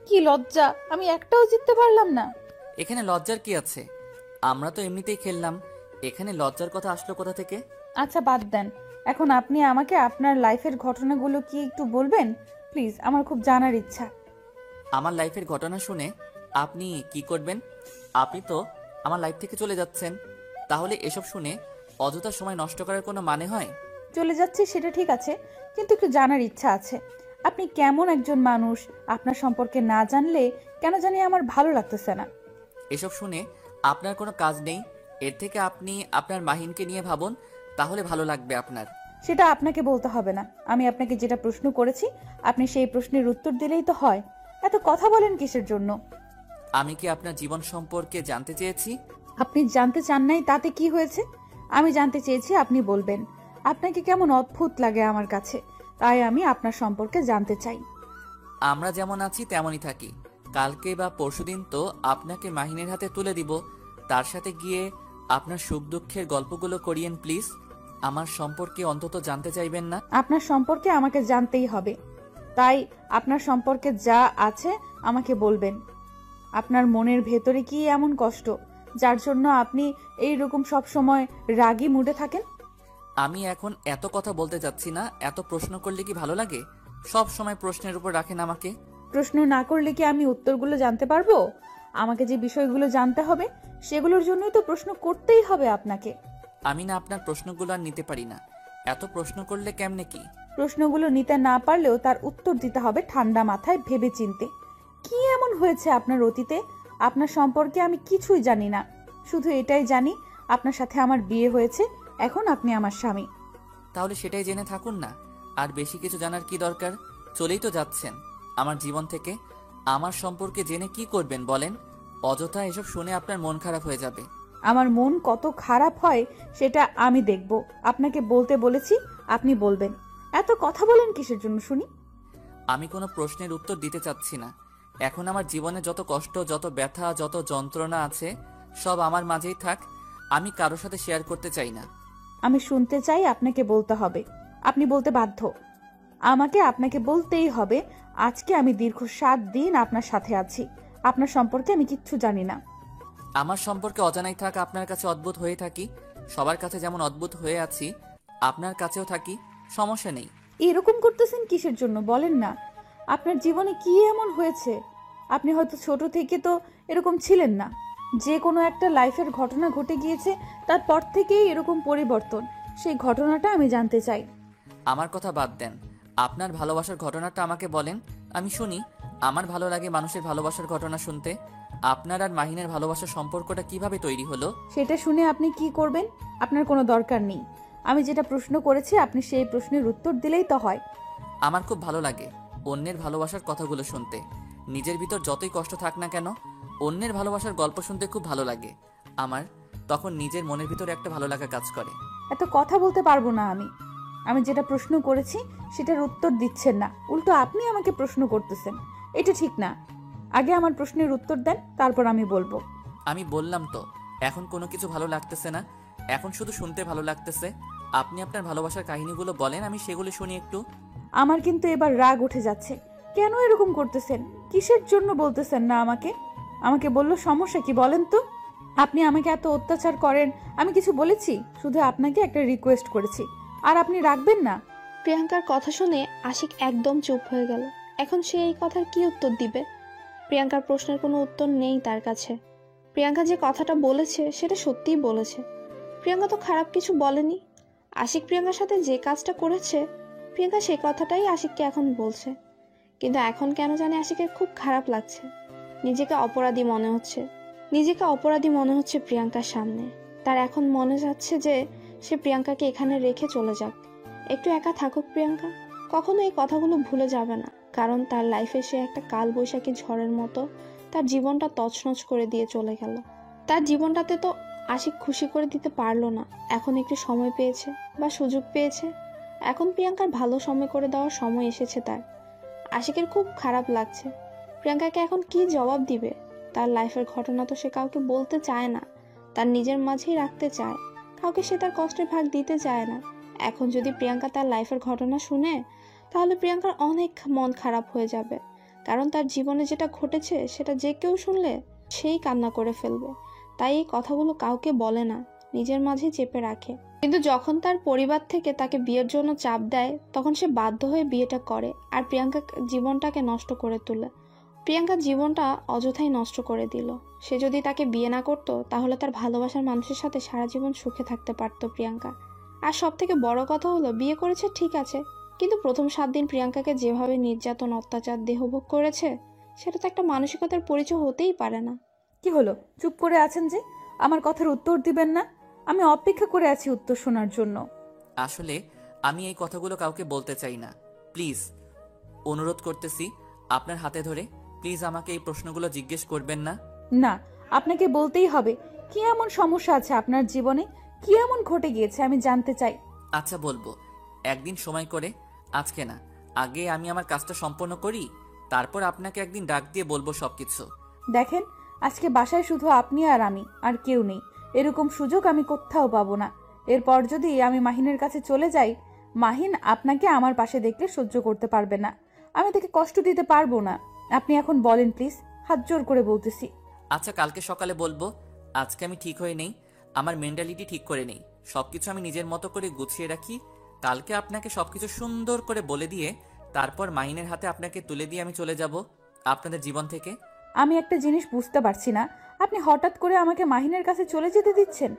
কি লজ্জা, আমি একটাও জিততে পারলাম না। এখানে লজ্জার কি আছে? আমরা তো এমনিতেই খেললাম, এখানে লজ্জার কথা আসলো কোথা থেকে? আচ্ছা বাদ দেন, এখন আপনি আমাকে আপনার লাইফের ঘটনাগুলো কি একটু বলবেন প্লিজ? আমার খুব জানার ইচ্ছা। আমার লাইফের ঘটনা শুনে আপনি কি করবেন? আপনি তো আমার লাইফ থেকে চলে যাচ্ছেন। তাহলে এসব শুনে অযথা সময় নষ্ট করার কোনো মানে হয়? চলে যাচ্ছি সেটা ঠিক আছে, কিন্তু একটু জানার ইচ্ছা আছে। আপনি কেমন একজন মানুষ, আপনার সম্পর্কে না জানলে কেন জানি আমার ভালো লাগতেছে না। এসব শুনে আপনার কোনো কাজ নেই, এর থেকে আপনি আপনার মাহিনকে নিয়ে ভাবুন, তাহলে ভালো লাগবে আপনার। সেটা আপনাকে বলতে হবে না। আমি আপনাকে যেটা প্রশ্ন করেছি আপনি সেই প্রশ্নের উত্তর দিলেই তো হয়। এত কথা বলেন কিসের জন্য? আমি কি আপনার জীবন সম্পর্কে জানতে চেয়েছি? আপনি জানতে চান নাই তাতে কি হয়েছে? আমি জানতে চেয়েছি, আপনি বলবেন। আপনাকে কেমন অদ্ভুত লাগে আমার কাছে, তাই আমি আপনার সম্পর্কে জানতে চাই। আমরা যেমন আছি তেমনই থাকি। কালকে বা পরশুদিন তো আপনাকে মাহিনের হাতে তুলে দিব, তার সাথে গিয়ে আপনার সুখ দুঃখের গল্পগুলো করিয়েন প্লিজ। আমার সম্পর্কে অন্তত জানতে চাইবেন না? আপনার সম্পর্কে আমাকে জানতেই হবে, তাই আপনার সম্পর্কে যা আছে আমাকে বলবেন। আপনার মনের ভেতরে কি এমন কষ্ট যার জন্য আপনি এই রকম সব সময় রাগী মুডে থাকেন? আমি এখন এত কথা বলতে চাচ্ছি না। এত প্রশ্ন করলে কি ভালো লাগে? সব সময় প্রশ্নের উপর রাখেন আমাকে। প্রশ্ন না করলে কি আমি উত্তরগুলো জানতে পারবো? আমাকে যে বিষয়গুলো জানতে হবে সেগুলোর জন্যই তো প্রশ্ন করতেই হবে আপনাকে। আমি না আপনার প্রশ্নগুলো আর নিতে পারি না। এত প্রশ্ন করলে কেমনে কি? প্রশ্নগুলো নিতে না পারলেও তার উত্তর দিতে হবে ঠান্ডা মাথায় ভেবে চিনতে। কি এমন হয়েছে আপনার অতীতে? আপনার সম্পর্কে আমি কিছুই জানি না। শুধু এটাই জানি আপনার সাথে আমার বিয়ে হয়েছে, এখন আপনি আমার স্বামী। তাহলে সেটাই জেনে থাকুন না, আর বেশি কিছু জানার কি দরকার? চলেই তো যাচ্ছেন আমার জীবন থেকে। আমার সম্পর্কে জেনে কি করবেন বলেন? অযথা এসব শুনে আপনার মন খারাপ হয়ে যাবে। আমার মন কত খারাপ হয় সেটা আমি দেখব। আপনাকে বলতে বলেছি, আপনি বলবেন। এত কথা বলেন কিসের জন্য শুনি? আমি কোনো প্রশ্নের উত্তর দিতে চাচ্ছি না। এখন আমার জীবনে যত কষ্ট, যত ব্যথা, যত যন্ত্রণা আছে সব আমার মাঝেই থাক। আমি কারোর সাথে শেয়ার করতে চাই না। আমি শুনতে চাই, আপনাকে বলতে হবে। আপনি বলতে বাধ্য। আমাকে আপনাকে বলতেই হবে। আজকে আমি দীর্ঘ 7 দিন আপনার সাথে আছি। আপনার সম্পর্কে আমি কিচ্ছু জানি না। আমার সম্পর্কে অজানাই থাক, আপনার কাছে অদ্ভুত হয়ে থাকি। সবার কাছে যেমন অদ্ভুত হয়ে আছি, আপনার কাছেও থাকি, সমস্যা নেই। এরকম করতেছেন কিসের জন্য বলেন না? আপনার জীবনে কি এমন হয়েছে? আপনি হয়তো ছোট থেকে তো এরকম ছিলেন না। যে কোনো একটা লাইফের ঘটনা ঘটে গিয়েছে, তারপর থেকেই এরকম পরিবর্তন। সেই ঘটনাটা আমি জানতে চাই। আমার কথা বাদ দেন, আপনার ভালোবাসার ঘটনাটা আমাকে বলেন, আমি শুনি। আমার ভালো লাগে মানুষের ভালোবাসার ঘটনা শুনতে। আপনার আর মাহিনের ভালোবাসার সম্পর্কটা কিভাবে তৈরি হলো? সেটা শুনে আপনি কি করবেন? আপনার কোনো দরকার নেই। আমি যেটা প্রশ্ন করেছি আপনি সেই প্রশ্নের উত্তর দিলেই তো হয়। আমার খুব ভালো লাগে অন্যের ভালোবাসার কথাগুলো শুনতে। নিজের ভিতর যতই কষ্ট থাক না কেন, অন্যের ভালোবাসার গল্প শুনতে খুব ভালো লাগে আমার। তখন নিজের মনের ভিতরে একটা ভালো লাগা কাজ করে। এত কথা বলতে পারবো না আমি যেটা প্রশ্ন করেছি সেটার উত্তর দিচ্ছেন না, উল্টো আপনি আমাকে প্রশ্ন করতেছেন। এটা ঠিক না। আগে আমার প্রশ্নের উত্তর দেন, তারপর আমি বলবো। আমি বললাম তো, এখন কোনো কিছু ভালো লাগতেছে না, এখন শুধু শুনতে ভালো লাগতেছে। আপনি আপনার ভালোবাসার কাহিনীগুলো বলেন, আমি সেগুলো শুনি একটু। আমার কিন্তু এবার রাগ উঠে যাচ্ছে। কেন এরকম করতেছেন? কিসের জন্য বলতেছেন না আমাকে? আমাকে বললো সমস্যা কি বলেন তো? আপনি আমাকে এত অত্যাচার করেন, আমি কিছু বলেছি? শুধু আপনাকে একটা রিকোয়েস্ট করেছি, আর আপনি রাখবেন না? প্রিয়াঙ্কার কথা শুনে আশিক একদম চুপ হয়ে গেল। এখন সে এই কথার কি উত্তর দিবে? প্রিয়াঙ্কার প্রশ্নের কোনো উত্তর নেই তার কাছে। প্রিয়াঙ্কা যে কথাটা বলেছে সেটা সত্যিই বলেছে। প্রিয়াঙ্কা তো খারাপ কিছু বলেনি। আশিক প্রিয়াঙ্কার সাথে যে কাজটা করেছে, প্রিয়াঙ্কা সেই কথাটাই আশিককে এখন বলছে। কিন্তু এখন কেন জানি আশিকের খুব খারাপ লাগছে। নিজেকে অপরাধী মনে হচ্ছে প্রিয়াঙ্কার সামনে। তার এখন মনে যাচ্ছে যে সে প্রিয়াঙ্কাকে এখানে রেখে চলে যাক, একটু একা থাকুক প্রিয়াঙ্কা। কখনো এই কথাগুলো ভুলে যাবে না, কারণ তার লাইফে সে একটা কালবৈশাখী ঝড়ের মতো তার জীবনটা তছনছ করে দিয়ে চলে গেল। তার জীবনটাতে তো আশিক খুশি করে দিতে পারলো না। এখন একটু সময় পেয়েছে বা সুযোগ পেয়েছে, এখন প্রিয়াঙ্কার ভালো সময় করে দেওয়ার সময় এসেছে তার। আশিকের খুব খারাপ লাগছে। প্রিয়াঙ্কাকে এখন কি জবাব দিবে? তার লাইফের ঘটনা তো সে কাউকে বলতে চায় না, তার নিজের মাঝেই রাখতে চায়। কাউকে সে তার কষ্টের ভাগ দিতে চায় না। এখন যদি প্রিয়াঙ্কা তার লাইফের ঘটনা শুনে, তাহলে প্রিয়াঙ্কার অনেক মন খারাপ হয়ে যাবে। কারণ তার জীবনে যেটা ঘটেছে সেটা যে কেউ শুনলে সেই কান্না করে ফেলবে। তাই এই কথাগুলো কাউকে বলে না, নিজের মাঝেই চেপে রাখে। কিন্তু যখন তার পরিবার থেকে তাকে বিয়ের জন্য চাপ দেয়, তখন সে বাধ্য হয়ে বিয়েটা করে আর প্রিয়াঙ্কা জীবনটাকে নষ্ট করে তোলে। প্রিয়াঙ্কার জীবনটা অযথাই নষ্ট করে দিল। সে যদি তাকে বিয়ে না করতো, তাহলে তার ভালোবাসার মানুষের সাথে সারা জীবন সুখে থাকতে পারতো প্রিয়াঙ্কা। আর সব থেকে বড় কথা হলো, বিয়ে করেছে ঠিক আছে, কিন্তু প্রথম 7 দিন প্রিয়াঙ্কাকে যেভাবে নির্যাতন, অত্যাচার, দেহভোগ করেছে, সেটা তো একটা মানসিকতার পরিচয় হতেই পারে না। কি হলো, চুপ করে আছেন যে? আমার কথার উত্তর দিবেন না? আমি অপেক্ষা করে আছি উত্তর শোনার জন্য। আসলে আমি এই কথাগুলো কাউকে বলতে চাই না। প্লিজ, অনুরোধ করতেছি আপনার হাতে ধরে, প্লিজ আমাকে এই প্রশ্নগুলো জিজ্ঞেস করবেন না। না, আপনাকে বলতেই হবে। কি এমন সমস্যা আছে আপনার জীবনে? কি এমন ঘটে গিয়েছে আমি জানতে চাই। আচ্ছা বলবো, একদিন সময় করে, আজকে না, আগে আমি আমার কাজটা সম্পন্ন করি, তারপর আপনাকে একদিন ডাক দিয়ে বলবো সবকিছু। দেখেন, আজকে বাসায় শুধু আপনি আর আমি, আর কেউ নেই। এরকম সুযোগ আমি কোথাও পাবো না। এরপর যদি আমি মাহিনের কাছে চলে যাই, মাহিন আপনাকে আমার পাশে দেখলে সহ্য করতে পারবে না। আমি তাকে কষ্ট দিতে পারবো না। আপনি এখন বলেন প্লিজ, হাত জোর করে বলতেছি। আচ্ছা কালকে সকালে বলবো। আজকে আমি ঠিক হয়ে নেই, আমার মেন্টালিটি ঠিক করে নেই, সবকিছু আমি নিজের মতো করে গুছিয়ে রাখি। কালকে আপনাকে সবকিছু সুন্দর করে বলে দিয়ে, তারপর মাহিনের হাতে আপনাকে তুলে দিয়ে আমি চলে যাব আপনাদের জীবন থেকে। আমি একটা জিনিস বুঝতে পারছি না, আপনি হঠাৎ করে আমাকে মাহিনের কাছে চলে যেতে দিচ্ছেন?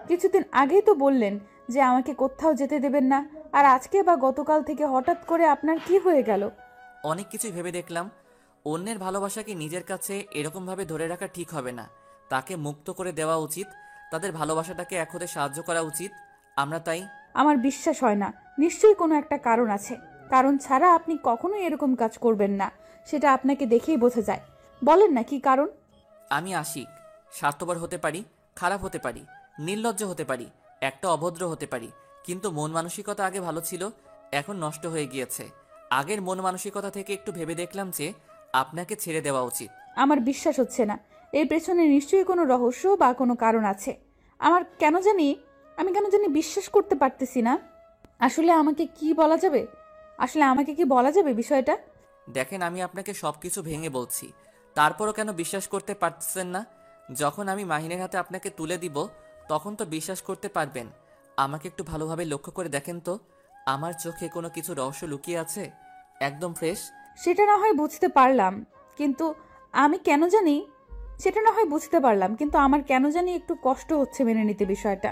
কিছুদিন আগেই তো বললেন যে আমাকে কোথাও যেতে দেবেন না, আর আজকে বা গতকাল থেকে হঠাৎ করে আপনার কি হয়ে গেল? অনেক কিছুই ভেবে দেখলাম, অন্যের ভালোবাসাকে নিজের কাছে এরকমভাবে ধরে রাখা ঠিক হবে না। তাকে মুক্ত করে দেওয়া উচিত, তাদের ভালোবাসাটাকে এক হতে সাহায্য করা উচিত। আমরা তাই। আমার বিশ্বাস হয় না, নিশ্চয়ই কোনো একটা কারণ আছে। কারণ ছাড়া আপনি কখনোই এরকম কাজ করবেন না, সেটা আপনাকে দেখেই বোঝা যায়। বলেন না কি কারণ? আমি আশিক, স্বার্থপর হতে পারি, খারাপ হতে পারি, নির্লজ্জ হতে পারি, একটা অভদ্র হতে পারি, কিন্তু মন মানসিকতা আগে ভালো ছিল, এখন নষ্ট হয়ে গিয়েছে। আগের মন মানসিকতা থেকে একটু ভেবে দেখলাম যে আপনাকে ছেড়ে দেওয়া উচিত। আমার বিশ্বাস হচ্ছে না, এর পেছনে নিশ্চয়ই কোনো রহস্য বা কোনো কারণ আছে। আমি কেন জানি বিশ্বাস করতে পারতেছি না। আসলে আমাকে কি বলা যাবে বিষয়টা? দেখেন, আমি আপনাকে সবকিছু ভেঙে বলছি, তারপরও কেন বিশ্বাস করতে পারতেছেন না? যখন আমি মাহিনের হাতে আপনাকে তুলে দিব, তখন তো বিশ্বাস করতে পারবেন। আমাকে একটু ভালোভাবে লক্ষ্য করে দেখেন তো, আমার চোখে কোনো কিছু রহস্য লুকিয়ে আছে? একদম ফ্রেশ। সেটা না হয় বুঝতে পারলাম, কিন্তু আমার কেন জানি একটু কষ্ট হচ্ছে মেনে নিতে বিষয়টা।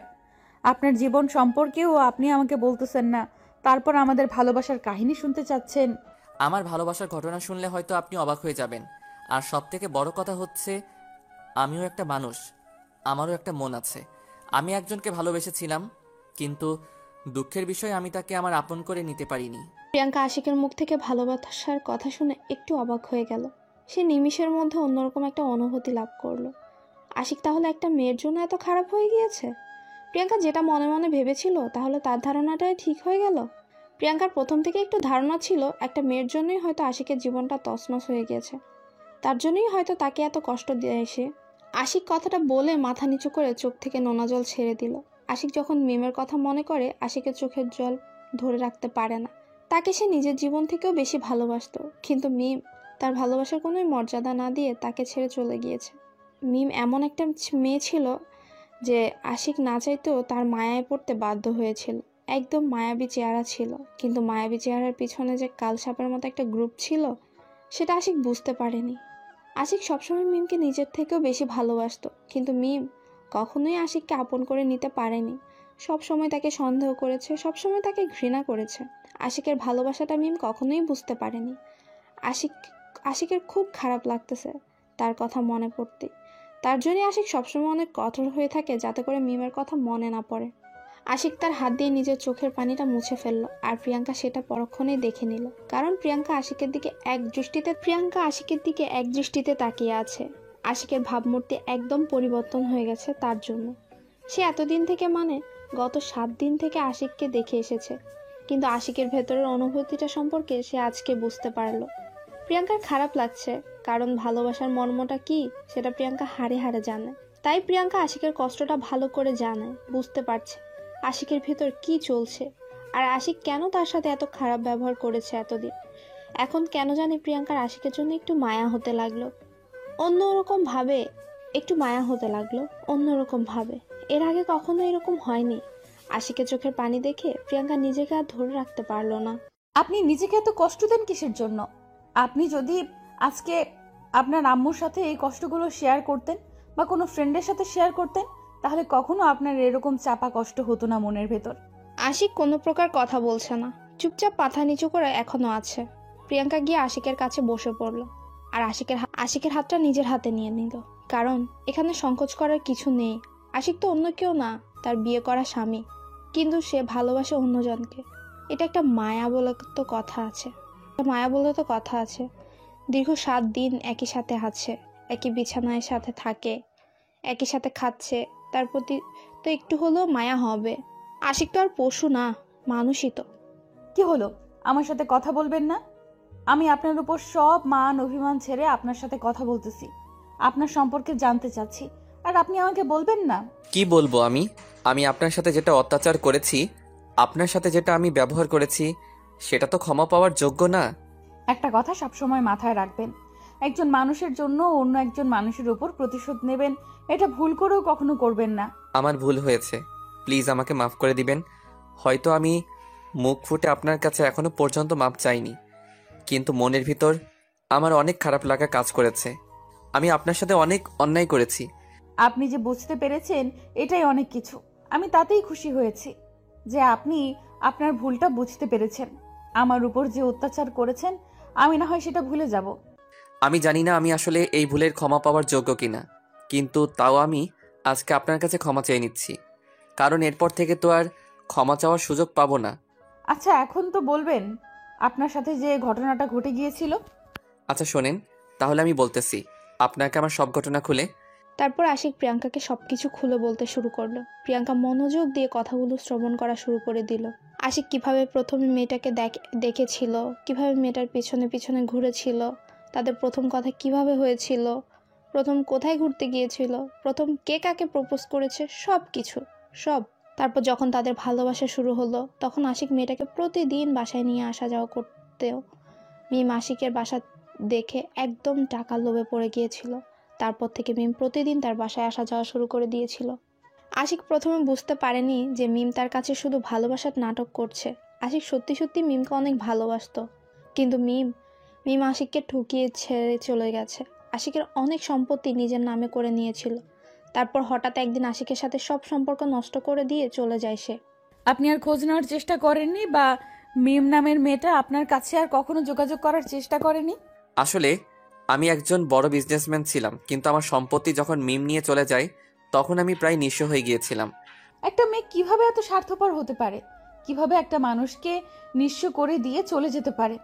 আপনার জীবন সম্পর্কেও আপনি আমাকে বলতেছেন না, তারপর আমাদের ভালোবাসার কাহিনী শুনতে চাচ্ছেন। আমার ভালোবাসার ঘটনা শুনলে হয়তো আপনি অবাক হয়ে যাবেন। আর সবথেকে বড় কথা হচ্ছে, আমিও একটা মানুষ, আমারও একটা মন আছে। আমি একজনকে ভালোবেসেছিলাম, কিন্তু দুঃখের বিষয় আমি তাকে আমার আপন করে নিতে পারিনি। প্রিয়াঙ্কা আশিকের মুখ থেকে ভালোবাসার কথা শুনে একটু অবাক হয়ে গেল। সে নিমিষের মধ্যে অন্যরকম একটা অনুভূতি লাভ করলো। আশিক তাহলে একটা মেয়ের জন্য এত খারাপ হয়ে গিয়েছে? প্রিয়াঙ্কা যেটা মনে মনে ভেবেছিল, তাহলে তার ধারণাটাই ঠিক হয়ে গেল। প্রিয়াঙ্কার প্রথম থেকে একটু ধারণা ছিল একটা মেয়ের জন্যই হয়তো আশিকের জীবনটা তছনছ হয়ে গিয়েছে, তার জন্যই হয়তো তাকে এত কষ্ট দিয়ে এসে। আশিক কথাটা বলে মাথা নিচু করে চোখ থেকে নোনা জল ছেড়ে দিল। আশিক যখন মিমের কথা মনে করে, আশিকের চোখের জল ধরে রাখতে পারে না। তাকে সে নিজের জীবন থেকেও বেশি ভালোবাসতো, কিন্তু মিম তার ভালোবাসার কোনোই মর্যাদা না দিয়ে তাকে ছেড়ে চলে গিয়েছে। মিম এমন একটা মেয়ে ছিল যে আশিক না চাইতেও তার মায়ায় পড়তে বাধ্য হয়েছিল। একদম মায়াবী চেহারা ছিল, কিন্তু মায়াবী চেহারার পিছনে যে কালসাপের মতো একটা গ্রুপ ছিল, সেটা আশিক বুঝতে পারেনি। আশিক সবসময় মিমকে নিজের থেকেও বেশি ভালোবাসতো, কিন্তু মিম কখনোই আশিককে আপন করে নিতে পারেনি। সবসময় তাকে সন্দেহ করেছে, সবসময় তাকে ঘৃণা করেছে। আশিকের ভালোবাসাটা মিম কখনোই বুঝতে পারেনি। আশিকের খুব খারাপ লাগতেছে তার কথা মনে পড়তে। তার জন্যই আশিক সবসময় অনেক কঠোর হয়ে থাকে, যাতে করে মিমের কথা মনে না পড়ে। আশিক তার হাত দিয়ে নিজের চোখের পানিটা মুছে ফেললো, আর প্রিয়াঙ্কা সেটা পরক্ষণেই দেখে নিল। কারণ প্রিয়াঙ্কা আশিকের দিকে এক দৃষ্টিতে তাকিয়ে আছে। আশিকের ভাবমূর্তি একদম পরিবর্তন হয়ে গেছে তার জন্য। সে এতদিন থেকে, গত 7 দিন থেকে আশিককে দেখে এসেছে, কিন্তু আশিকের ভেতরের অনুভূতিটা সম্পর্কে সে আজকে বুঝতে পারলো। প্রিয়াঙ্কার খারাপ লাগছে, কারণ ভালোবাসার মর্মটা কি সেটা প্রিয়াঙ্কা হাড়ে হাড়ে জানে। তাই প্রিয়াঙ্কা আশিকের কষ্টটা ভালো করে জানে, বুঝতে পারছে আশিকের ভেতর কি চলছে, আর আশিক কেন তার সাথে এত খারাপ ব্যবহার করেছে এতদিন। এখন কেন জানি প্রিয়াঙ্কার আশিকের জন্য একটু মায়া হতে লাগলো, অন্যরকম ভাবে। এর আগে কখনো এরকম হয়নি। আশিকের চোখের পানি দেখে প্রিয়াঙ্কা নিজেকে আর ধরে রাখতে পারলো না। আপনি নিজেকে এত কষ্ট দেন কিসের জন্য? আপনি যদি আজকে আপনার আম্মুর সাথে এই কষ্টগুলো শেয়ার করতেন বা কোনো ফ্রেন্ডের সাথে শেয়ার করতেন, তাহলে কখনো আপনার এরকম চাপা কষ্ট হতো না মনের ভেতর। আশিক কোনো প্রকার কথা বলছে না, চুপচাপ মাথা নিচু করে এখনো আছে। প্রিয়াঙ্কা গিয়ে আশিকের কাছে বসে পড়লো, আর আশিকের হাতটা নিজের হাতে নিয়ে নিল। কারণ এখানে সংকোচ করার কিছু নেই। আশিক তো অন্য কেউ না, তার বিয়ে করা স্বামী, কিন্তু সে ভালোবাসে অন্যজনকে। এটা একটা মায়া বলে তো কথা আছে। দীর্ঘ 7 দিন একই সাথে আছে, একই বিছানায় সাথে থাকে, একই সাথে খাচ্ছে, তার প্রতি তো একটু হলেও মায়া হবে। আশিক তো আর পশু না, মানুষই তো। কি হলো, আমার সাথে কথা বলবেন না? আমি আপনার উপর সব মান অভিমান ছেড়ে আপনার সাথে কথা বলতেছি, আপনার সম্পর্কে জানতে চাচ্ছি, আর আপনি আমাকে বলবেন না? কি বলবো আমি আপনার সাথে যেটা অত্যাচার করেছি, আপনার সাথে যেটা আমি ব্যবহার করেছি, সেটা তো ক্ষমা পাওয়ার যোগ্য না। একটা কথা সবসময় মাথায় রাখবেন, একজন মানুষের জন্য অন্য একজন মানুষের উপর প্রতিশোধ নেবেন, এটা ভুল করেও কখনো করবেন না। আমার ভুল হয়েছে, প্লিজ আমাকে মাফ করে দিবেন। হয়তো আমি মুখ ফুটে আপনার কাছে এখনো পর্যন্ত মাপ চাইনি, কিন্তু মনের ভিতর আমার অনেক খারাপ লাগা কাজ করেছে। আমি আপনার সাথে অনেক অন্যায় করেছি। আপনি যে বুঝতে পেরেছেন, এটাই অনেক কিছু। আমি তাতেই খুশি হয়েছি যে আপনি আপনার ভুলটা বুঝতে পেরেছেন। আমার উপর যে অত্যাচার করেছেন, আমি না হয় সেটা ভুলে যাব। আমি জানি না আমি আসলে এই ভুলের ক্ষমা পাওয়ার যোগ্য কিনা, কিন্তু তাও আমি আজকে আপনার কাছে ক্ষমা চেয়ে নিচ্ছি, কারণ এরপর থেকে তো আর ক্ষমা চাওয়ার সুযোগ পাবো না। আচ্ছা এখন তো বলবেন আপনার সাথে যে ঘটনাটা ঘটে গিয়েছিল। আচ্ছা শোনেন, তাহলে আমি বলতেছি আপনাকে আমার সব ঘটনা খুলে। তারপর আশিক প্রিয়াঙ্কাকে সবকিছু খুলে বলতে শুরু করলো। প্রিয়াঙ্কা মনোযোগ দিয়ে কথাগুলো শ্রবণ করা শুরু করে দিল। আশিক কিভাবে প্রথমে মেয়েটাকে দেখেছিল, কিভাবে মেয়েটার পিছনে পিছনে ঘুরেছিল, তাদের প্রথম কথা কিভাবে হয়েছিল, প্রথম কোথায় ঘুরতে গিয়েছিল, প্রথম কে কাকে প্রপোজ করেছে, সব কিছু সব। তারপর যখন তাদের ভালোবাসা শুরু হলো তখন আশিক মেয়েটাকে প্রতিদিন বাসায় নিয়ে আসা যাওয়া করতেও মিম আশিকের বাসা দেখে একদম টাকার লোভে পড়ে গিয়েছিল। তারপর থেকে মিম প্রতিদিন তার বাসায় আসা যাওয়া শুরু করে দিয়েছিল। আশিক প্রথমে বুঝতে পারেনি যে মিম তার কাছে শুধু ভালোবাসার নাটক করছে। আশিক সত্যি সত্যি মিমকে অনেক ভালোবাসতো, কিন্তু মিম আশিককে ঠকিয়ে ছেড়ে চলে গেছে। আশিকের অনেক সম্পত্তি নিজের নামে করে নিয়েছিল। তারপর হঠাৎ একদিন আশিকের সাথে সব সম্পর্ক নষ্ট করে দিয়ে চলে যায় সে। আপনি আর খোঁজ নেওয়ার চেষ্টা করেননি বা মিম নামের মেয়েটা আপনার কাছে আর কখনো যোগাযোগ করার চেষ্টা করেনি? আসলে আমি একজন বড় বিজনেসম্যান ছিলাম, কিন্তু আমার সম্পত্তি যখন মিম নিয়ে চলে যায় তখন আমি প্রায় নিঃস্ব হয়ে গিয়েছিলাম। একটা মেয়ে কিভাবে এত স্বার্থপর হতে পারে? কিভাবে একটা মানুষকে নিঃস্ব করে দিয়ে চলে যেতে পারে?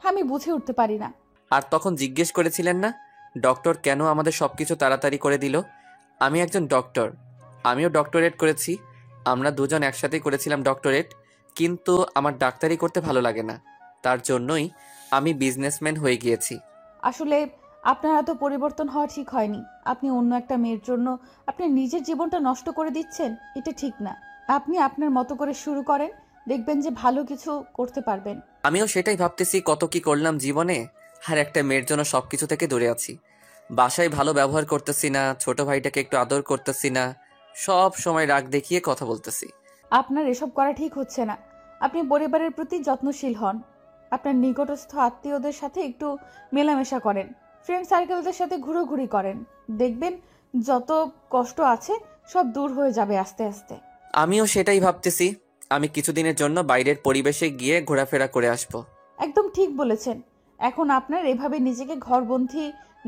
আমি বুঝে উঠতে পারি না। আর তখন জিজ্ঞেস করেছিলেন না ডক্টর কেন আমাদের সবকিছু তাড়াতাড়ি করে দিল? আমি একজন ডক্টর, আমিও ডক্টরেট করেছি, আমরা দুজন একসাথেই করেছিলাম ডক্টরেট, কিন্তু আমার ডাক্তারি করতে ভালো লাগে না, তার জন্যই আমি বিজনেসম্যান হয়ে গিয়েছি। আসলে আপনার এত পরিবর্তন হওয়া ঠিক হয়নি। আপনি অন্য একটা মেয়ের জন্য আপনি নিজের জীবনটা নষ্ট করে দিচ্ছেন, এটা ঠিক না। আপনি আপনার মতো করে শুরু করেন, দেখবেন যে ভালো কিছু করতে পারবেন। আমিও সেটাই ভাবতেছি, কত কি করলাম জীবনে, আর একটা মেয়ের জন্য সবকিছু থেকে দূরে আছি। বাসায় ভালো ব্যবহার করতেছি না, ছোট ভাইটাকে একটু আদর করতেছি না, সব সময় রাগ দেখিয়ে কথা বলতেছি। আপনার এসব করা ঠিক হচ্ছে না। আপনি পরিবারের প্রতি যত্নশীল হন। আপনার নিকটস্থ আত্মীয়দের সাথে একটু মেলামেশা করেন, ফ্রেন্ড সার্কেলদের সাথে ঘুরোঘুরি করেন। দেখবেন যত কষ্ট আছে সব দূর হয়ে যাবে আস্তে আস্তে। আমিও সেটাই ভাবতেছি, আমি কিছুদিনের জন্য বাইরের পরিবেশে গিয়ে ঘোরাফেরা করে আসব। একদম ঠিক বলেছেন। এখন আপনার এভাবে নিজেকে ঘরবন্দি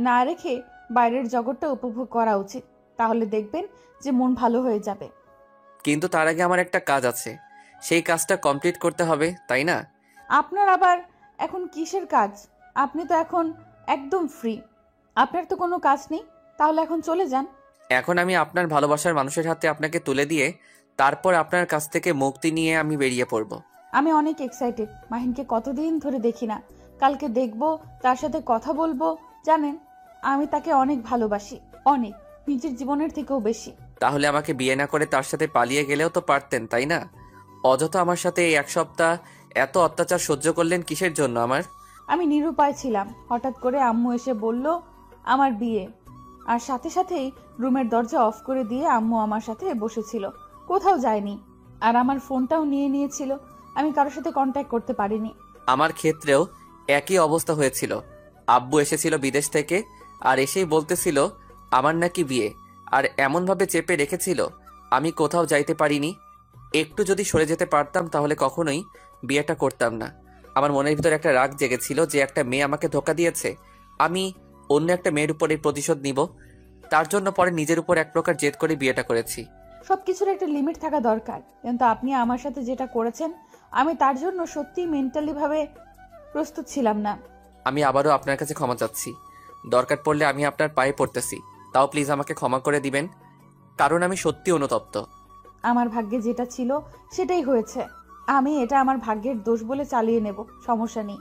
না রেখে বাইরের জগৎটা উপভোগ করা উচিত। তাহলে দেখবেন যে মন ভালো হয়ে যাবে। কিন্তু তার আগে আমার একটা কাজ আছে, সেই কাজটা কমপ্লিট করতে হবে, তাই না? আপনার আবার এখন কিসের কাজ? আপনি তো এখন একদম ফ্রি। আপনার তো কোনো কাজ নেই, তাহলে এখন চলে যান। এখন আমি আপনার ভালোবাসার মানুষের হাতে আপনাকে তুলে দিয়ে তারপর আপনার কাছ থেকে মুক্তি নিয়ে আমি বেরিয়ে পড়ব। আমি অনেক এক্সাইটেড। মাহিনকে কতদিন ধরে দেখি না, কালকে দেখব, তার সাথে কথা বলবো। জানেন, আমি তাকে অনেক ভালোবাসি, অনেক, নিজের জীবনের থেকেও বেশি। তাহলে আমাকে বিয়ে না করে তার সাথে পালিয়ে গেলেও তো পারতেন, তাই না? অযথা আমার সাথে এই এক সপ্তাহ এত অত্যাচার সহ্য করলেন কিসের জন্য আমার? আমি নিরুপায় ছিলাম। হঠাৎ করে আম্মু এসে বলল আমার বিয়ে, আর সাথে সাথেই রুমের দরজা অফ করে দিয়ে আম্মু আমার সাথে বসেছিল, কোথাও যায়নি। আর আমার ফোনটাও নিয়ে নিয়েছিল, আমি কারোর সাথে কন্ট্যাক্ট করতে পারিনি। আমার ক্ষেত্রেও একই অবস্থা হয়েছিল। আব্বু এসেছিল বিদেশ থেকে, আর এসেই বলতেছিল আমার নাকি বিয়ে, আর এমনভাবে চেপে রেখেছিল আমি কোথাও যাইতে পারিনি। একটু যদি সরে যেতে পারতাম তাহলে কখনোই বিয়েটা করতাম না। আমার মনের ভিতর একটা রাগ জেগেছিল যে একটা মেয়ে আমাকে ধোকা দিয়েছে, আমি অন্য একটা মেয়ের উপরে প্রতিশোধ নিব। তার জন্য পরে নিজের উপর এক প্রকার জেদ করে বিয়েটা করেছি। সবকিছুর একটা লিমিট থাকা দরকার, কিন্তু আপনি আমার সাথে যেটা করেছেন, আমি তার জন্য সত্যিই মেন্টালি ভাবে প্রস্তুত ছিলাম না। আমি আবারও আপনার কাছে ক্ষমা চাচ্ছি। দরকার পড়লে আমি আপনার পায়ে পড়তেছি, তাও প্লিজ আমাকে ক্ষমা করে দিবেন, কারণ আমি সত্যি অনুতপ্ত। আমার ভাগ্যে যেটা ছিল সেটাই হয়েছে। আমি এটা আমার ভাগ্যের দোষ বলে চালিয়ে নেব, সমস্যা নেই।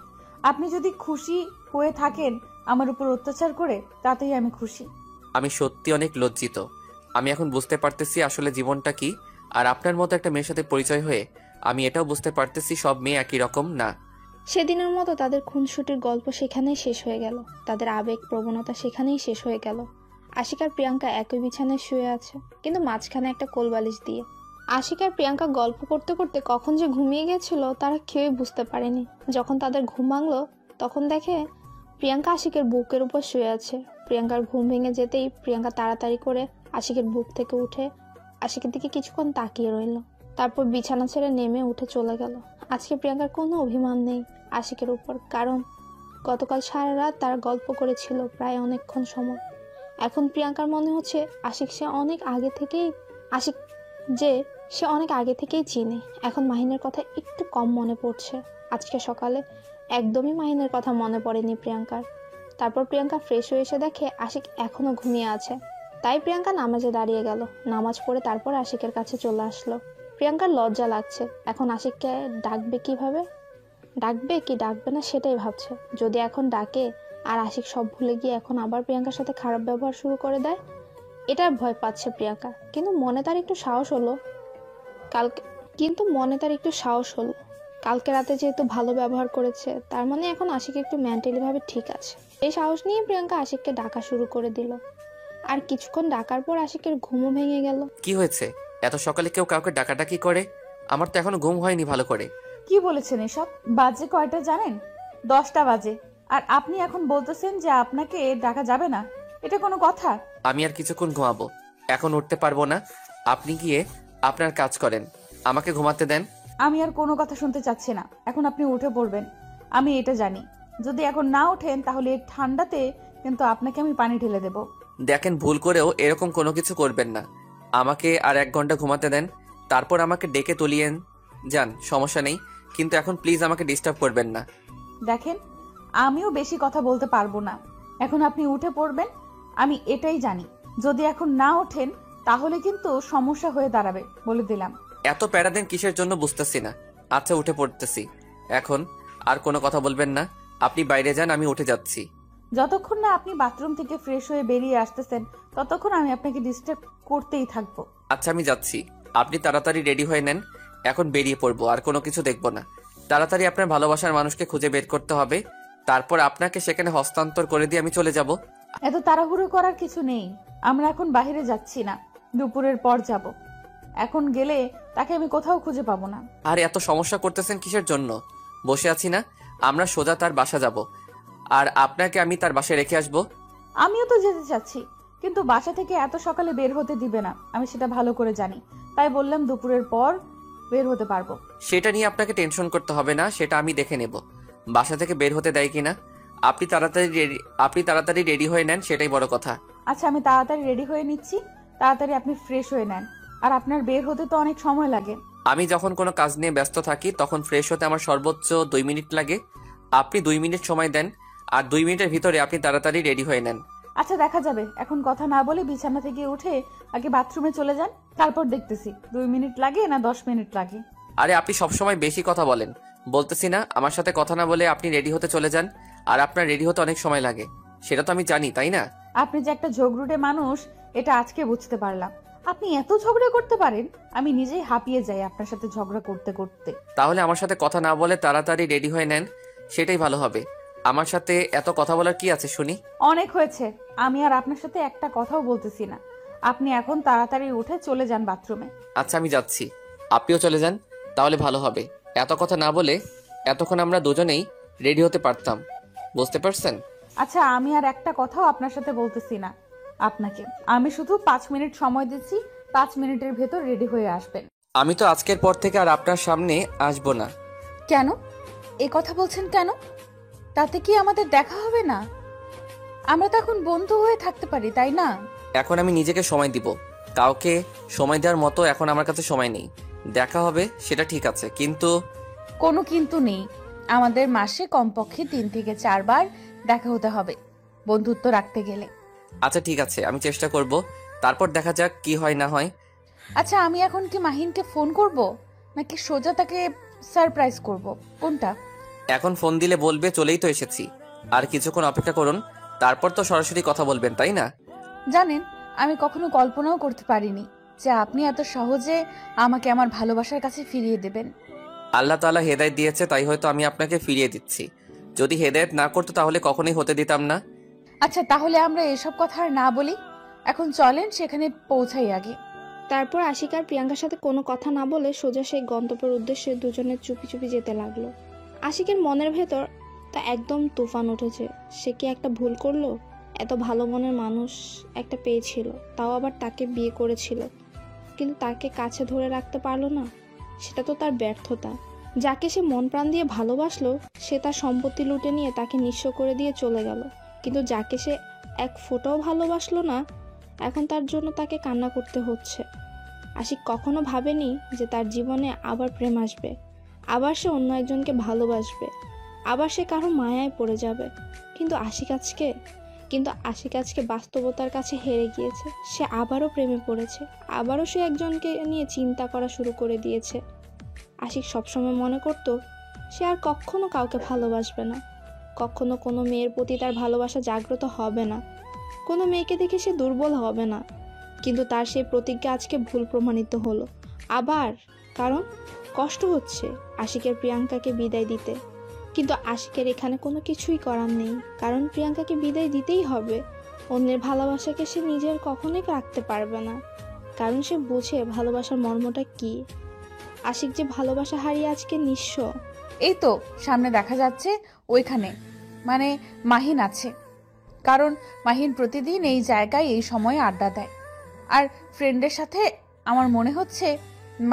আপনি যদি খুশি হয়ে থাকেন আমার উপর অত্যাচার করে, তাতেই আমি খুশি। আমি সত্যি অনেক লজ্জিত। আমি এখন বুঝতে পারতেছি আসলে জীবনটা কি, আর আপনার মতো একটা মেয়ের সাথে পরিচয় হয়ে আমি এটাও বুঝতে পারতেছি সব মেয়ে একই রকম না। সেদিনের মতো তাদের খুনসুটির গল্প সেখানেই শেষ হয়ে গেল, তাদের আবেগ প্রবণতা সেখানেই শেষ হয়ে গেল। আশিক আর প্রিয়াঙ্কা একই বিছানায় শুয়ে আছে, কিন্তু মাঝখানে একটা কোলবালিশ দিয়ে। আশিক আর প্রিয়াঙ্কা গল্প করতে করতে কখন যে ঘুমিয়ে গেছিল তারা কেউই বুঝতে পারেনি। যখন তাদের ঘুম ভাঙলো তখন দেখে প্রিয়াঙ্কা আশিকের বুকের উপর শুয়ে আছে। প্রিয়াঙ্কার ঘুম ভেঙে যেতেই প্রিয়াঙ্কা তাড়াতাড়ি করে আশিকের বুক থেকে উঠে আশিকের দিকে কিছুক্ষণ তাকিয়ে রইল, তারপর বিছানা ছেড়ে নেমে উঠে চলে গেল। আজকে প্রিয়াঙ্কার কোনো অভিমান নেই আশিকের উপর, কারণ গতকাল সারা রাত তারা গল্প করেছিল প্রায় অনেকক্ষণ সময়। এখন প্রিয়াঙ্কার মনে হচ্ছে আশিক সে অনেক আগে থেকেই চিনে। এখন মাহিনের কথা একটু কম মনে পড়ছে। আজকে সকালে একদমই মাহিনের কথা মনে পড়েনি প্রিয়াঙ্কার। তারপর প্রিয়াঙ্কা ফ্রেশ হয়ে এসে দেখে আশিক এখনো ঘুমিয়ে আছে। তাই প্রিয়াঙ্কা নামাজে দাঁড়িয়ে গেল। নামাজ পড়ে তারপর আশিকের কাছে চলে আসলো। প্রিয়াঙ্কার লজ্জা লাগছে। এখন আশিককে ডাকবে কিভাবে, ডাকবে কি ডাকবে না সেটাই ভাবছে। যদি এখন ডাকে আর আশিক সব ভুলে গিয়ে এখন আবার প্রিয়াঙ্কার সাথে খারাপ ব্যবহার শুরু করে দেয়, এটার ভয় পাচ্ছে প্রিয়াঙ্কা। কিন্তু মনে তার একটু সাহস হলো কালকে রাতে যেহেতু ভালো ব্যবহার করেছে, তার মানে এখন আশিক একটু মেন্টালি ভাবে ঠিক আছে। এই সাহস নিয়ে প্রিয়াঙ্কা আশিককে ডাকা শুরু করে দিল। আর কিছুক্ষণ ডাকার পর আশিকের ঘুমও ভেঙে গেল। কি হয়েছে? এত সকালে কেউ কাউকে ডাকাডাকি করে? আমার তো এখনো ঘুম হয়নি ভালো করে। কি বলেছেন এসব? বাজে কয়টা জানেন? 10টা বাজে। আর আপনি এখন বলতেছেন যে আপনাকে ডাকা যাবে না? এটা কোনো কথা? আমি আর কিছুক্ষণ ঘুমাবো, এখন উঠতে পারবো না। আপনি গিয়ে আপনার কাজ করেন, আমাকে ঘুমাতে দেন। আমি আর কোনো কথা শুনতে চাচ্ছি না। এখন আপনি উঠে পড়বেন, আমি এটা জানি। যদি এখন না ওঠেন তাহলে এই ঠান্ডাতে কিন্তু আপনাকে আমি পানি ঢেলে দেব। দেখেন, ভুল করেও এরকম কোনো কিছু করবেন না। আমাকে আর 1 ঘন্টা ঘুমাতে দেন, তারপর আমাকে ডেকে তুলিয়েন যান, সমস্যা নেই। কিন্তু এখন প্লিজ আমাকে ডিস্টার্ব করবেন না। দেখেন, আমিও বেশি কথা বলতে পারবো না। এখন আপনি উঠে পড়বেন, আমি এটাই জানি। যদি এখন না ওঠেন তাহলে কিন্তু সমস্যা হয়ে দাঁড়াবে, বলে দিলাম। এত প্যারা দেন কিসের জন্য বুঝতেছি না। আচ্ছা, উঠে পড়তেছি। এখন আর কোনো কথা বলবেন না। আপনি বাইরে যান, আমি উঠে যাচ্ছি। যতক্ষণ না আপনি বাথরুম থেকে ফ্রেশ হয়ে বেরিয়ে আসতেছেন ততক্ষণ আমি আপনাকে ডিস্টার্ব করতেই থাকবো। আচ্ছা, আমি যাচ্ছি। আপনি তাড়াতাড়ি রেডি হয়ে নেন, এখন বেরিয়ে পড়বো। আর কোনো কিছু দেখবো না। তাড়াতাড়ি আপনার ভালোবাসার মানুষকে খুঁজে বের করতে হবে, তারপর আপনাকে সেখানে হস্তান্তর করে দিয়ে আমি চলে যাব। এত তাড়াহুড়ো করার কিছু নেই। আমরা এখন বাইরে যাচ্ছি না, দুপুরের পর যাব। এখন গেলে তাকে আমি কোথাও খুঁজে পাবো না। আর এত সমস্যা করতেছেন কিসের জন্য? বসে আছি না, আমরা সোজা তার বাসা যাব। আর আপনাকে আমি তার বাসায় রেখে আসবো। আমিও তো যেতে চাচ্ছি, কিন্তু বাসা থেকে এত সকালে বের হতে দিবে না, আমি সেটা ভালো করে জানি। তাই বললাম দুপুরের পর বের হতে পারবো। সেটা নিয়ে আপনাকে টেনশন করতে হবে না, সেটা আমি দেখে নেব বাসা থেকে বের হতে দেয় কিনা। আপনি তাড়াতাড়ি রেডি হয়ে নেন, সেটাই বড় কথা। আচ্ছা, আমি তাড়াতাড়ি রেডি হয়ে নিচ্ছি। তাড়াতাড়ি আপনি ফ্রেশ হয়ে নেন। আর আপনার বের হতে তো অনেক সময় লাগে। আমি যখন কোনো কাজ নিয়ে ব্যস্ত থাকি তখন ফ্রেশ হতে আমার সর্বোচ্চ 2 মিনিট লাগে। আপনি 2 মিনিট সময় দেন, আর 2 মিনিটের ভিতরে আপনি তাড়াতাড়ি রেডি হয়ে নেন। আচ্ছা, দেখা যাবে। এখন কথা না বলে বিছানা থেকে উঠে আগে বাথরুমে চলে যান, তারপর দেখতেছি 2 মিনিট লাগে না 10 মিনিট লাগে। আরে আপনি সবসময় বেশি কথা বলেন। বলতেছি না আমার সাথে কথা না বলে আপনি রেডি হতে চলে যান। আর আপনার রেডি হতে অনেক সময় লাগে, সেটা তো আমি জানি, তাই না? আপনি যে একটা ঝগড়ুটে মানুষ এটা আজকে বুঝতে পারলাম। আপনি এত ঝগড়া করতে পারেন, আমি নিজেই হাঁপিয়ে যাই আপনার সাথে ঝগড়া করতে করতে। তাহলে আমার সাথে কথা না বলে তাড়াতাড়ি রেডি হয়ে নেন, সেটাই ভালো হবে। আমার সাথে এত কথা বলার কি আছে শুনি? অনেক হয়েছে। আমি আর আপনার সাথে একটা কথাও বলতেছি না। আপনি এখন তাড়াতাড়ি উঠে চলে যান বাথরুমে। আচ্ছা, আমি যাচ্ছি। আপনিও চলে যান, তাহলে ভালো হবে। এত কথা না বলে এতক্ষণ আমরা দুজনেই রেডি হতে পারতাম, বুঝতে পারছেন? আচ্ছা, আমি আর একটা কথাও আপনার সাথে বলতেছি না আপনাকে। আমি শুধু 5 মিনিট সময় দিচ্ছি, 5 মিনিটের ভেতর রেডি হয়ে আসবেন। আমি তো আজকের পর থেকে আর আপনার সামনে আসবো না। কেন এই কথা বলছেন? কেন? তাতে কি আমাদের দেখা হবে না? আমরা তো এখন বন্ধু হয়ে থাকতে পারি, তাই না? এখন আমি নিজেকে সময় দিব, কাউকে সময় দেওয়ার মতো এখন আমার কাছে সময় নেই। দেখা হবে সেটা ঠিক আছে, কিন্তু কোনো কিন্তু নেই। আমাদের মাসে কমপক্ষে 3 থেকে 4 বার দেখা হতে হবে বন্ধুত্ব রাখতে গেলে। আচ্ছা ঠিক আছে, আমি চেষ্টা করব, তারপর দেখা যাক কি হয় না হয়। আচ্ছা, আমি এখন কি মাহিনকে ফোন করব নাকি সোজা তাকে সারপ্রাইজ করব, কোনটা? এখন ফোন দিলে বলবে চলেই তো এসেছি। আর কিছুক্ষণ অপেক্ষা করুন, তারপর তো সরাসরি কথা বলবেন, তাই না? জানেন, আমি কখনো কল্পনাও করতে পারিনি যে আপনি এত সহজে আমাকে আমার ভালোবাসার কাছে ফিরিয়ে দেবেন। আল্লাহ তাআলা হেদায়েত দিয়েছে, তাই হয়তো আমি আপনাকে ফিরিয়ে দিচ্ছি। যদি হেদায়েত না করতো তাহলে কখনোই হতে দিতাম না। আচ্ছা, তাহলে আমরা এসব কথা আর না বলি, এখন চলেন সেখানে পৌঁছাই আগে। তারপর আশিক আর প্রিয়াঙ্কার সাথে কোনো কথা না বলে সোজা সেই গন্তব্যের উদ্দেশ্যে দুজনে চুপি চুপি যেতে লাগলো। আশিকের মনের ভেতর তা একদম তুফান উঠেছে। সে কি একটা ভুল করলো? এত ভালো মনের মানুষ একটা পেয়েছিল, তাও আবার তাকে বিয়ে করেছিল, কিন্তু তাকে কাছে ধরে রাখতে পারলো না। সেটা তো তার ব্যর্থতা। যাকে সে মন প্রাণ দিয়ে ভালোবাসলো সে তার সম্পত্তি লুটে নিয়ে তাকে নিঃস্ব করে দিয়ে চলে গেল, কিন্তু যাকে সে এক ফোঁটাও ভালোবাসলো না, এখন তার জন্য তাকে কান্না করতে হচ্ছে। আশিক কখনো ভাবেনি যে তার জীবনে আবার প্রেম আসবে, আবার সে অন্য একজনকে ভালোবাসবে, আবার সে কারো মায়ায় পড়ে যাবে। কিন্তু আশিক আজকে বাস্তবতার কাছে হেরে গিয়েছে। সে আবারও প্রেমে পড়েছে, আবারও সে একজনকে নিয়ে চিন্তা করা শুরু করে দিয়েছে। আশিক সবসময় মনে করত সে আর কখনো কাউকে ভালোবাসবে না, কখনো কোনো মেয়ের প্রতি তার ভালোবাসা জাগ্রত হবে না, কোনো মেয়েকে দেখে সে দুর্বল হবে না। কিন্তু তার সেই প্রতিজ্ঞা আজকে ভুল প্রমাণিত হলো। আবার কারণ কষ্ট হচ্ছে আশিকের প্রিয়াঙ্কাকে বিদায় দিতে, কিন্তু আশিকের এখানে কোনো কিছুই করার নেই, কারণ প্রিয়াঙ্কাকে বিদায় দিতেই হবে। অন্যের ভালোবাসাকে সে নিজের কখনোই রাখতে পারবে না, কারণ সে বোঝে ভালোবাসার মর্মটা কি। আশিক যে ভালোবাসা হারিয়ে আজকে নিঃস্ব। এই তো সামনে দেখা যাচ্ছে ওইখানে মানে মাহিন আছে, কারণ মাহিন প্রতিদিন এই জায়গায় এই সময়ে আড্ডা দেয়। আর ফ্রেন্ডের সাথে আমার মনে হচ্ছে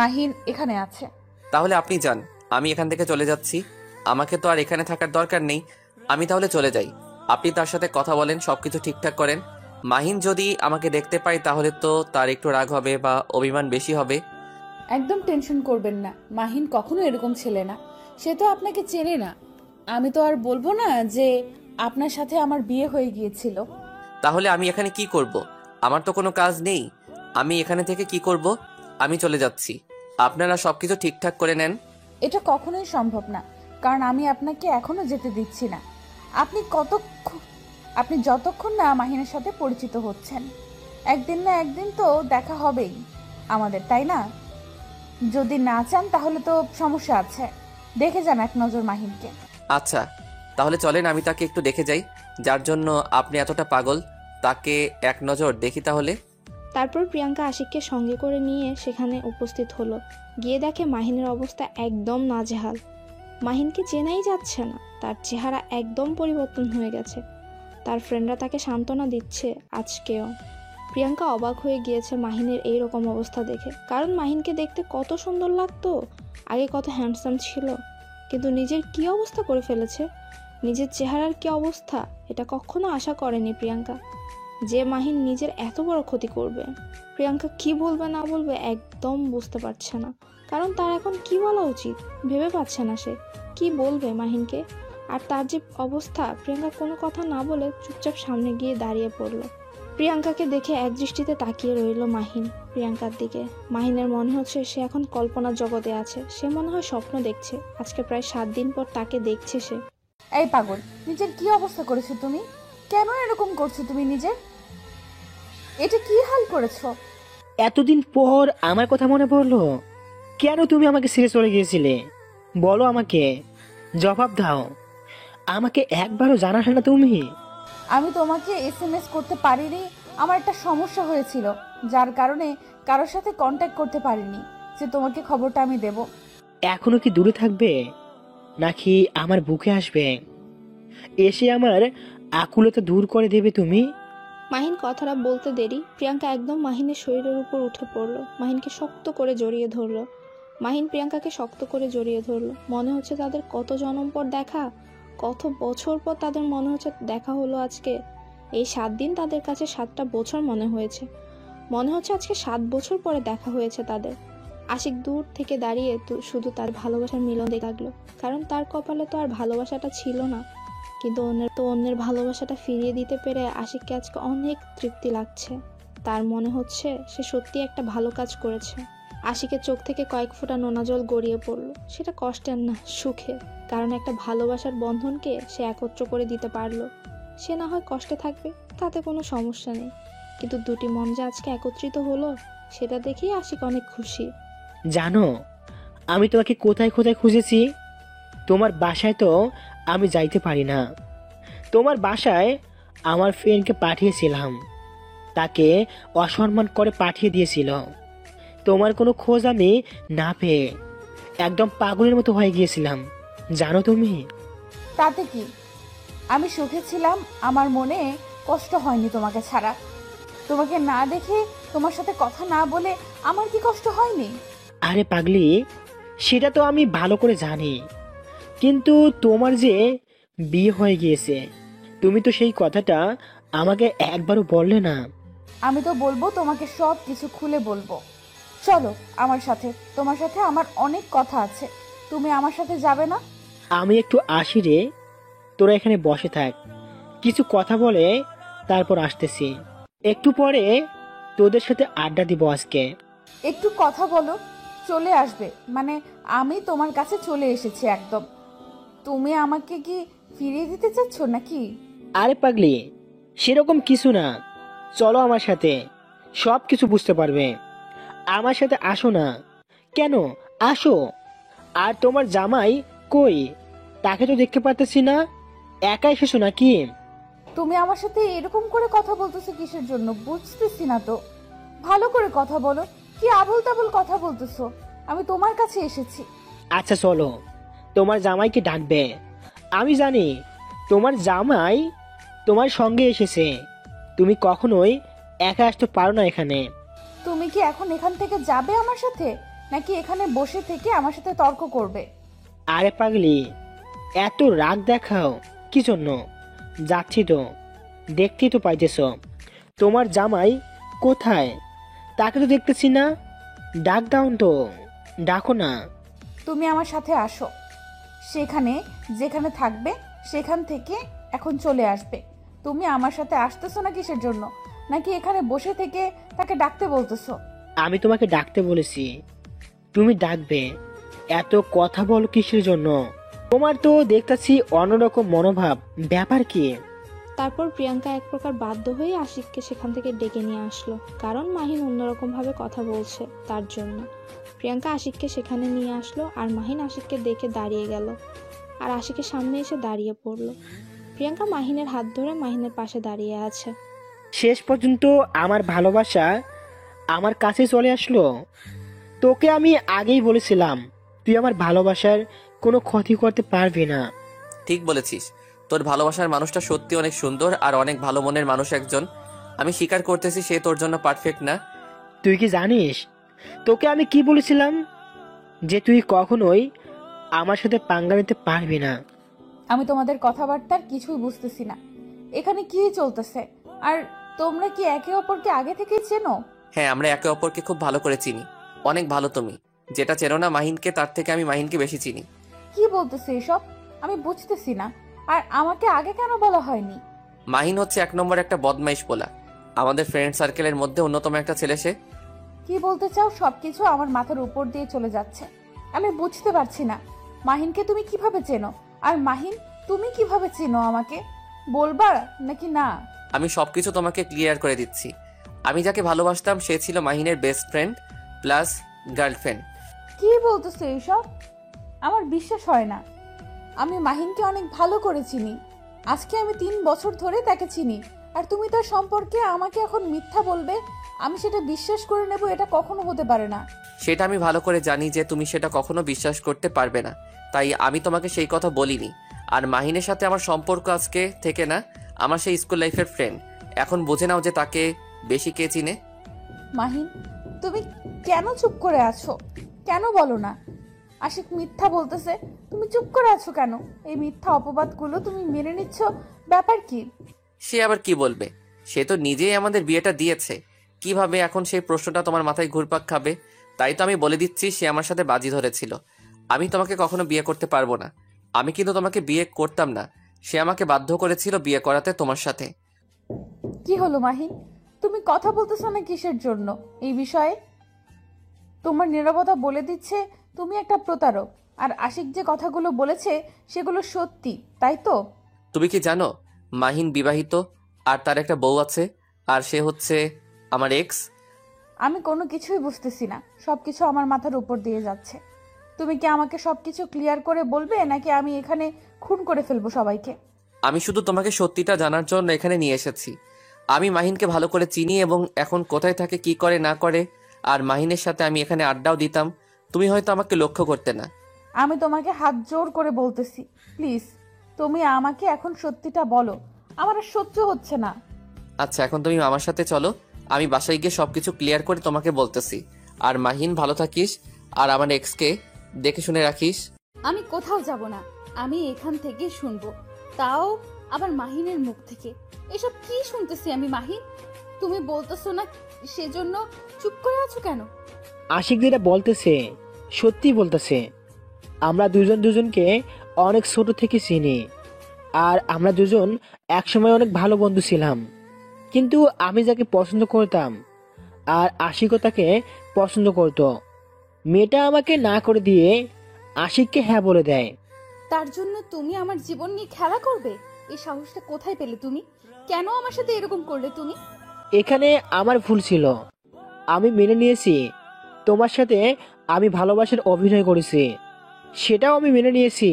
মাহিন এখানে আছে। তাহলে আপনি যান, আমি এখান থেকে চলে যাচ্ছি। আমাকে তো আর এখানে থাকার দরকার নেই, আমি তাহলে চলে যাই। আপনি তার সাথে কথা বলেন, সবকিছু ঠিকঠাক করেন। মাহিন যদি আমাকে দেখতে পায় তাহলে তো তার একটু রাগ হবে বা অভিমান বেশি হবে। একদম টেনশন করবেন না, মাহিন কখনো এরকম ছেলে না, সে তো আপনাকে চেনে না। আমি তো আর বলবো না যে আপনার সাথে আমার বিয়ে হয়ে গিয়েছিল। তাহলে আমি এখানে কি করব? আমার তো কোনো কাজ নেই, আমি এখানে থেকে কি করব? আমি চলে যাচ্ছি, আপনারা সবকিছু ঠিকঠাক করে নেন। এটা কখনোই সম্ভব না, কারণ আমি আপনাকে এখনো যেতে দিচ্ছি না। আপনি যতক্ষণ না মাহিনের সাথে পরিচিত হচ্ছেন, একদিন না একদিন তো দেখা হবেই আমাদের, তাই না? যদি না চান তাহলে তো সমস্যা আছে, দেখে যান এক নজর মাহিনকে। আচ্ছা তাহলে চলেন, আমি তাকে একটু দেখে যাই, যার জন্য আপনি এতটা পাগল, তাকে এক নজর দেখি তাহলে। তারপর প্রিয়াঙ্কা আশিককে সঙ্গে করে নিয়ে সেখানে উপস্থিত হলো। গিয়ে দেখে মাহিনের অবস্থা একদম নাজেহাল। মাহিনকে চেনাই যাচ্ছে না, তার চেহারা একদম পরিবর্তন হয়ে গেছে। তার ফ্রেন্ডরা তাকে সান্ত্বনা দিচ্ছে আজকেও। প্রিয়াঙ্কা অবাক হয়ে গিয়েছে মাহিনের এই রকম অবস্থা দেখে, কারণ মাহিনকে দেখতে কত সুন্দর লাগতো, আগে কত হ্যান্ডসাম ছিল, কিন্তু নিজের কি অবস্থা করে ফেলেছে, নিজের চেহারার কি অবস্থা, এটা কখনো আশা করেনি প্রিয়াঙ্কা, যে মাহিন নিজের এত বড় ক্ষতি করবে। প্রিয়াঙ্কা কি বলবে না বলবে একদম বুঝতে পারছে না, কারণ তার এখন কি বলা উচিত ভেবে পাচ্ছে না সে কি বলবে মাহিনকে। আর তার যে অবস্থা, প্রিয়াঙ্কা কোনো কথা না বলে চুপচাপ সামনে গিয়ে দাঁড়িয়ে পড়ল। প্রিয়াঙ্কাকে দেখে এক দৃষ্টিতে তাকিয়ে রইল মাহিন প্রিয়াঙ্কার দিকে। মাহিনের মনে হচ্ছে সে এখন কল্পনার জগতে আছে, সে মনে হয় স্বপ্ন দেখছে। আজকে প্রায় 7 দিন পর তাকে দেখছে সে। এই পাগল, নিজের কি অবস্থা করেছো তুমি? কেন এরকম করছো তুমি নিজের? এটা কি হাল করেছো? এতদিন পর আমার কথা মনে পড়লো? কেন তুমি আমাকে ছেড়ে চলে গিয়েছিলে? বলো আমাকে, জবাব দাও। আমাকে একবারও জানালে না তুমি? আমি তোমাকে SMS করতে পারিনি, আমার একটা সমস্যা হয়েছিল, যার কারণে কারোর সাথে কন্ট্যাক্ট করতে পারিনি যে তোমাকে খবরটা আমি দেব। এখনো কি দূরে থাকবে নাকি আমার বুকে আসবে, এসে আমার আকুলতা দূর করে দেবে তুমি? মাহিন কথাটা বলতে দেরি প্রিয়াঙ্কা একদম মাহিনের শরীরের উপর উঠে পড়লো, মাহিনকে শক্ত করে জড়িয়ে ধরলো। মাহিন প্রিয়াঙ্কাকে শক্ত করে জড়িয়ে ধরলো। মনে হচ্ছে তাদের কত জন্ম পর দেখা, কত বছর পর তাদের মনে হচ্ছে দেখা হলো আজকে। এই 7 দিন তাদের কাছে 7টা বছর মনে হয়েছে। মনে হচ্ছে আজকে 7 বছর পরে দেখা হয়েছে তাদের। আশিক দূর থেকে দাঁড়িয়ে শুধু তার ভালোবাসার মিলন দেখতে লাগলো, কারণ তার কপালে তো আর ভালোবাসাটা ছিল না। কিন্তু অন্যের ভালোবাসাটা ফিরিয়ে দিতে পেরে আশিককে আজকে অনেক তৃপ্তি লাগছে। তার মনে হচ্ছে সে সত্যি একটা ভালো কাজ করেছে। আশিকের চোখ থেকে কয়েক ফোঁটা নোনা জল গড়িয়ে পড়লো। সেটা কষ্টের না, সুখে, কারণ একটা ভালোবাসার বন্ধনকে সে একত্র করে দিতে পারলো। সে না হয় কষ্টে থাকবে, তাতে কোনো সমস্যা নেই, কিন্তু দুটি মন যে আজকে একত্রিত হলো সেটা দেখেই আশিক অনেক খুশি। জানো আমি তোমাকে কোথায় কোথায় খুঁজেছি? তোমার বাসায় তো আমি যাইতে পারি না। তোমার বাসায় আমার ফ্রেন্ডকে পাঠিয়েছিলাম, তাকে অসম্মান করে পাঠিয়ে দিয়েছিল। তোমার কোনো খোঁজ আমি না পেয়ে একদম পাগলের মতো হয়ে গিয়েছিলাম, জানো তুমি? তাতে কি, আমি সুখে ছিলাম, আমার মনে কষ্ট হয়নি তোমাকে ছাড়া। তোমাকে না দেখে, তোমার সাথে কথা না বলে আমার কি কষ্ট হয়নি? আরে পাগলি, সেটা তো আমি ভালো করে জানি, কিন্তু তোমার যে বিয়ে হয়ে গিয়েছে, তুমি তো সেই কথাটা আমাকে একবারও বললে না? আমি তো বলবো, তোমাকে সব কিছু খুলে বলবো। চলো আমার সাথে, তোমার সাথে আমার অনেক কথা আছে। তুমি আমার সাথে যাবে না? আমি একটু আসি রে, তোরা এখানে বসে থাক, কিছু কথা বলে তারপর আসতেছি। একটু পরে তোদের সাথে আড্ডা দিব আজকে। একটু কথা বলো, চলে আসবে মানে আমি তোমার কাছে চলে এসেছি একদম। তুমি আমাকে কি ফিরিয়ে দিতে চাচ্ছ নাকি? আরে পাগলি, সেরকম কিছু না, চলো আমার সাথে, সব কিছু বুঝতে পারবে। আমার সাথে আসো না। কেন? আসো। আর তোমার জামাই কই? তাকে তো দেখতে পারতেছি না, একা এসেছো নাকি? তুমি আমার সাথে এরকম করে কথা বলতেছো কিসের জন্য বুঝতেছি না তো। ভালো করে কথা বলো, কি আবল তাবল কথা বলতেছো? আমি তোমার কাছে এসেছি। আচ্ছা চলো, তোমার জামাইকে ডাকবে। আমি জানি তোমার জামাই তোমার সঙ্গে এসেছে, তুমি কখনোই একা আসতে পারো না এখানে। তুমি কি এখন এখান থেকে যাবে আমার সাথে, নাকি এখানে বসে থেকে আমার সাথে তর্ক করবে? আরে পাগলি, এত রাগ দেখাও কি জন্য? যাচ্ছি তো, দেখতেই তো পাইতেছ। তোমার জামাই কোথায়? তাকে তো দেখতেছি না। ডাক দাও তো, ডাকো না। তুমি আমার সাথে আসো, সেখানে যেখানে থাকবে সেখান থেকে এখন চলে আসবে। তুমি আমার সাথে আসতেছো না কিসের জন্য, নাকি এখানে বসে থেকে তাকে ডাকতে বলতেছো? আমি তোমাকে ডাকতে বলেছি, তুমি ডাকবে। এত কথা বলো কিসের জন্য? তোমার তো দেখতেছি অন্যরকম মনোভাব, ব্যাপার কি? তারপর প্রিয়াঙ্কা এক প্রকার বাধ্য হয়ে আশিককে সেখান থেকে ডেকে নিয়ে আসলো, কারণ মাহিন অন্যরকমভাবে কথা বলছে তার জন্য। প্রিয়াঙ্কা আশিককে সেখানে নিয়ে আসলো, আর মাহিন আশিককে দেখে দাঁড়িয়ে গেল, আর আশিকের সামনে এসে দাঁড়িয়ে পড়লো। প্রিয়াঙ্কা মাহিনের হাত ধরে মাহিনের পাশে দাঁড়িয়ে আছে। শেষ পর্যন্ত আমার ভালোবাসা আমার কাছে চলে আসলো। তোকে আমি আগেই বলেছিলাম, তুই আমার ভালোবাসার কোনো ক্ষতি করতে পারবি না। ঠিক বলেছিস, তোর ভালোবাসার মানুষটা সত্যি অনেক সুন্দর আর অনেক ভালো মনের মানুষ একজন। আমি স্বীকার করতেছি সে তোর জন্য পারফেক্ট না। তুই কি জানিস তোকে আমি কি বলেছিলাম? যে তুই কখনোই আমার সাথে পাঙ্গা নিতে পারবি না। আমি তোমাদের কথাবার্তার কিছুই বুঝতেছি না, এখানে কি চলতেছে? আর তোমরা কি একে অপরকে আগে থেকেই চেনো? হ্যাঁ, আমরা একে অপরকে খুব ভালো করে চিনি, অনেক ভালো। তুমি যেটা চেনো না মাহিনকে, তার থেকে আমি মাহিনকে বেশি চিনি। কি বলতেছে এসব? আমি বুঝতেছি না। আর আমাকে আগে কেন বলা হয়নি? মাহিন হচ্ছে এক নম্বর একটা বদমাইশ পোলা, আমাদের ফ্রেন্ড সার্কেলের মধ্যে অন্যতম একটা ছেলে সে। কি বলতে চাও? সবকিছু আমার মাথার উপর দিয়ে চলে যাচ্ছে, আমি বুঝতে পারছি না। মাহিনকে তুমি কিভাবে চেনো? আর মাহিন, তুমি কিভাবে চেনো আমাকে? বলবা নাকি না? আমি সবকিছু তোমাকে ক্লিয়ার করে দিচ্ছি। আমি যাকে ভালোবাসতাম সে ছিল মাহিনের বেস্ট ফ্রেন্ড প্লাস গার্লফ্রেন্ড। কি বলতেছো এইসব? আমার বিশ্বাস হয় না। আমি মাহিনকে অনেক ভালো করে চিনি, আজকে আমি 3 বছর ধরে তাকে চিনি, আর তুমি তার সম্পর্কে আমাকে এখন মিথ্যা বলবে? আমি সেটা বিশ্বাস করে নেব? এটা কখনো হতে পারে না। সেটা আমি ভালো করে জানি যে তুমি সেটা কখনো বিশ্বাস করতে পারবে না, তাই আমি তোমাকে সেই কথা বলিনি। আর মাহিনের সাথে আমার সম্পর্ক আজকে থেকে না, আমার সেই স্কুল লাইফের ফ্রেন্ড। এখন বুঝে নাও যে তাকে বেশি কে চিনে। মাহিন, তুমি কেন চুপ করে আছো? কেন বলো না? আশিক মিথ্যা বলতেছে, তুমি চুপ করে আছো কেন? এই মিথ্যা অপবাদগুলো তুমি মেনে নিচ্ছ, ব্যাপার কি? সে আবার কি বলবে? সে তো নিজেই আমাদের বিয়েটা দিয়েছে, কিভাবে এখন সেই প্রশ্নটা তোমার মাথায় ঘুরপাক খাবে? তাই তো আমি বলে দিচ্ছি, সে আমার সাথে বাজি ধরেছিল। আমি তোমাকে কখনো বিয়ে করতে পারবো না। আমি কিন্তু তোমাকে বিয়ে করতাম না, সে আমাকে বাধ্য করেছিল বিয়ে করাতে তোমার সাথে। কি হলো মাহিন, তুমি কথা বলতেছো না কিসের জন্য এই বিষয়ে? তোমার নীরবতা বলে দিচ্ছে তুমি একটা প্রতারক। আর আশিক যে কথাগুলো বলেছে সেগুলো সত্যি, তাই তো? তুমি কি জানো মাহিন বিবাহিত, আর তার একটা বউ আছে, আর সে হচ্ছে আমার এক্স। আমি কোনো কিছুই বুঝতেছি না, সবকিছু আমার মাথার উপর দিয়ে যাচ্ছে। তুমি কি আমাকে সবকিছু ক্লিয়ার করে বলবে, নাকি আমি এখানে খুন করে ফেলবো সবাইকে? আমি শুধু তোমাকে সত্যিটা জানার জন্য এখানে নিয়ে এসেছি। আমি মাহিনকে ভালো করে চিনি এবং এখন কোথায় থাকে, কি করে না করে। আর মাহিনের সাথে আমি এখানে আড্ডাও দিতাম, তুমি হয়তো আমাকে লক্ষ্য করতে না। আমি তোমাকে হাত জোর করে বলতেছি, প্লিজ তুমি আমাকে এখন সত্যিটা বলো, আমার আর সহ্য হচ্ছে না। আচ্ছা, এখন তুমি আমার সাথে চলো, আমি বাসায় গিয়ে সবকিছু ক্লিয়ার করে তোমাকে বলতেছি। আর মাহিন, ভালো থাকিস, আর আমার এক্সকে দেখে শুনে রাখিস। আমি কোথাও যাব না, আমি এখান থেকে শুনবো, তাও আবার মাহিনের মুখ থেকে। এসব কি শুনতেছি আমি মাহিন? তুমি বলতেছো না সেজন্য চুপ করে আছো কেন? আশিক যেটা বলতেছে সত্যি বলতেছে। আমরা দুজন দুজনকে অনেক ছোট থেকে চিনি, আর আমরা দুজন একসময় অনেক ভালো বন্ধু ছিলাম। কিন্তু আমি যাকে পছন্দ করতাম আর আশিকও তাকে পছন্দ করতো, মেয়েটা আমাকে না করে দিয়ে আশিককে হ্যাঁ বলে দেয়। তার জন্য তুমি আমার জীবন নিয়ে খেলা করবে? এই সাহসটা কোথায় পেলে তুমি? কেন আমার সাথে এরকম করলে তুমি? এখানে আমার ভুল ছিল, আমি মেনে নিয়েছি। তোমার সাথে আমি ভালোবাসার অভিনয় করেছি, সেটাও আমি মেনে নিয়েছি।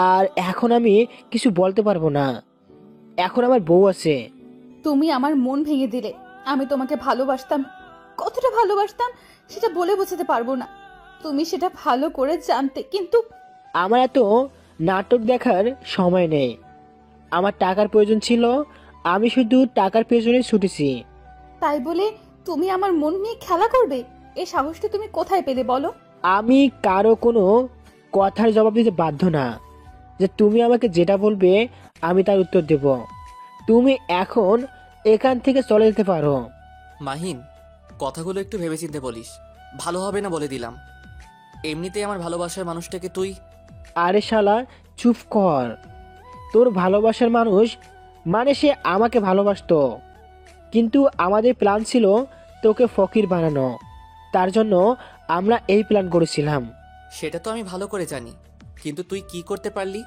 আর এখন আমি কিছু বলতে পারবো না, এখন আমার বউ আছে। তুমি আমার মন ভেঙে দিলে। আমি তোমাকে ভালোবাসতাম, কতটা ভালোবাসতাম সেটা বলে বোঝাতে পারবো না। তুমি সেটা ভালো করে জানতে, কিন্তু আমার এত নাটক দেখার সময় নেই। আমার টাকার প্রয়োজন ছিল, আমি শুধু টাকার পেছনে ছুটেছি। তাই বলে তুমি আমার মন নিয়ে খেলা করবে? এই সাহসটা তুমি কোথায় পেলে বলো? আমি কারো কোনো কথার জবাব দিতে বাধ্য না, যে তুমি আমাকে যেটা বলবে আমি তার উত্তর দেব। তুমি এখন এখান থেকে চলে যেতে পারো। মাহিন, কথাগুলো একটু ভেবেচিন্তে বলিস, ভালো হবে না বলে দিলাম। এমনিতেই আমার ভালোবাসার মানুষটাকে তুই... আরে শালা চুপ কর। তোর ভালোবাসার মানুষ মানে সে আমাকে ভালোবাসতো, কিন্তু আমাদের প্ল্যান ছিল তোকে ফকির বানানো। তার জন্য আমরা এই প্ল্যান করেছিলাম। সেটা তো আমি ভালো করে জানি, কিন্তু তুই কি করতে পারলি?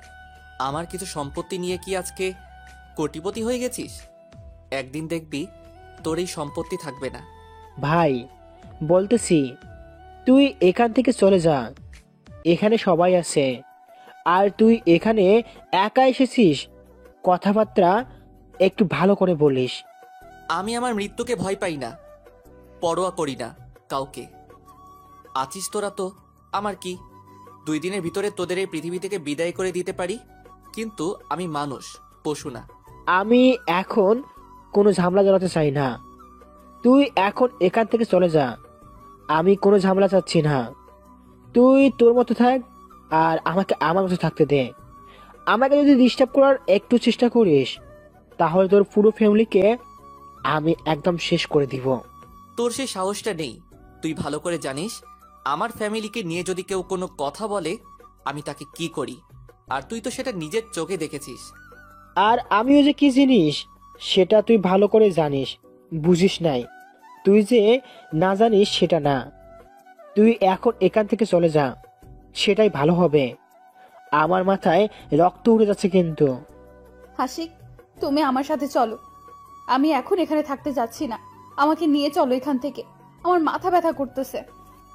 আমার কিছু সম্পত্তি নিয়ে কি আজকে কোটিপতি হয়ে গেছিস? একদিন দেখবি তোর এই সম্পত্তি থাকবে না। ভাই বলতেছি, তুই এখান থেকে চলে যা। এখানে সবাই আছে, আর তুই এখানে একা এসেছিস। কথাবার্তা একটু ভালো করে বলিস। আমি আমার মৃত্যুকে ভয় পাই না, পরোয়া করি না কাউকে। আছিস তোরা তো, আমার কি? 2 দিনের ভিতরে তোদের এই পৃথিবী থেকে বিদায় করে দিতে পারি, কিন্তু আমি মানুষ, পশু না। আমি এখন কোনো ঝামেলা জড়াতে চাই না। তুই এখন এখান থেকে চলে যা। আমি কোনো ঝামেলা চাচ্ছি না। তুই তোর মতো থাক, আর আমাকে আমার মতো থাকতে দে। আমাকে যদি ডিস্টার্ব করার একটু চেষ্টা করিস, তাহলে তোর পুরো ফ্যামিলিকে আমি একদম শেষ করে দিব। তোর সেই সাহসটা নেই। তুই ভালো করে জানিস আমার ফ্যামিলিকে নিয়ে যদি কেউ কোনো কথা বলে আমি তাকে কি করি, আর তুই তো সেটা নিজের চোখে দেখেছিস। আর আমিও যে কি জিনিস সেটা তুই ভালো করে জানিস, বুঝিস নাই। তুই যে না জানিস সেটা না। তুই এখন এখান থেকে চলে যা, সেটাই ভালো হবে। আমার মাথায় রক্ত উঠে যাচ্ছে কিন্তু। হাসিক, তুমি আমার সাথে চলো। আমি এখন এখানে থাকতে যাচ্ছি না। আমাকে নিয়ে চলো এখান থেকে, আমার মাথা ব্যথা করতেছে।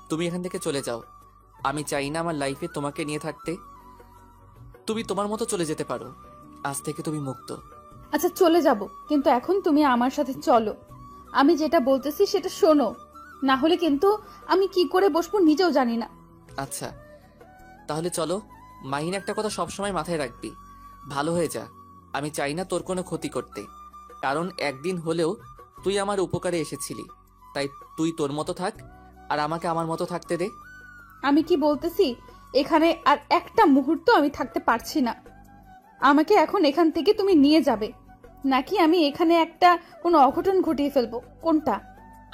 তুমি এখান থেকে চলে যাও। আমি চাই না আমার লাইফে তোমাকে নিয়ে থাকতে। তুমি তোমার মতো চলে যেতে পারো, আজ থেকে তুমি মুক্ত। আচ্ছা চলে যাব, কিন্তু এখন তুমি আমার সাথে চলো। আমি যেটা বলতেছি সেটা শোনো, না হলে কিন্তু আমি কি করে বসবো নিজেও জানি না। আচ্ছা তাহলে চলো। মাহিন, একটা কথা সবসময় মাথায় রাখবি, ভালো হয়ে যা। আমি চাই না তোর কোনো ক্ষতি করতে, কারণ একদিন হলেও তুই আমার উপকারে এসেছিলি। তাই তুই তোর মতো থাক, আর আমাকে আমার মতো থাকতে দে। আমি কি বলতেছি, এখানে আর একটা মুহূর্ত আমি থাকতে পারছি না। আমাকে এখন এখান থেকে তুমি নিয়ে যাবে, নাকি আমি এখানে একটা কোনো অঘটন ঘটিয়ে ফেলবো? কোনটা?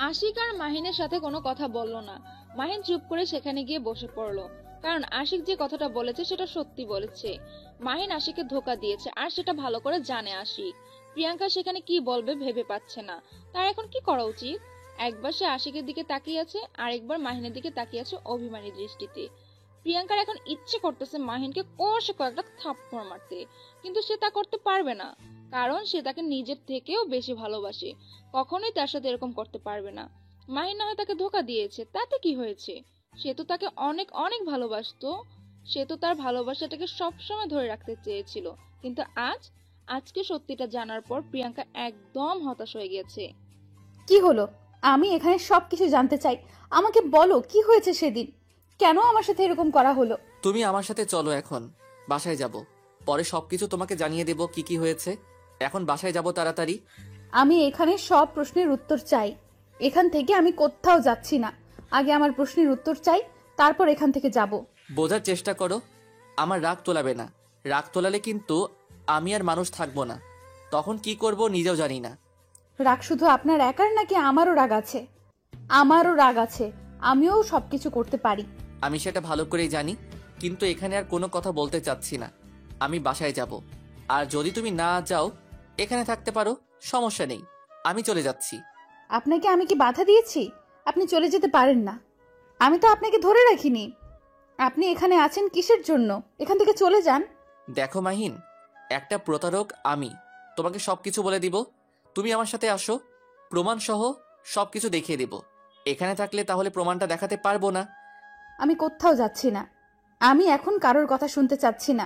আশিক আর মাহিনের সাথে কোনো কথা বলল না। মাহিন চুপ করে সেখানে গিয়ে বসে পড়লো, কারণ আশিক যে কথাটা বলেছে সেটা সত্যি বলেছে। মাহিন আশিককে ধোকা দিয়েছে, আর সেটা ভালো করে জানে আশিক। প্রিয়াঙ্কা সেখানে কি বলবে ভেবে পাচ্ছে না। তার এখন কি করা উচিত? একবার সে আশিকের দিকে তাকিয়ে আছে, আর একবার মাহিনের দিকে তাকিয়ে আছে অভিমানী দৃষ্টিতে। প্রিয়াঙ্কার এখন ইচ্ছে করতেছে মাহিনকে কষে কয়েকটা থাপ্পড় মারতে, কিন্তু সে তা করতে পারবে না, কারণ সে তাকে নিজের থেকেও বেশি ভালোবাসে। কখনোই তার সাথে এরকম করতে পারবে না। মাহিন না হয় তাকে ধোকা দিয়েছে, তাতে কি হয়েছে? সে তো তাকে অনেক অনেক ভালোবাসতো। সে তো তার ভালোবাসাটাকে সবসময় ধরে রাখতে চেয়েছিল, কিন্তু আজকে সত্যিটা জানার পর প্রিয়াঙ্কা একদম হতাশ হয়ে গেছে। কি হলো? আমি এখানে সবকিছু জানতে চাই। আমাকে বলো কি হয়েছে সেদিন, কেন আমার সাথে এরকম করা হলো? তুমি আমার সাথে চলো, এখন বাসায় যাব। পরে সবকিছু তোমাকে জানিয়ে দেব কি কি হয়েছে। এখন বাসায় যাব তাড়াতাড়ি। আমি এখানে সব প্রশ্নের উত্তর চাই। এখান থেকে আমি কোথাও যাচ্ছি না। আগে আমার প্রশ্নের উত্তর চাই, তারপর এখান থেকে যাব। বোঝার চেষ্টা করো, আমার রাগ তোলাবে না। রাগ তোলালে কিন্তু আমি আর মানুষ থাকবো না, তখন কি করব নিজেও জানি না। রাগ শুধু আপনার একার নাকি আমারও রাগ আছে? আমারও রাগ আছে, আমিও সবকিছু করতে পারি। আমি সেটা ভালো করেই জানি, কিন্তু এখানে আর কোনো কথা বলতে চাচ্ছি না। আমি বাসায় যাব, আর যদি তুমি না যাও এখানে থাকতে পারো, সমস্যা নেই, আমি চলে যাচ্ছি। আপনাকে আমি কি বাধা দিয়েছি? আপনি চলে যেতে পারেন না। আমি তো আপনাকে ধরে রাখিনি। আপনি এখানে আছেন কিসের জন্য? এখান থেকে চলে যান। দেখো মাহিন, একটা প্রতারক আমি, তোমাকে সবকিছু বলে দিব। তুমি আমার সাথে আসো, প্রমাণ সহ সবকিছু দেখিয়ে দিব। এখানে থাকলে তাহলে প্রমাণটা দেখাতে পারবো না। আমি কোথাও যাচ্ছি না। আমি এখন কারোর কথা শুনতে চাচ্ছি না।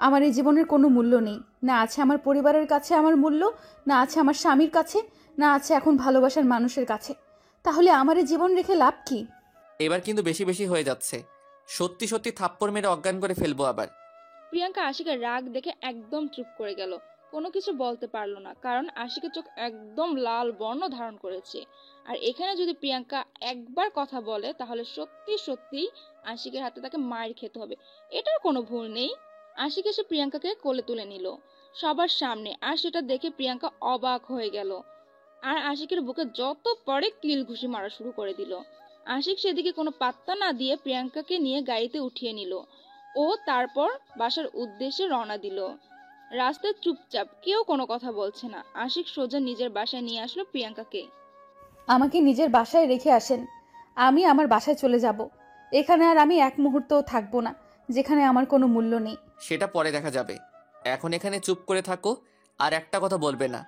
আমার এই জীবনের কোনো মূল্য নেই। না আছে আমার পরিবারের কাছে আমার মূল্য, না আছে আমার স্বামীর কাছে, না আছে এখন ভালোবাসার মানুষের কাছে। তাহলে আমার এই জীবন রেখে লাভ কি? এবার কিন্তু বেশি বেশি হয়ে যাচ্ছে। সত্যি সত্যি থাপ্পড় মেরে অজ্ঞান করে ফেলবো আবার। প্রিয়াঙ্কা আশিকের রাগ দেখে একদম চুপ করে গেল, কোনো কিছু বলতে পারলো না, কারণ আশিকের চোখ একদম লাল বর্ণ ধারণ করেছে। আর এখানে যদি প্রিয়াঙ্কা একবার কথা বলে তাহলে সত্যি সত্যি আশিকের হাতে তাকে মায়ের খেতে হবে, এটার কোনো ভুল নেই। আশিক এসে প্রিয়াঙ্কাকে কোলে তুলে নিল সবার সামনে, আর সেটা দেখে প্রিয়াঙ্কা অবাক হয়ে গেল, আর আশিকের বুকে যত পরে কিল ঘুষি মারা শুরু করে দিল। আশিক সেদিকে কোনো পাত্তা না দিয়ে প্রিয়াঙ্কাকে নিয়ে গাড়িতে উঠিয়ে নিল ও তারপর বাসার উদ্দেশ্যে রওনা দিল। রাস্তায় চুপচাপ, কেউ কোনো কথা বলছে না। আশিক সোজা নিজের বাসায় নিয়ে আসলো প্রিয়াঙ্কাকে। আমাকে নিজের বাসায় রেখে আসেন। আমি আমার বাসায় চলে যাব। এখানে আর আমি এক মুহূর্তও থাকবো না, যেখানে আমার কোনো মূল্য নেই। সেটা পরে দেখা যাবে, এখন এখানে চুপ করে থাকো, আর একটা কথা বলবে না।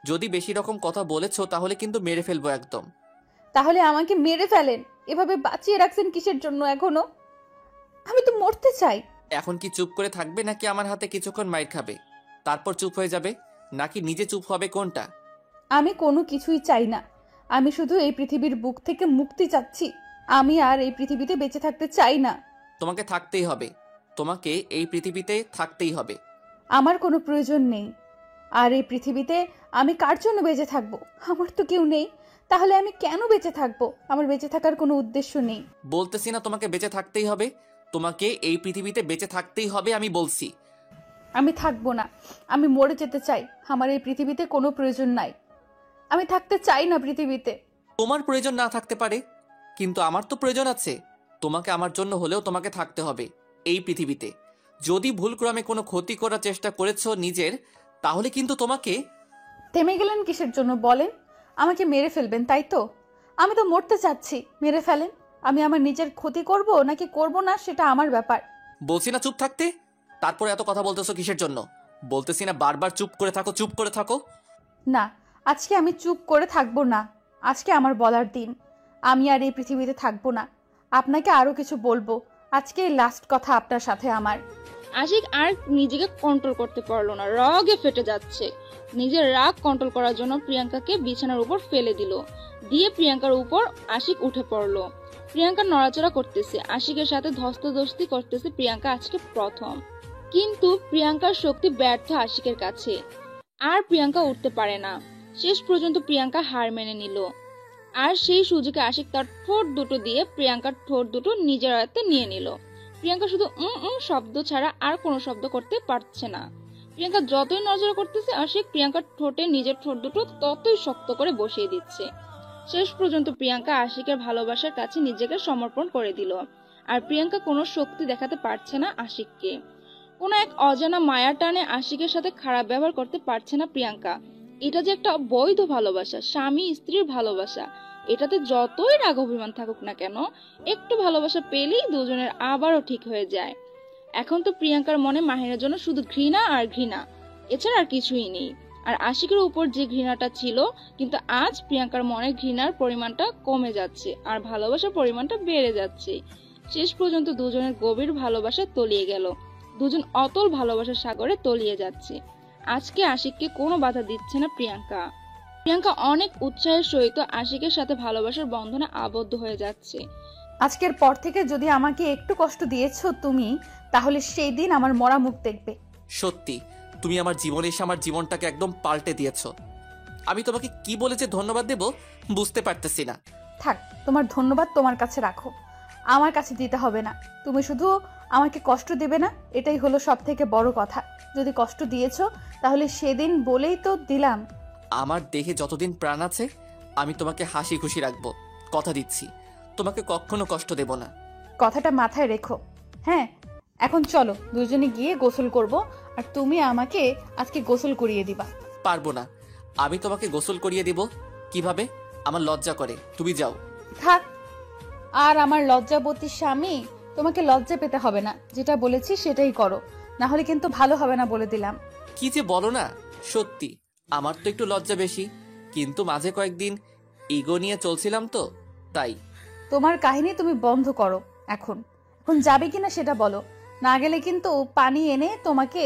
যদি বেশি রকম কথা বলেছো তাহলে কিন্তু মেরে ফেলবো একদম। তাহলে আমাকে মেরে ফেলেন। এভাবে বাঁচিয়ে রাখছেন কিসের জন্য এখনো? আমি তো মরতে চাই। এখন কি চুপ করে থাকবে, নাকি আমার হাতে কিছুক্ষণ মাইর খাবে তারপর চুপ হয়ে যাবে, নাকি নিজে চুপ হবে, কোনটা? আমি কোনো কিছুই চাই না। আমি শুধু এই পৃথিবীর বুক থেকে মুক্তি চাচ্ছি। আমি আর এই পৃথিবীতে বেঁচে থাকতে চাই না। তোমাকে থাকতেই হবে, তোমাকে এই পৃথিবীতে থাকতেই হবে। আমার কোনো প্রয়োজন নেই। আর এই পৃথিবীতে আমি কার জন্য বেঁচে থাকবো? আমার তো কেউ নেই। তাহলে আমি কেন বেঁচে থাকবো? আমার বেঁচে থাকার কোনো উদ্দেশ্য নেই। বলতেছি না তোমাকে বেঁচে থাকতেই হবে, তোমাকে এই পৃথিবীতে বেঁচে থাকতেই হবে, আমি বলছি। আমি থাকবো না। আমি মরে যেতে চাই। আমার এই পৃথিবীতে কোনো প্রয়োজন নাই। আমি থাকতে চাই না পৃথিবীতে। তোমার প্রয়োজন না থাকতে পারে, কিন্তু আমার তো প্রয়োজন আছে। তোমাকে আমার জন্য হলেও তোমাকে থাকতে হবে এই পৃথিবীতে। যদি ভুলক্রমে কোনো ক্ষতি করার চেষ্টা করেছো নিজের, তাহলে কিন্তু তোমাকে। থেমে গেলেন কিসের জন্য বলেন? আমাকে মেরে ফেলবেন তাই তো? আমি তো মরতে চাচ্ছি, মেরে ফেলেন। আমি আমার নিজের ক্ষতি করব নাকি করব না সেটা আমার ব্যাপার। বলছি না চুপ থাকতে, তারপরে এত কথা বলতেছো কিসের জন্য? বলতেছি না বারবার চুপ করে থাকো, চুপ করে থাকো। না, আজকে আমি চুপ করে থাকবো না। আজকে আমার বলার দিন। আমি আর এই পৃথিবীতে থাকবো না। আপনাকে আরো কিছু বলবো। আজকে লাস্ট কথা আপনার সাথে আমার। আশিক আর নিজেকে কন্ট্রোল করতে পারলো না, রাগে ফেটে যাচ্ছে। নিজের রাগ কন্ট্রোল করার জন্য প্রিয়াঙ্কাকে বিছানার উপর ফেলে দিল, দিয়ে প্রিয়াঙ্কার উপর আশিক উঠে পড়লো। প্রিয়াঙ্কা নড়াচড়া করতেছে, আশিকের সাথে ধস্তাধস্তি করতেছে প্রিয়াঙ্কা আজকে প্রথম। কিন্তু প্রিয়াঙ্কার শক্তি ব্যর্থ আশিকের কাছে, আর প্রিয়াঙ্কা উঠতে পারে না। শেষ পর্যন্ত প্রিয়াঙ্কা হার মেনে নিল, আর সেই সুযোগে আশিক তার ঠোঁট দুটো দিয়ে প্রিয়াঙ্কার ঠোঁট দুটো নিজের আয়ত্তে নিয়ে নিল। প্রিয়াঙ্কা শুধু শব্দ ছাড়া আর কোনো শব্দ করতে পারছে না। প্রিয়াঙ্কা যতই নজর করতেছে আশিক প্রিয়াঙ্কার ঠোঁটে নিজের ঠোঁট দুটো ততই শক্ত করে বসিয়ে দিচ্ছে। শেষ পর্যন্ত প্রিয়াঙ্কা আশিকের ভালোবাসার কাছে নিজেকে সমর্পণ করে দিল, আর প্রিয়াঙ্কা কোনো শক্তি দেখাতে পারছে না আশিককে। কোনো এক অজানা মায়ার টানে আশিকের সাথে খারাপ ব্যবহার করতে পারছে না প্রিয়াঙ্কা। এটা যে একটা বৈধ ভালোবাসা, স্বামী স্ত্রীর ভালোবাসা, এটাতে যতই রাগ অভিমান থাকুক না কেন, একটু ভালোবাসা পেলেই দুজনের আবারও ঠিক হয়ে যায়। এখন তো প্রিয়াঙ্কার মনে মাহিনের জন্য শুধু ঘৃণা আর ঘৃণা, এছাড়া আর কিছুই নেই। আর আশিকের উপর যে ঘৃণাটা ছিল, কিন্তু আজ প্রিয়াঙ্কার মনে ঘৃণার পরিমাণটা কমে যাচ্ছে আর ভালোবাসার পরিমাণটা বেড়ে যাচ্ছে। শেষ পর্যন্ত দুজনের গভীর ভালোবাসা তলিয়ে গেল, দুজন অতল ভালোবাসার সাগরে তলিয়ে যাচ্ছে। আজকে আশিককে কোনো বাধা দিচ্ছে না প্রিয়াঙ্কা। প্রিয়াঙ্কা অনেক উৎসাহের সহিত আশিকের সাথে ভালোবাসার বন্ধনে আবদ্ধ হয়ে যাচ্ছে। আজকের পর থেকে যদি আমাকে একটু কষ্ট দিয়েছো তুমি, তাহলে সেই দিন আমার মরা মুখ দেখবে। সত্যি তুমি আমার জীবনে এসে আমার জীবনটাকে একদম পাল্টে দিয়েছো। আমি তোমাকে কি বলে যে ধন্যবাদ দেব বুঝতে পারতেছি না। থাক, তোমার ধন্যবাদ তোমার কাছে রাখো, আমার কাছে দিতে হবে না। তুমি শুধু আমাকে কষ্ট দেবে না, এটাই হলো সব থেকে বড় কথা। যদি কষ্ট দিয়েছো তাহলে সেদিন বলেই তো দিলাম। আমার দেহে যতদিন প্রাণ আছে আমি তোমাকে হাসি খুশি রাখবো, কথা দিচ্ছি। তোমাকে কখনো কষ্ট দেব না। কথাটা মাথায় রেখো। হ্যাঁ, এখন চলো দুজনে গিয়ে গোসল করব, আর তুমি আমাকে আজকে গোসল করিয়ে দিবা। পারবো না। আমি তোমাকে গোসল করিয়ে দিব কিভাবে? আমার লজ্জা করে, তুমি যাও। থাক, আর আমার লজ্জাবতী স্বামী, তোমাকে লজ্জা পেতে হবে না। যেটা বলেছি সেটাই করো, না হলে কিন্তু ভালো হবে না বলে দিলাম। কি যে বলো না, সত্যি আমার তো একটু লজ্জা বেশি, কিন্তু মাঝে কয়েকদিন ইগো নিয়ে চলছিলাম তো, তাই। তোমার কাহিনী তুমি বন্ধ করো। এখন এখন যাবে কিনা সেটা বলো, না গেলে কিন্তু পানি এনে তোমাকে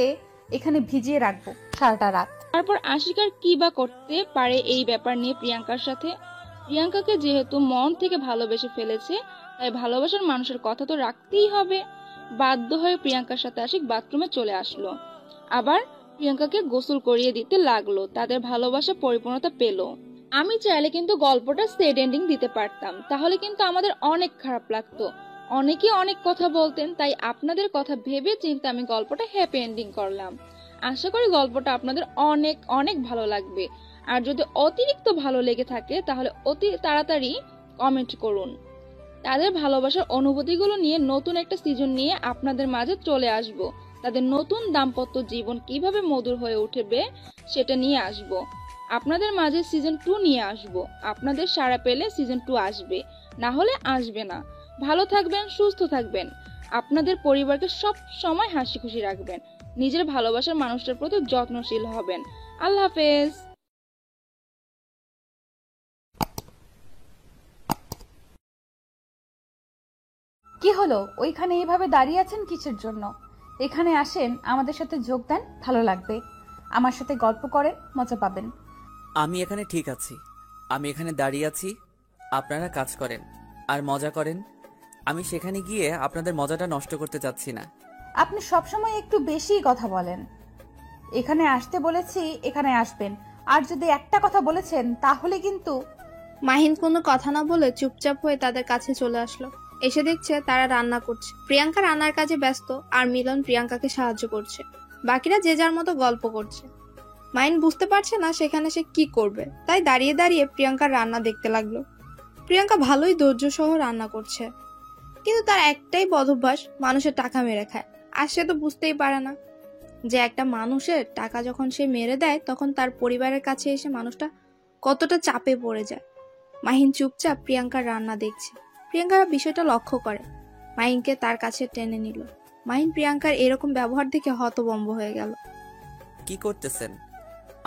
এখানে ভিজিয়ে রাখবো সারাটা রাত। তারপর আশিকার কি বা করতে পারে এই ব্যাপার নিয়ে প্রিয়াঙ্কার সাথে। প্রিয়াঙ্কাকে যেহেতু মন থেকে ভালোবেসে ফেলেছে, তাই ভালোবাসার মানুষের কথা তো রাখতেই হবে। বাধ্য হয়ে প্রিয়াঙ্কার সাথে আশিক বাথরুমে চলে আসলো, আবার প্রিয়াঙ্কাকে গোসল করিয়ে দিতে লাগলো। তাদের ভালোবাসা পরিপূর্ণতা পেল। আমি চাইলে কিন্তু গল্পটা সেড এন্ডিং দিতে পারতাম, তাহলে কিন্তু আমাদের অনেক খারাপ লাগতো। অনেকে অনেক কথা বলতেন, তাই আপনাদের কথা ভেবে চিন্তে আমি গল্পটা হ্যাপি এন্ডিং করলাম। আশা করি গল্পটা আপনাদের অনেক অনেক ভালো লাগবে। আর যদি অতিরিক্ত ভালো লেগে থাকে তাহলে অতি তাড়াতাড়ি কমেন্ট করুন। তাদের ভালোবাসার অনুভূতিগুলো নিয়ে নতুন একটা সিজন নিয়ে আপনাদের মাঝে চলে আসব। তাদের নতুন দাম্পত্য জীবন কিভাবে মধুর হয়ে উঠবে সেটা নিয়ে আসব। আপনাদের মাঝে সিজন 2 নিয়ে আসব। আপনাদের সাড়া পেলে সিজন 2 আসবে, না হলে আসবে না। ভালো থাকবেন, সুস্থ থাকবেন, আপনাদের পরিবারকে সব সময় হাসি খুশি রাখবেন, নিজের ভালোবাসার মানুষটার প্রতি যত্নশীল হবেন। আল্লাহ হাফেজ। কি হলো, ওইখানে এইভাবে দাঁড়িয়ে আছেন কিসের জন্য? এখানে আসেন, আমাদের সাথে যোগ দেন, ভালো লাগবে। আমার সাথে গল্প করেন, মজা পাবেন। আমি এখানে ঠিক আছি, আমি এখানে দাঁড়িয়ে আছি, আপনারা কাজ করেন আর মজা করেন। আমি সেখানে গিয়ে আপনাদের মজাটা নষ্ট করতে চাচ্ছি না। আপনি সবসময় একটু বেশিই কথা বলেন। এখানে আসতে বলেছি, এখানে আসবেন, আর যদি একটা কথা বলেছেন তাহলে কিন্তু। মাহিন কোনো কথা না বলে চুপচাপ হয়ে তাদের কাছে চলে আসলো। এসে দেখছে তারা রান্না করছে। প্রিয়াঙ্কা রান্নার কাজে ব্যস্ত, আর মিলন প্রিয়াঙ্কাকে সাহায্য করছে। বাকিরা যে যার মতো গল্প করছে। মাহিন বুঝতে পারছে না সেখানে সে কি করবে, তাই দাঁড়িয়ে দাঁড়িয়ে প্রিয়াঙ্কার রান্না দেখতে লাগলো। প্রিয়াঙ্কা ভালোই ধৈর্য সহ রান্না করছে, কিন্তু তার একটাই বদভ্যাস, মানুষের টাকা মেরে খায়। আর সে তো বুঝতেই পারে না যে একটা মানুষের টাকা যখন সে মেরে দেয় তখন তার পরিবারের কাছে এসে মানুষটা কতটা চাপে পড়ে যায়। মাহিন চুপচাপ প্রিয়াঙ্কার রান্না দেখছে। প্রিয়াঙ্কা বিষয়টা লক্ষ্য করে, মাহিনকে তার কাছে টেনে নিল। মাহিন প্রিয়াঙ্কার এরকম ব্যবহার দেখে হতভম্ব হয়ে গেল। কি করতেছেন?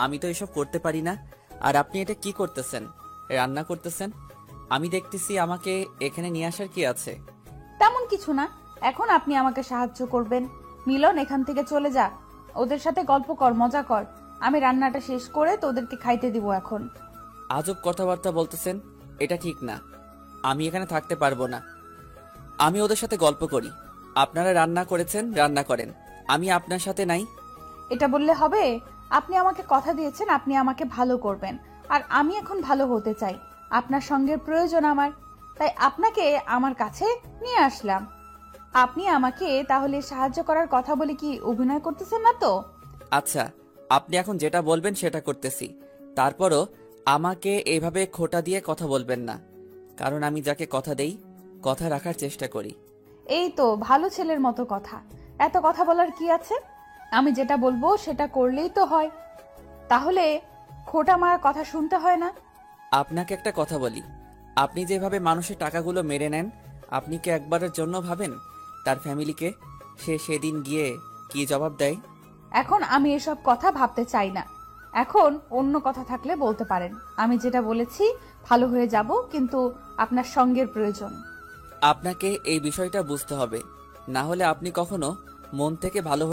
আমি তো এসব করতে পারি না, আর আপনি এটা কি করতেছেন? রান্না করতেছেন? আমি দেখতেছি, আমাকে এখানে নিয়ে আসার কি আছে? তেমন কিছু না, এখন আপনি আমাকে সাহায্য করবেন। মিলন, এখান থেকে চলে যা, ওদের সাথে গল্প কর, মজা কর। আমি রান্নাটা শেষ করে তোদেরকে খাইতে দিব এখন। আজব কথাবার্তা বলতেছেন, এটা ঠিক না। আমি এখানে থাকতে পারবো না। আমি ওদের সাথে গল্প করি। আপনারা রান্না করেছেন, রান্না করেন, আমি আপনার সাথে নাই। এটা বললে হবে? আপনি আমাকে কথা দিয়েছেন আপনি আমাকে ভালো করবেন, আর আমি এখন ভালো হতে চাই। আপনার সঙ্গের প্রয়োজন আমার, তাই আপনাকে আমার কাছে নিয়ে আসলাম। আপনি আমাকে তাহলে সাহায্য করার কথা বলে কি অভিনয় করতেছেন না তো? আচ্ছা, আপনি এখন যেটা বলবেন সেটা করতেছি। তারপরও আমাকে এইভাবে খোঁটা দিয়ে কথা বলবেন না, কারণ আমি যাকে কথা দেই কথা রাখার চেষ্টা করি। এই তো ভালো ছেলের মতো কথা। এত কথা বলার কি আছে? আমি যেটা বলবো সেটা করলেই তো হয়, তাহলে খোটা মারার কথা শুনতে হয় না। আপনাকে একটা কথা বলি, আপনি যেভাবে মানুষের টাকাগুলো মেরে নেন, আপনি কি একবারের জন্য ভাবেন তার ফ্যামিলিকে? সে সেদিন গিয়ে কি জবাব দেয়? এখন আমি এসব কথা ভাবতে চাই না। এখন অন্য কথা থাকলে বলতে পারেন। আমি যেটা বলেছি ভালো হয়ে যাব, কিন্তু আপনার সঙ্গের প্রয়োজন। আপনাকে এই বিষয়টা বুঝতে হবে, না হলে আপনি কখনো মন থেকে ভালো